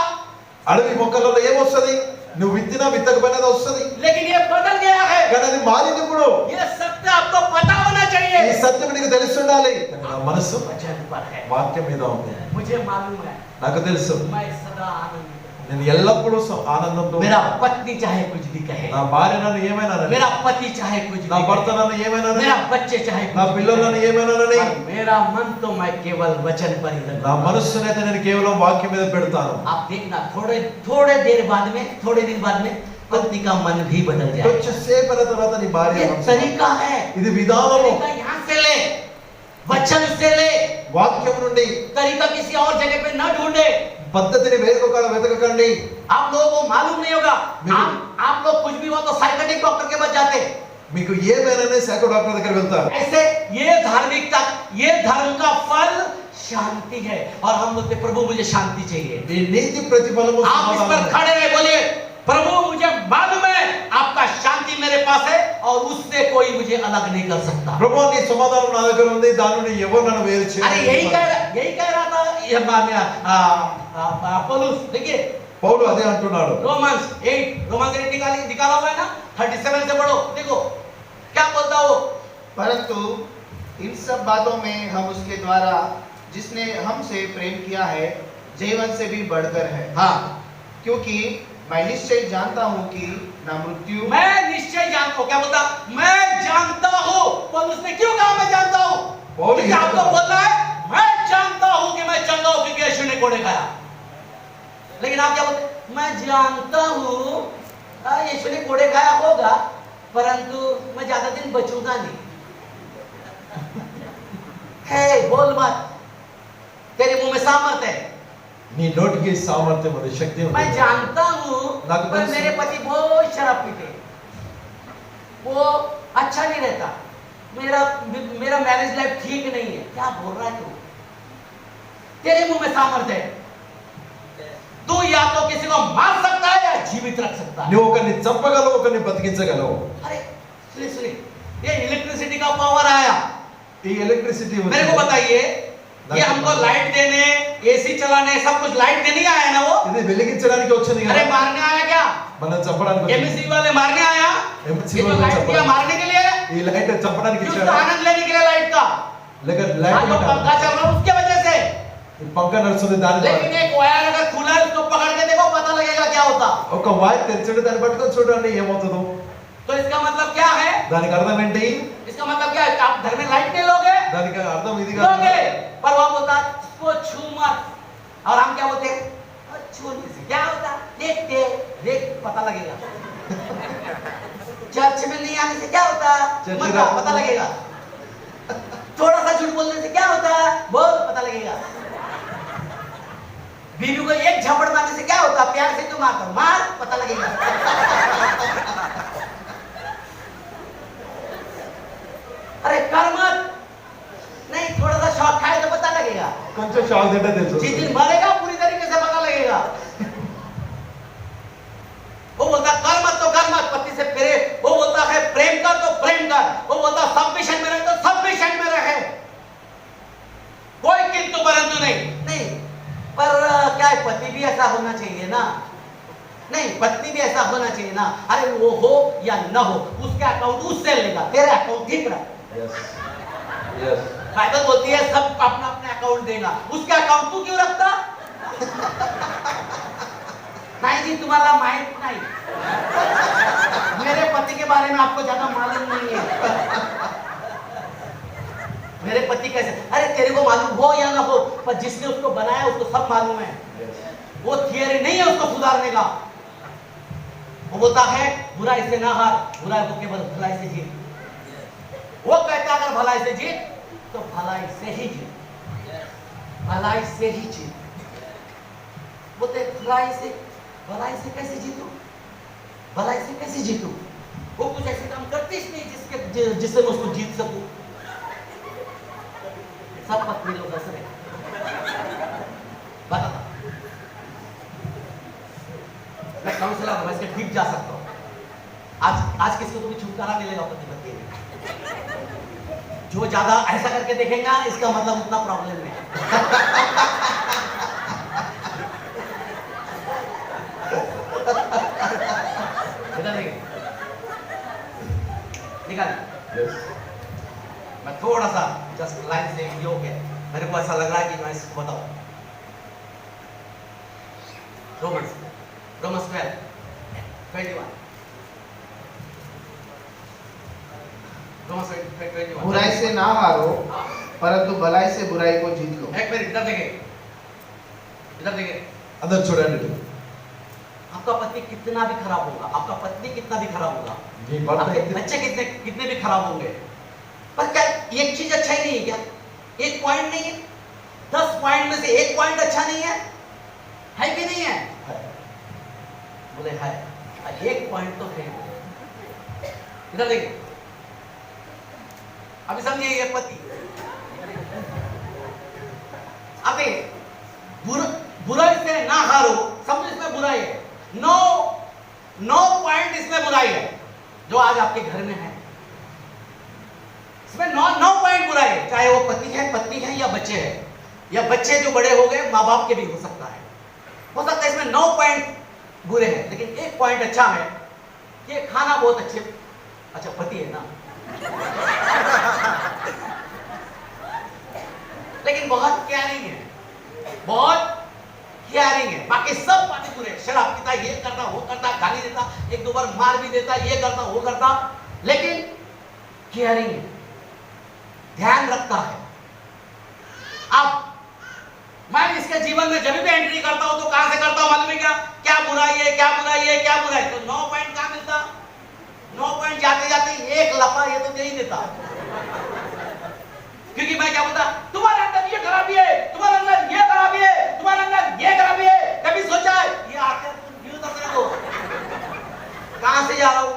Speaker 3: అడవి మొక్కలలో ఏమొస్తుంది? నువ్వు విత్తినా విత్తకపోయినా అది వస్తుంది,
Speaker 2: लेकिन ये बदल गया है।
Speaker 3: కానీ అది మారింది ఇప్పుడు।
Speaker 2: ये सत्य आपको पता होना
Speaker 3: ఈ
Speaker 2: चाहिए।
Speaker 3: సత్యం నీకు తెలిసి ఉండాలి। నా మనసు
Speaker 2: वचन पर है,
Speaker 3: వాక్యం మీద ఉంది,
Speaker 2: मुझे मालूम है,
Speaker 3: నాకు తెలుసు।
Speaker 2: मैं सदा आनंदित हूं।
Speaker 3: నేను ఎల్లప్పుడూ ఆనందంతో,
Speaker 2: मेरा पत्नी चाहे कुछ भी कहे,
Speaker 3: నా భార్య నన్ను ఏమైనా అనని,
Speaker 2: मेरा पति चाहे कुछ
Speaker 3: నా
Speaker 2: भी
Speaker 3: భర్త
Speaker 2: कहे,
Speaker 3: నన్ను ఏమైనా అనని,
Speaker 2: मेरा बच्चे चाहे
Speaker 3: నా
Speaker 2: कुछ भी
Speaker 3: పిల్లలు నన్ను
Speaker 2: कहे,
Speaker 3: ఏమైనా అనని,
Speaker 2: पर मेरा मन तो मैं केवल वचन पर ही
Speaker 3: నా
Speaker 2: लगाऊंगा।
Speaker 3: మనస్సునైతే నేను కేవలం వాక్యం మీద పెడతాను।
Speaker 2: आप देखना थोड़े देर बाद में, थोड़े दिन बाद में पत्नी का मन भी बदल जाएगा।
Speaker 3: కొంచెం సేపు అయిన తర్వాత నీ భార్య
Speaker 2: ये
Speaker 3: మనసు,
Speaker 2: तरीका है,
Speaker 3: ఇది విధానము।
Speaker 2: तरीका यहाँ से ले, वचन से ले,
Speaker 3: వాక్యం నుండి
Speaker 2: तरीका किसी और जगह पे न ढूंढे।
Speaker 3: పద్ధతిని వేరొక వెతకకండి।
Speaker 2: आप लोगों को मालूम नहीं होगा, आप लोग कुछ भी हुआ तो साइकेट्रिक डॉक्टर के पास जाते।
Speaker 3: మీకు ఏమైనా సైకో డాక్టర్ దగ్గర వెళ్తారు।
Speaker 2: ऐसे ये धार्मिकता, ये धर्म का फल शांति है, और हम बोलते प्रभु मुझे शांति चाहिए।
Speaker 3: ఈ నీతి ప్రతిఫలము
Speaker 2: आप इस पर
Speaker 3: సమాధానము।
Speaker 2: खड़े रहे, बोलिए प्रभु मुझे मालूम है आपका शांति मेरे पास है और उससे कोई मुझे अलग नहीं कर सकता।
Speaker 3: ప్రభువా నీ సమాధానం నా దగ్గర ఉంది, దాని నుండి ఎవరు నన్ను వేరు
Speaker 2: अरे यही
Speaker 3: చేయలేరు।
Speaker 2: कह रहा था ये पौलुस। देखिए
Speaker 3: పౌలు అదే అంటున్నాడు।
Speaker 2: रोमन्स 8 निकाला हुआ है ना, 37 से पढ़ो, देखो क्या बोलता हो।
Speaker 6: परंतु इन सब बातों में हम उसके द्वारा जिसने हमसे प्रेम किया है जीवन से भी बढ़कर है।
Speaker 2: हाँ,
Speaker 6: क्योंकि मैं निश्चय जानता हूँ कि न मृत्यु
Speaker 2: मैं निश्चय जानता हूँ। क्या बोलता? मैं जानता हूँ। पौलुस ने क्यों कहा मैं जानता हूँ?
Speaker 3: पौलुस
Speaker 2: क्योंकि आपको बोलना है मैं जानता हूँ कि मैं चंगा हूँ क्योंकि यीशु ने कोड़े खाया। लेकिन आप क्या बोलते? मैं जानता हूँ यीशु ने कोड़े खाया होगा, परंतु मैं ज्यादा दिन बचूंगा नहीं। है बोल मत, तेरे मुंह में सामर्थ है।
Speaker 3: నీ నోటికి సామర్థ్యం ఉంది, శక్తి ఉంది।
Speaker 2: मैं जानता हूँ
Speaker 3: నాకు
Speaker 2: पर
Speaker 3: తెలుసు।
Speaker 2: मेरे पति बहुत शराब पीते, वो अच्छा नहीं रहता, मेरा मैरिज लाइफ ठीक नहीं है। क्या बोल रहा है तू? तेरे मुंह में सामर्थ्य है, तू या तो किसी को मार सकता है या जीवित रख सकता है।
Speaker 3: నువ్వు ఒకరిని చంపగలవు, ఒకరిని బతికించగలవు।
Speaker 2: अरे सुनिए, ये इलेक्ट्रिसिटी का पावर आया।
Speaker 3: ఈ ఎలక్ట్రిసిటీ
Speaker 2: मेरे को बताइए, ये हमको लाइट देने, एसी चलाने, सब कुछ लाइट देने आया ना वो?
Speaker 3: ఇది వెలిగించడానికి వచ్చింది కదా,
Speaker 2: अरे मारने आया क्या?
Speaker 3: మనం చంపడానికి వచ్చింది।
Speaker 2: एमएससी वाले मारने आया?
Speaker 3: एमएससी
Speaker 2: ये जो
Speaker 3: वाले
Speaker 2: लाइट दिया
Speaker 3: चंपा-
Speaker 2: मारने के लिए,
Speaker 3: ఈ లైట్ చంపడానికి
Speaker 2: कि
Speaker 3: ఇచ్చాడు।
Speaker 2: उसका आनंद लेने के लिए लाइट का।
Speaker 3: లేక
Speaker 2: आज
Speaker 3: లైట్
Speaker 2: जो पंखा चल रहा है उसके वजह से।
Speaker 3: పంక నడుస్తుంది దాని ద్వారా।
Speaker 2: लेकिन एक वायर अगर खुला है उसको पकड़ के देखो, पता लगेगा क्या होता।
Speaker 3: ఒక వైర్ తెరిచాడు, దాన్ని పట్టుకొని చూడండి ఏమవుతుందో।
Speaker 2: तो इसका मतलब क्या है?
Speaker 3: దానికి అర్థం ఏంటి?
Speaker 2: इसका मतलब क्या है? आप घर में लाइट नहीं लोगे?
Speaker 3: దానికి అర్థం ఇది కాదు।
Speaker 2: लोगे, पर वो बोलता इसको छू मत, और हम क्या बोलते हैं? छूने से क्या होता? देख पता लगेगा। चर्च में नहीं आने से क्या होता?
Speaker 3: चर्च
Speaker 2: मत
Speaker 3: में-
Speaker 2: आ, पता लगेगा। थोड़ा सा झूठ बोलने से क्या होता? बोल, पता लगेगा। बीवी को एक झपड़ मारने से क्या होता? प्यार से क्यों मारता हूं? मार, पता लगेगा। अरे कर मत, नहीं थोड़ा सा शौक खाए तो पता लगेगा।
Speaker 3: కొంచెం షాక్ తింటే తెలుసు।
Speaker 2: जिस दिन मरेगा पूरी तरीके से पता लगेगा। बोलता सबमिशन में रहे तो सबमिशन में रहे, कोई किंतु परंतु नहीं। पर क्या है, पति भी ऐसा होना चाहिए ना, नहीं पत्नी भी ऐसा होना चाहिए ना। अरे वो हो या न हो, उसके अकाउंट उससे लेगा, तेरे अकाउंट ठीक रहा। बाइबल बोलती है सब अपना अपने अकाउंट देगा, उसके अकाउंट तू क्यों रखता? नहीं जी तुम्हारा माइंड नहीं, मेरे पति के बारे में आपको ज्यादा मालूम नहीं है। मेरे पति कैसे, अरे तेरे को मालूम हो या ना हो, पर जिसने उसको बनाया उसको सब मालूम है। वो थियरी नहीं है उसको सुधारने का। वो बोलता है बुराई से ना हार, बुराई को केवल भलाई से जीत। वो कहता है अगर भलाई से जीत तो भलाई से ही जीत, भलाई से ही जीत। बोलते भलाई से कैसे जीतू, भलाई से कैसे जीतू? वो कुछ ऐसे काम करतीस नहीं जिससे मैं उसको जीत सकूं। सब पत्नी लोग हंस रहे, बता मैं काउंसलर हूं, मैं इसके ठीक जा सकता हूं। आज किसी को तुम्हें छुटकारा मिलेगा पति पत्नी में। जो ज्यादा ऐसा करके देखेगा इसका मतलब उतना प्रॉब्लम नहीं। निकाल मैं थोड़ा सा जस्ट लाइन से योग है, मेरे को ऐसा लग रहा है कि मैं इसको बताऊं। रोमन्स 12:21
Speaker 6: बुराई से ना हारो परंतु भलाई से बुराई को जीत लो।
Speaker 2: एक मिनट इधर देखें, इधर देखें।
Speaker 3: అందరు చూడండి,
Speaker 2: आपका पति कितना भी खराब होगा, आपका पत्नी कितना भी खराब होगा,
Speaker 3: మీ భర్త
Speaker 2: आपके
Speaker 3: అయితే
Speaker 2: बच्चे कितने भी खराब होंगे, पर क्या एक चीज अच्छा ही नहीं है क्या? एक पॉइंट नहीं है? 10 पॉइंट में से एक पॉइंट अच्छा नहीं है कि नहीं है? बोले है, एक पॉइंट तो है। इधर देखिए, अभी समझिए ये पति, अभी बुराई से ना हारो, समझो इसमें बुराई है, 9 पॉइंट इसमें बुराई है जो आज आपके घर में है। इसमें 9 पॉइंट बुराई है, चाहे वो पति है, पत्नी है या बच्चे हैं, या बच्चे जो बड़े हो गए माँ बाप के भी हो सकता है इसमें 9 पॉइंट बुरे हैं, लेकिन एक पॉइंट अच्छा है कि खाना बहुत अच्छा पति है ना, लेकिन बहुत केयरिंग है, बहुत केयरिंग है। बाकी सब बातें बुरे, शराब पीता, ये करता, वो करता, गाली देता, 1-2 बार मार भी देता, ये करता, वो करता, लेकिन केयरिंग है, ध्यान रखता है। अब मैं इसके जीवन में जब भी एंट्री करता हूं तो कहां से करता हूं मालूम है क्या बुराई है, क्या बुराई है, क्या बुराई। तो 9 पॉइंट कहां मिलता? 9 पॉइंट जाते जाते एक लफा ये तो दे ही देता, क्योंकि मैं क्या बोलता, तुम्हारे अंदर ये खराबी है, तुम्हारे अंदर ये खराबी है, तुम्हारे अंदर ये खराबी है। कभी सोचा है ये आकर तुम क्यों कर रहे हो? कहां से जा रहा हूं?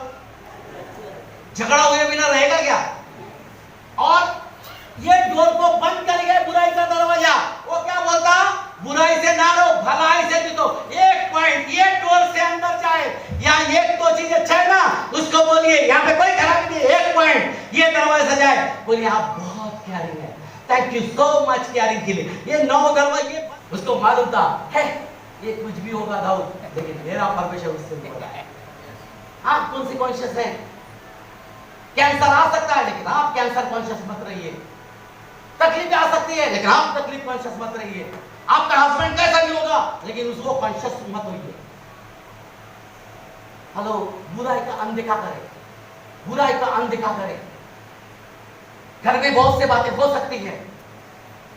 Speaker 2: झगड़ा हुए बिना रहेगा क्या? और ये डोर को बंद कर गए, बुराई का दरवाजा। वो क्या बोलता, बुराई से ना रहो, भलाई से जीतो। एक पॉइंट, ये डोर से अंदर जाए, यहाँ एक तो चीज अच्छा है ना, उसको बोलिए यहाँ पे कोई खराबी नहीं, एक पॉइंट ये दरवाजा से जाए, बोलिए आप बहुत केयरिंग है, thank you so much caring के लिए। ये 9 दरवाजे उसको मालूम था है ये कुछ भी होगा दाऊद, लेकिन मेरा परमेश्वर उससे बड़ा है। आप कौन सी कॉन्शियस है? कैंसर आ सकता है, लेकिन आप कैंसर कॉन्शियस मत रहिए। तकलीफ आ सकती है, लेकिन आप तकलीफ कॉन्शियस मत रहिए। आपका हस्बैंड कैसा भी होगा, लेकिन उसको कॉन्शियस मत होइए। हेलो, बुराई का अनदेखा करें, बुराई का अनदेखा करें। घर में बहुत से बातें हो सकती है,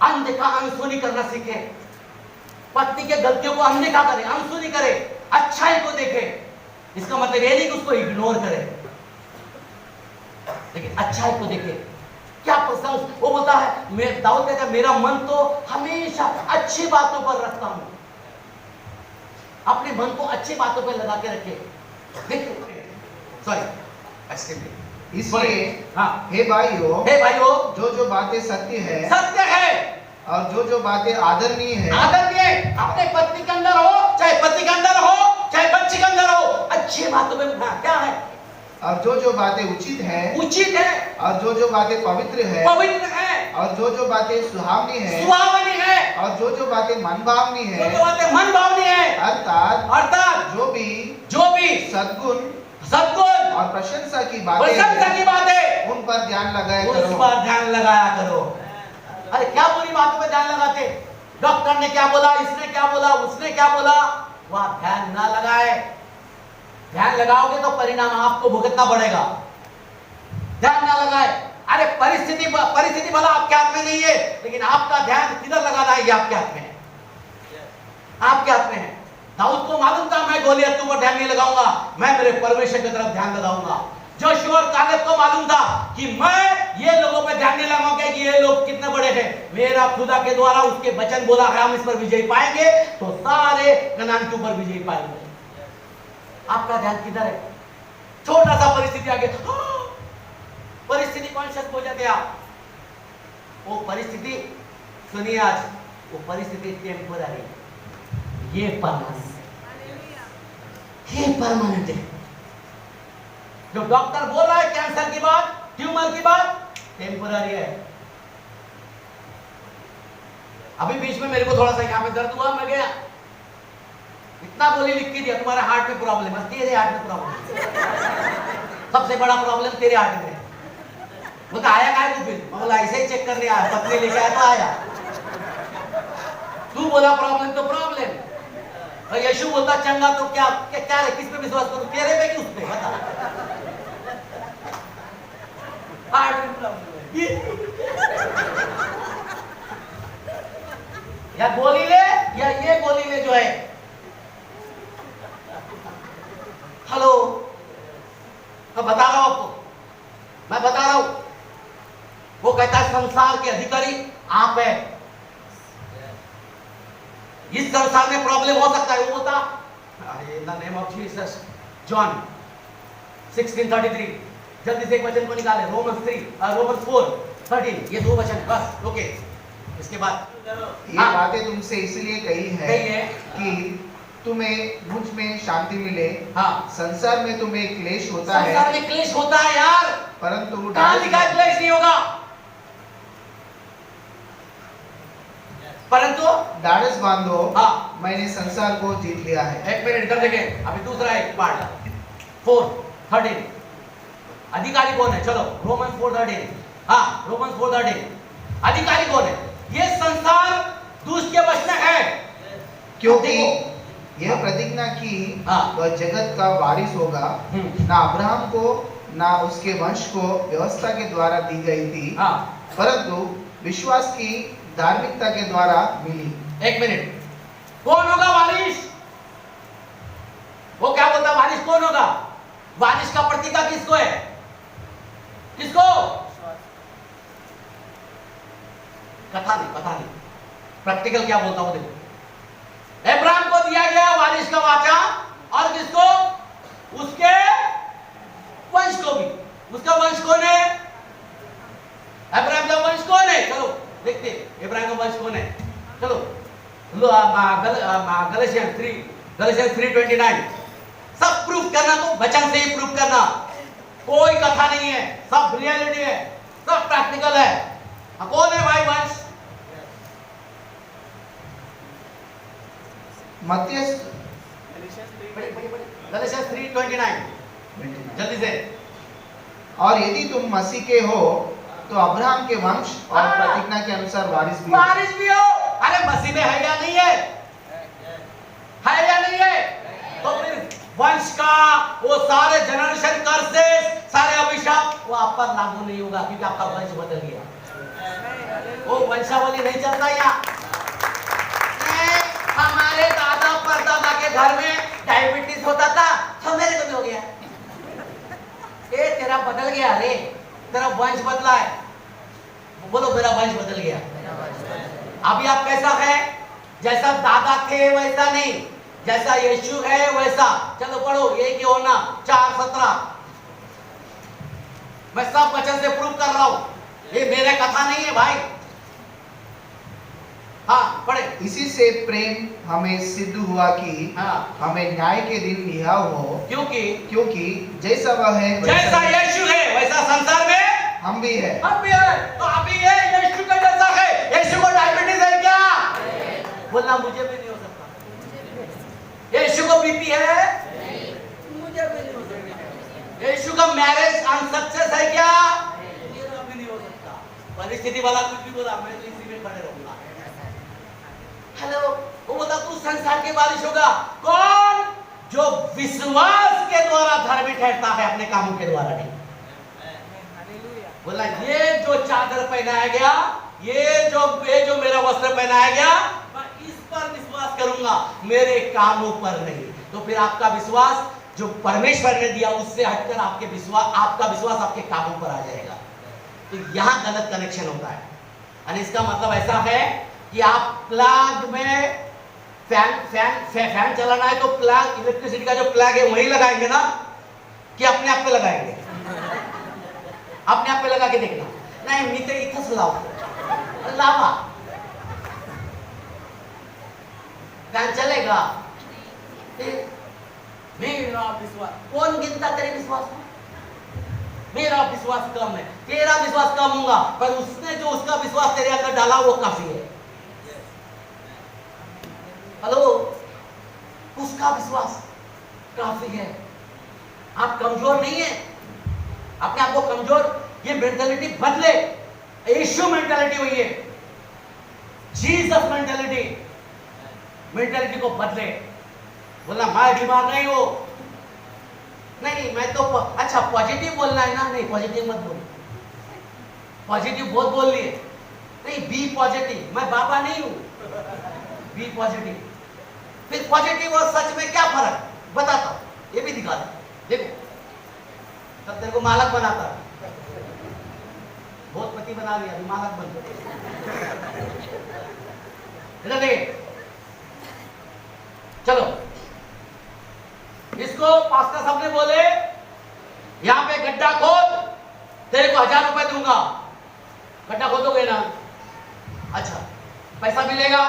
Speaker 2: अनदेखा अनसुनी करना सीखे। पत्नी के गलतियों को अनदेखा करे, अनसुनी करे, अच्छाई को देखे। इसका मतलब ये नहीं कि उसको इग्नोर करे, लेकिन अच्छाई को देखे। क्या पसंद, वो बोलता है, मैं दाऊद कहता है, मेरा मन तो हमेशा अच्छी बातों पर रखता हूं। अपने मन को अच्छी बातों पर लगा के रखे। देखिए, सॉरी,
Speaker 6: इसलिए
Speaker 2: हाँ,
Speaker 6: हे भाइयों, जो बातें सत्य है और जो बातें आदरणीय है,
Speaker 2: अपने पत्नी के अंदर हो, चाहे पति के अंदर हो, चाहे बच्चे के अंदर हो, अच्छी बातों में क्या है,
Speaker 6: और जो बातें उचित है
Speaker 2: उचित है,
Speaker 6: और जो बातें पवित्र है
Speaker 2: पवित्र है,
Speaker 6: और जो बातें सुहावनी है
Speaker 2: सुहावनी है,
Speaker 6: और जो बातें मनभावनी है,
Speaker 2: जो बातें मन भावनी है, अर्थात
Speaker 6: जो भी सद्गुण
Speaker 2: सद्गुण
Speaker 6: और प्रशंसा की बातें
Speaker 2: प्रशंसा
Speaker 6: हैं,
Speaker 2: की बातें,
Speaker 6: उन पर ध्यान लगाया
Speaker 2: उस
Speaker 6: करो।
Speaker 2: पर ध्यान लगाया करो। अरे क्या बुरी बातों पे ध्यान लगाते? डॉक्टर ने क्या बोला, इसने क्या बोला, उसने क्या बोला, वह ध्यान ना लगाए। ध्यान लगाओगे तो परिणाम आपको भुगतना पड़ेगा। ध्यान ना लगाए। अरे परिस्थिति भला आपके हाथ में नहीं है, लेकिन आपका ध्यान किधर लगाना है ये आपके हाथ में है, आपके हाथ में है। दाऊद को मालूम था मैं गोलियत के ऊपर ध्यान नहीं लगाऊंगा, मैं मेरे परमेश्वर की तरफ ध्यान लगाऊंगा। जोशुआ और कालेब को मालूम था कि मैं ये लोगों पे ध्यान नहीं लगाऊंगा कि ये लोग कितने बड़े हैं, मेरा खुदा के द्वारा उसके वचन बोला है हम इस पर विजय पाएंगे, तो सारे कनान के ऊपर विजय पाएंगे। आपका ध्यान किधर है? छोटा सा परिस्थिति आगे, परिस्थिति कॉन्शियस हो जाते आप। वो परिस्थिति सुनिए, आज वो परिस्थिति टेम्पररी, ये परमानेंट है, ये परमानेंट है। जो डॉक्टर बोल रहा है कैंसर की बात, ट्यूमर की बात, टेम्पररी है। अभी बीच में मेरे को थोड़ा सा यहाँ पे दर्द हुआ, मैं गया, इतना गोली लिख के दिया, तुम्हारे हार्ट में प्रॉब्लम है, तेरे हार्ट में प्रॉब्लम, सबसे बड़ा प्रॉब्लम तेरे हार्ट में। वो तो आया काय तू फिर? मैं बोला ऐसे ही चेक करने आया, पत्नी लेके आया तो आया। तू बोला प्रॉब्लम तो प्रॉब्लम, और यीशु बोलता चंगा तो क्या क्या, क्या है? किस पे विश्वास करूं, तेरे पे कि उस पे? बता। हार्ट में प्रॉब्लम है, या गोली ले या ये गोली ले जो है। हेलो, मैं बता रहा हूं आपको, मैं बता रहा हूं। वो कहता है संसार के अधिकारी आप है, इस संसार में प्रॉब्लम हो सकता है। वो बोलता in the name of Jesus, John 16:33, जल्दी से एक वचन को निकाले, रोमन्स 4:13, ये दो वचन बस, ओके। इसके बाद
Speaker 6: ये बातें तुमसे इसलिए कही है कि तुम्हें मुझ में शांति मिले। संसार में तुम्हें क्लेश होता है,
Speaker 2: संसार में क्लेश होता है यार,
Speaker 6: परंतु
Speaker 2: कहां लिखा क्लेश नहीं होगा? परंतु
Speaker 6: ढाढ़स बांधो,
Speaker 2: हाँ,
Speaker 6: मैंने संसार को जीत लिया है।
Speaker 2: एक मिनट इधर देखें, अभी दूसरा एक पार्ट 4:13, अधिकारी कौन है? चलो रोमन्स 4:13, हाँ रोमन्स 4:13, अधिकारी कौन है? ये संसार दुष्ट के वश में है,
Speaker 6: क्योंकि यह प्रतिज्ञा की वह जगत का वारिस होगा, ना अब्राहम को ना उसके वंश को व्यवस्था के द्वारा दी गई थी, परंतु विश्वास की धार्मिकता के द्वारा मिली।
Speaker 2: एक मिनट, कौन होगा वारिस? वो क्या बोलता, वारिस कौन होगा? वारिस का प्रतिज्ञा किसको है? किसको? कथा नहीं, पता नहीं, प्रैक्टिकल क्या बोलता हूं देखो। अब्राहम को दिया गया वारिस का वाचा, और किसको? उसके वंश को भी। उसका वंश कौन है? अब्राहम का वंश कौन है? चलो देखते इब्राहिम का वंश कौन है। चलो गलातियन 3:29, सब प्रूफ करना, तो वचन से ही प्रूफ करना, कोई कथा नहीं है, सब रियलिटी है, सब प्रैक्टिकल है। कौन है भाई वंश? गलातियन 3:29, जल्दी से।
Speaker 6: और यदि तुम मसीह के हो तो अब्राहम के वंश और प्रतिज्ञा के अनुसार वारिस भी
Speaker 2: हो। अरे मसीह में है या नहीं है? है या नहीं है? तो फिर वंश का वो सारे जनरेशन कर्सेस, सारे अभिशाप वो आप पर लागू नहीं होगा, क्योंकि आपका वंश बदल गया। वो वंशावली नहीं चलता। या हमारे दादा परदादा के घर में डायबिटीज होता था, तो मेरे को भी हो गया। ए तेरा बदल गया रे, तेरा वंश बदला है। बोलो मेरा वंश बदल गया। अभी आप कैसा है? जैसा दादा थे वैसा नहीं, जैसा यीशु है वैसा। चलो पढ़ो, ये की होना 4:17, मैं सब वचन से प्रूव कर रहा हूं, ये मेरे कथा नहीं है भाई। हाँ पढ़े।
Speaker 6: इसी से प्रेम हमें सिद्ध हुआ कि
Speaker 2: हाँ।
Speaker 6: हमें न्याय के दिन रिहाव हो,
Speaker 2: क्योंकि
Speaker 6: जैसा वह है
Speaker 2: जैसा यीशु है वैसा संसार में
Speaker 6: हम भी है।
Speaker 2: हम भी है। तो अभी ये यीशु का जैसा है। यीशु को डायबिटीज है क्या? बोलना मुझे भी नहीं हो सकता। यीशु को बीपी है? मुझे भी नहीं हो सकता। यीशु का मैरिज अनसक्सेस है क्या? मेरा भी नहीं हो सकता। परिस्थिति वाला कुछ भी बोला मैं तो इसी में खड़े रहूंगा। हेलो, वो बोला तू संसार के बारिश होगा। कौन? जो विश्वास के द्वारा धर्मी ठहरता है, अपने कामों के द्वारा नहीं। बोला ये जो चादर पहनाया गया, ये जो मेरा वस्त्र पहनाया गया, मैं इस पर विश्वास करूंगा, मेरे कामों पर नहीं। तो फिर आपका विश्वास जो परमेश्वर ने दिया उससे हटकर आपका विश्वास आपके कामों पर आ जाएगा। तो यहां गलत कनेक्शन होता है। और इसका मतलब ऐसा है कि आप प्लग में फैन चलाना है तो प्लग, इलेक्ट्रिसिटी का जो प्लग है वही लगाएंगे ना, कि अपने आप पे लगाएंगे? अपने आप पे लगा के देखना। नहीं मित्र इथंच लावा फैन चलेगा। मेरा विश्वास, कौन गिनता तेरे विश्वास को? मेरा विश्वास कम है, तेरा विश्वास कम होगा, पर उसने जो उसका विश्वास तेरे अंदर डाला वो काफी है। हेलो, उसका विश्वास काफी है। आप कमजोर नहीं है, अपने आप को कमजोर, ये मेंटालिटी बदले। यीशु मेंटालिटी हुई है, जीसस मेंटालिटी को बदले। बोलना मैं बीमार नहीं हूं, नहीं मैं तो अच्छा पॉजिटिव बोलना है ना, नहीं पॉजिटिव मत बोलो, पॉजिटिव बहुत बोल लिए, नहीं बी पॉजिटिव। मैं बाबा नहीं हूं, बी पॉजिटिव। फिर पॉजिटिव और सच में क्या फर्क बताता हूं, ये भी दिखा दे। देखो तब तेरे को मालक बनाता, बहुत पति बना लिया, अभी मालक बन गए। चलो, इसको पास्टर साहब ने बोले यहां पे गड्ढा खोद, तेरे को 1000 रुपए दूंगा। गड्ढा खोदोगे ना? अच्छा, पैसा मिलेगा?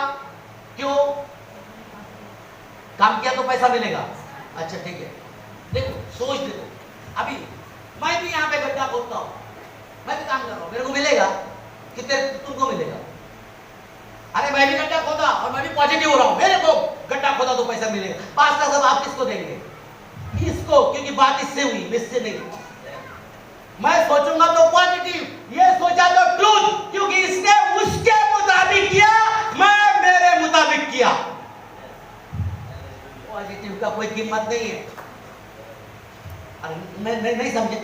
Speaker 2: क्यों? काम किया तो पैसा मिलेगा। अच्छा ठीक है, देखो सोच देखो, अभी मैं भी यहाँ पे गड्ढा खोदता हूँ, मैं भी काम कर रहा हूँ, मेरे को मिलेगा? कितने तुमको मिलेगा? अरे मैं भी गड्ढा खोदा और मैं भी पॉजिटिव हो रहा हूँ, मेरे को गड्ढा खोदा तो पैसा मिलेगा। पास्टर साहब आप किसको देंगे? इसको, क्योंकि बात इससे हुई, इससे नहीं। मैं सोचूंगा तो पॉजिटिव, ये सोचा तो ट्रूथ, क्योंकि इसने उसके मुताबिक किया, मैं मेरे मुताबिक किया। पॉजिटिव का कोई कीमत नहीं है। नहीं समझे?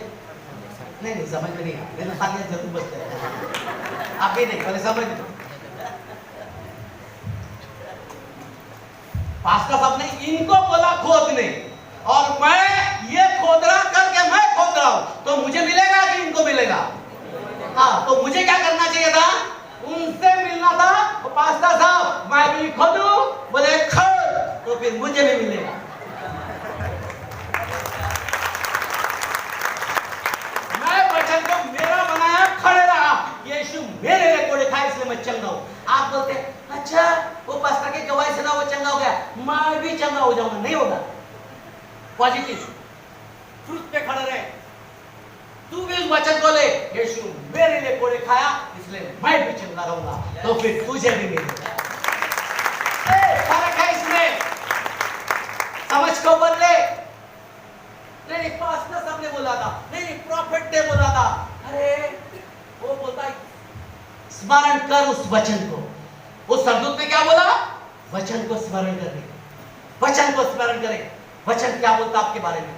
Speaker 2: नहीं समझ में नहीं आया, मैंने साथ जरूर बचते हैं, आप भी नहीं, पहले समझ। पास्टर साहब ने इनको बोला खोदने, और मैं ये खोदना करके मैं खोद रहा हूं, तो मुझे मिलेगा कि इनको मिलेगा? हाँ, तो मुझे क्या करना चाहिए था? उनसे मिलना था। तो पास्टर साहब मैं भी खोदूं, बोले खोद, तो फिर मुझे भी मिलेगा। मैं वचन को मेरा बनाया, खड़े रहा, यीशु मेरे लिए कोड़े खाए इसलिए मैं चंगा हूं। आप बोलते अच्छा वो पास्टर के गवाही से ना वो चंगा हो गया, मैं भी चंगा हो जाऊंगा। नहीं होगा। पॉजिटिव ट्रुथ पे खड़े रहे, तू भी उस वचन को ले, यीशु मेरे लिए कोड़े खाया इसलिए मैं भी चंगा रहूंगा, तो फिर तुझे भी मिलेगा। फर्क है इसमें, समझ को बदले। नहीं पास्टर साहब ने बोला था, नहीं प्रॉफिट ने बोला था, अरे वो बोलता है स्मरण कर उस वचन को। उस सरदूत ने क्या बोला? वचन को स्मरण करें, वचन को स्मरण करें। वचन क्या बोलता आपके बारे में?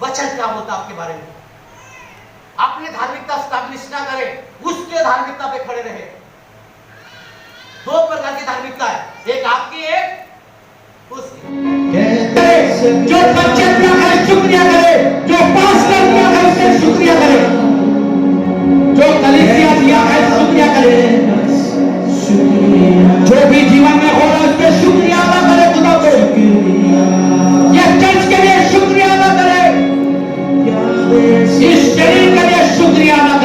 Speaker 2: वचन क्या बोलता आपके बारे में? अपने धार्मिकता स्टैब्लिश ना करें, उसके धार्मिकता पे खड़े रहे। दो प्रकार की धार्मिकता है, एक आपकी, एक उसकी। जो बच्चे क्या है शुक्रिया करे, जो पास्टर क्या है उससे शुक्रिया करे, जो कलीसिया दिया है शुक्रिया करे, जो भी जीवन में हो रहा है उस पर शुक्रिया अदा करे। खुदा को ये चर्च के लिए शुक्रिया अदा करे, इस शरीर के लिए शुक्रिया अदा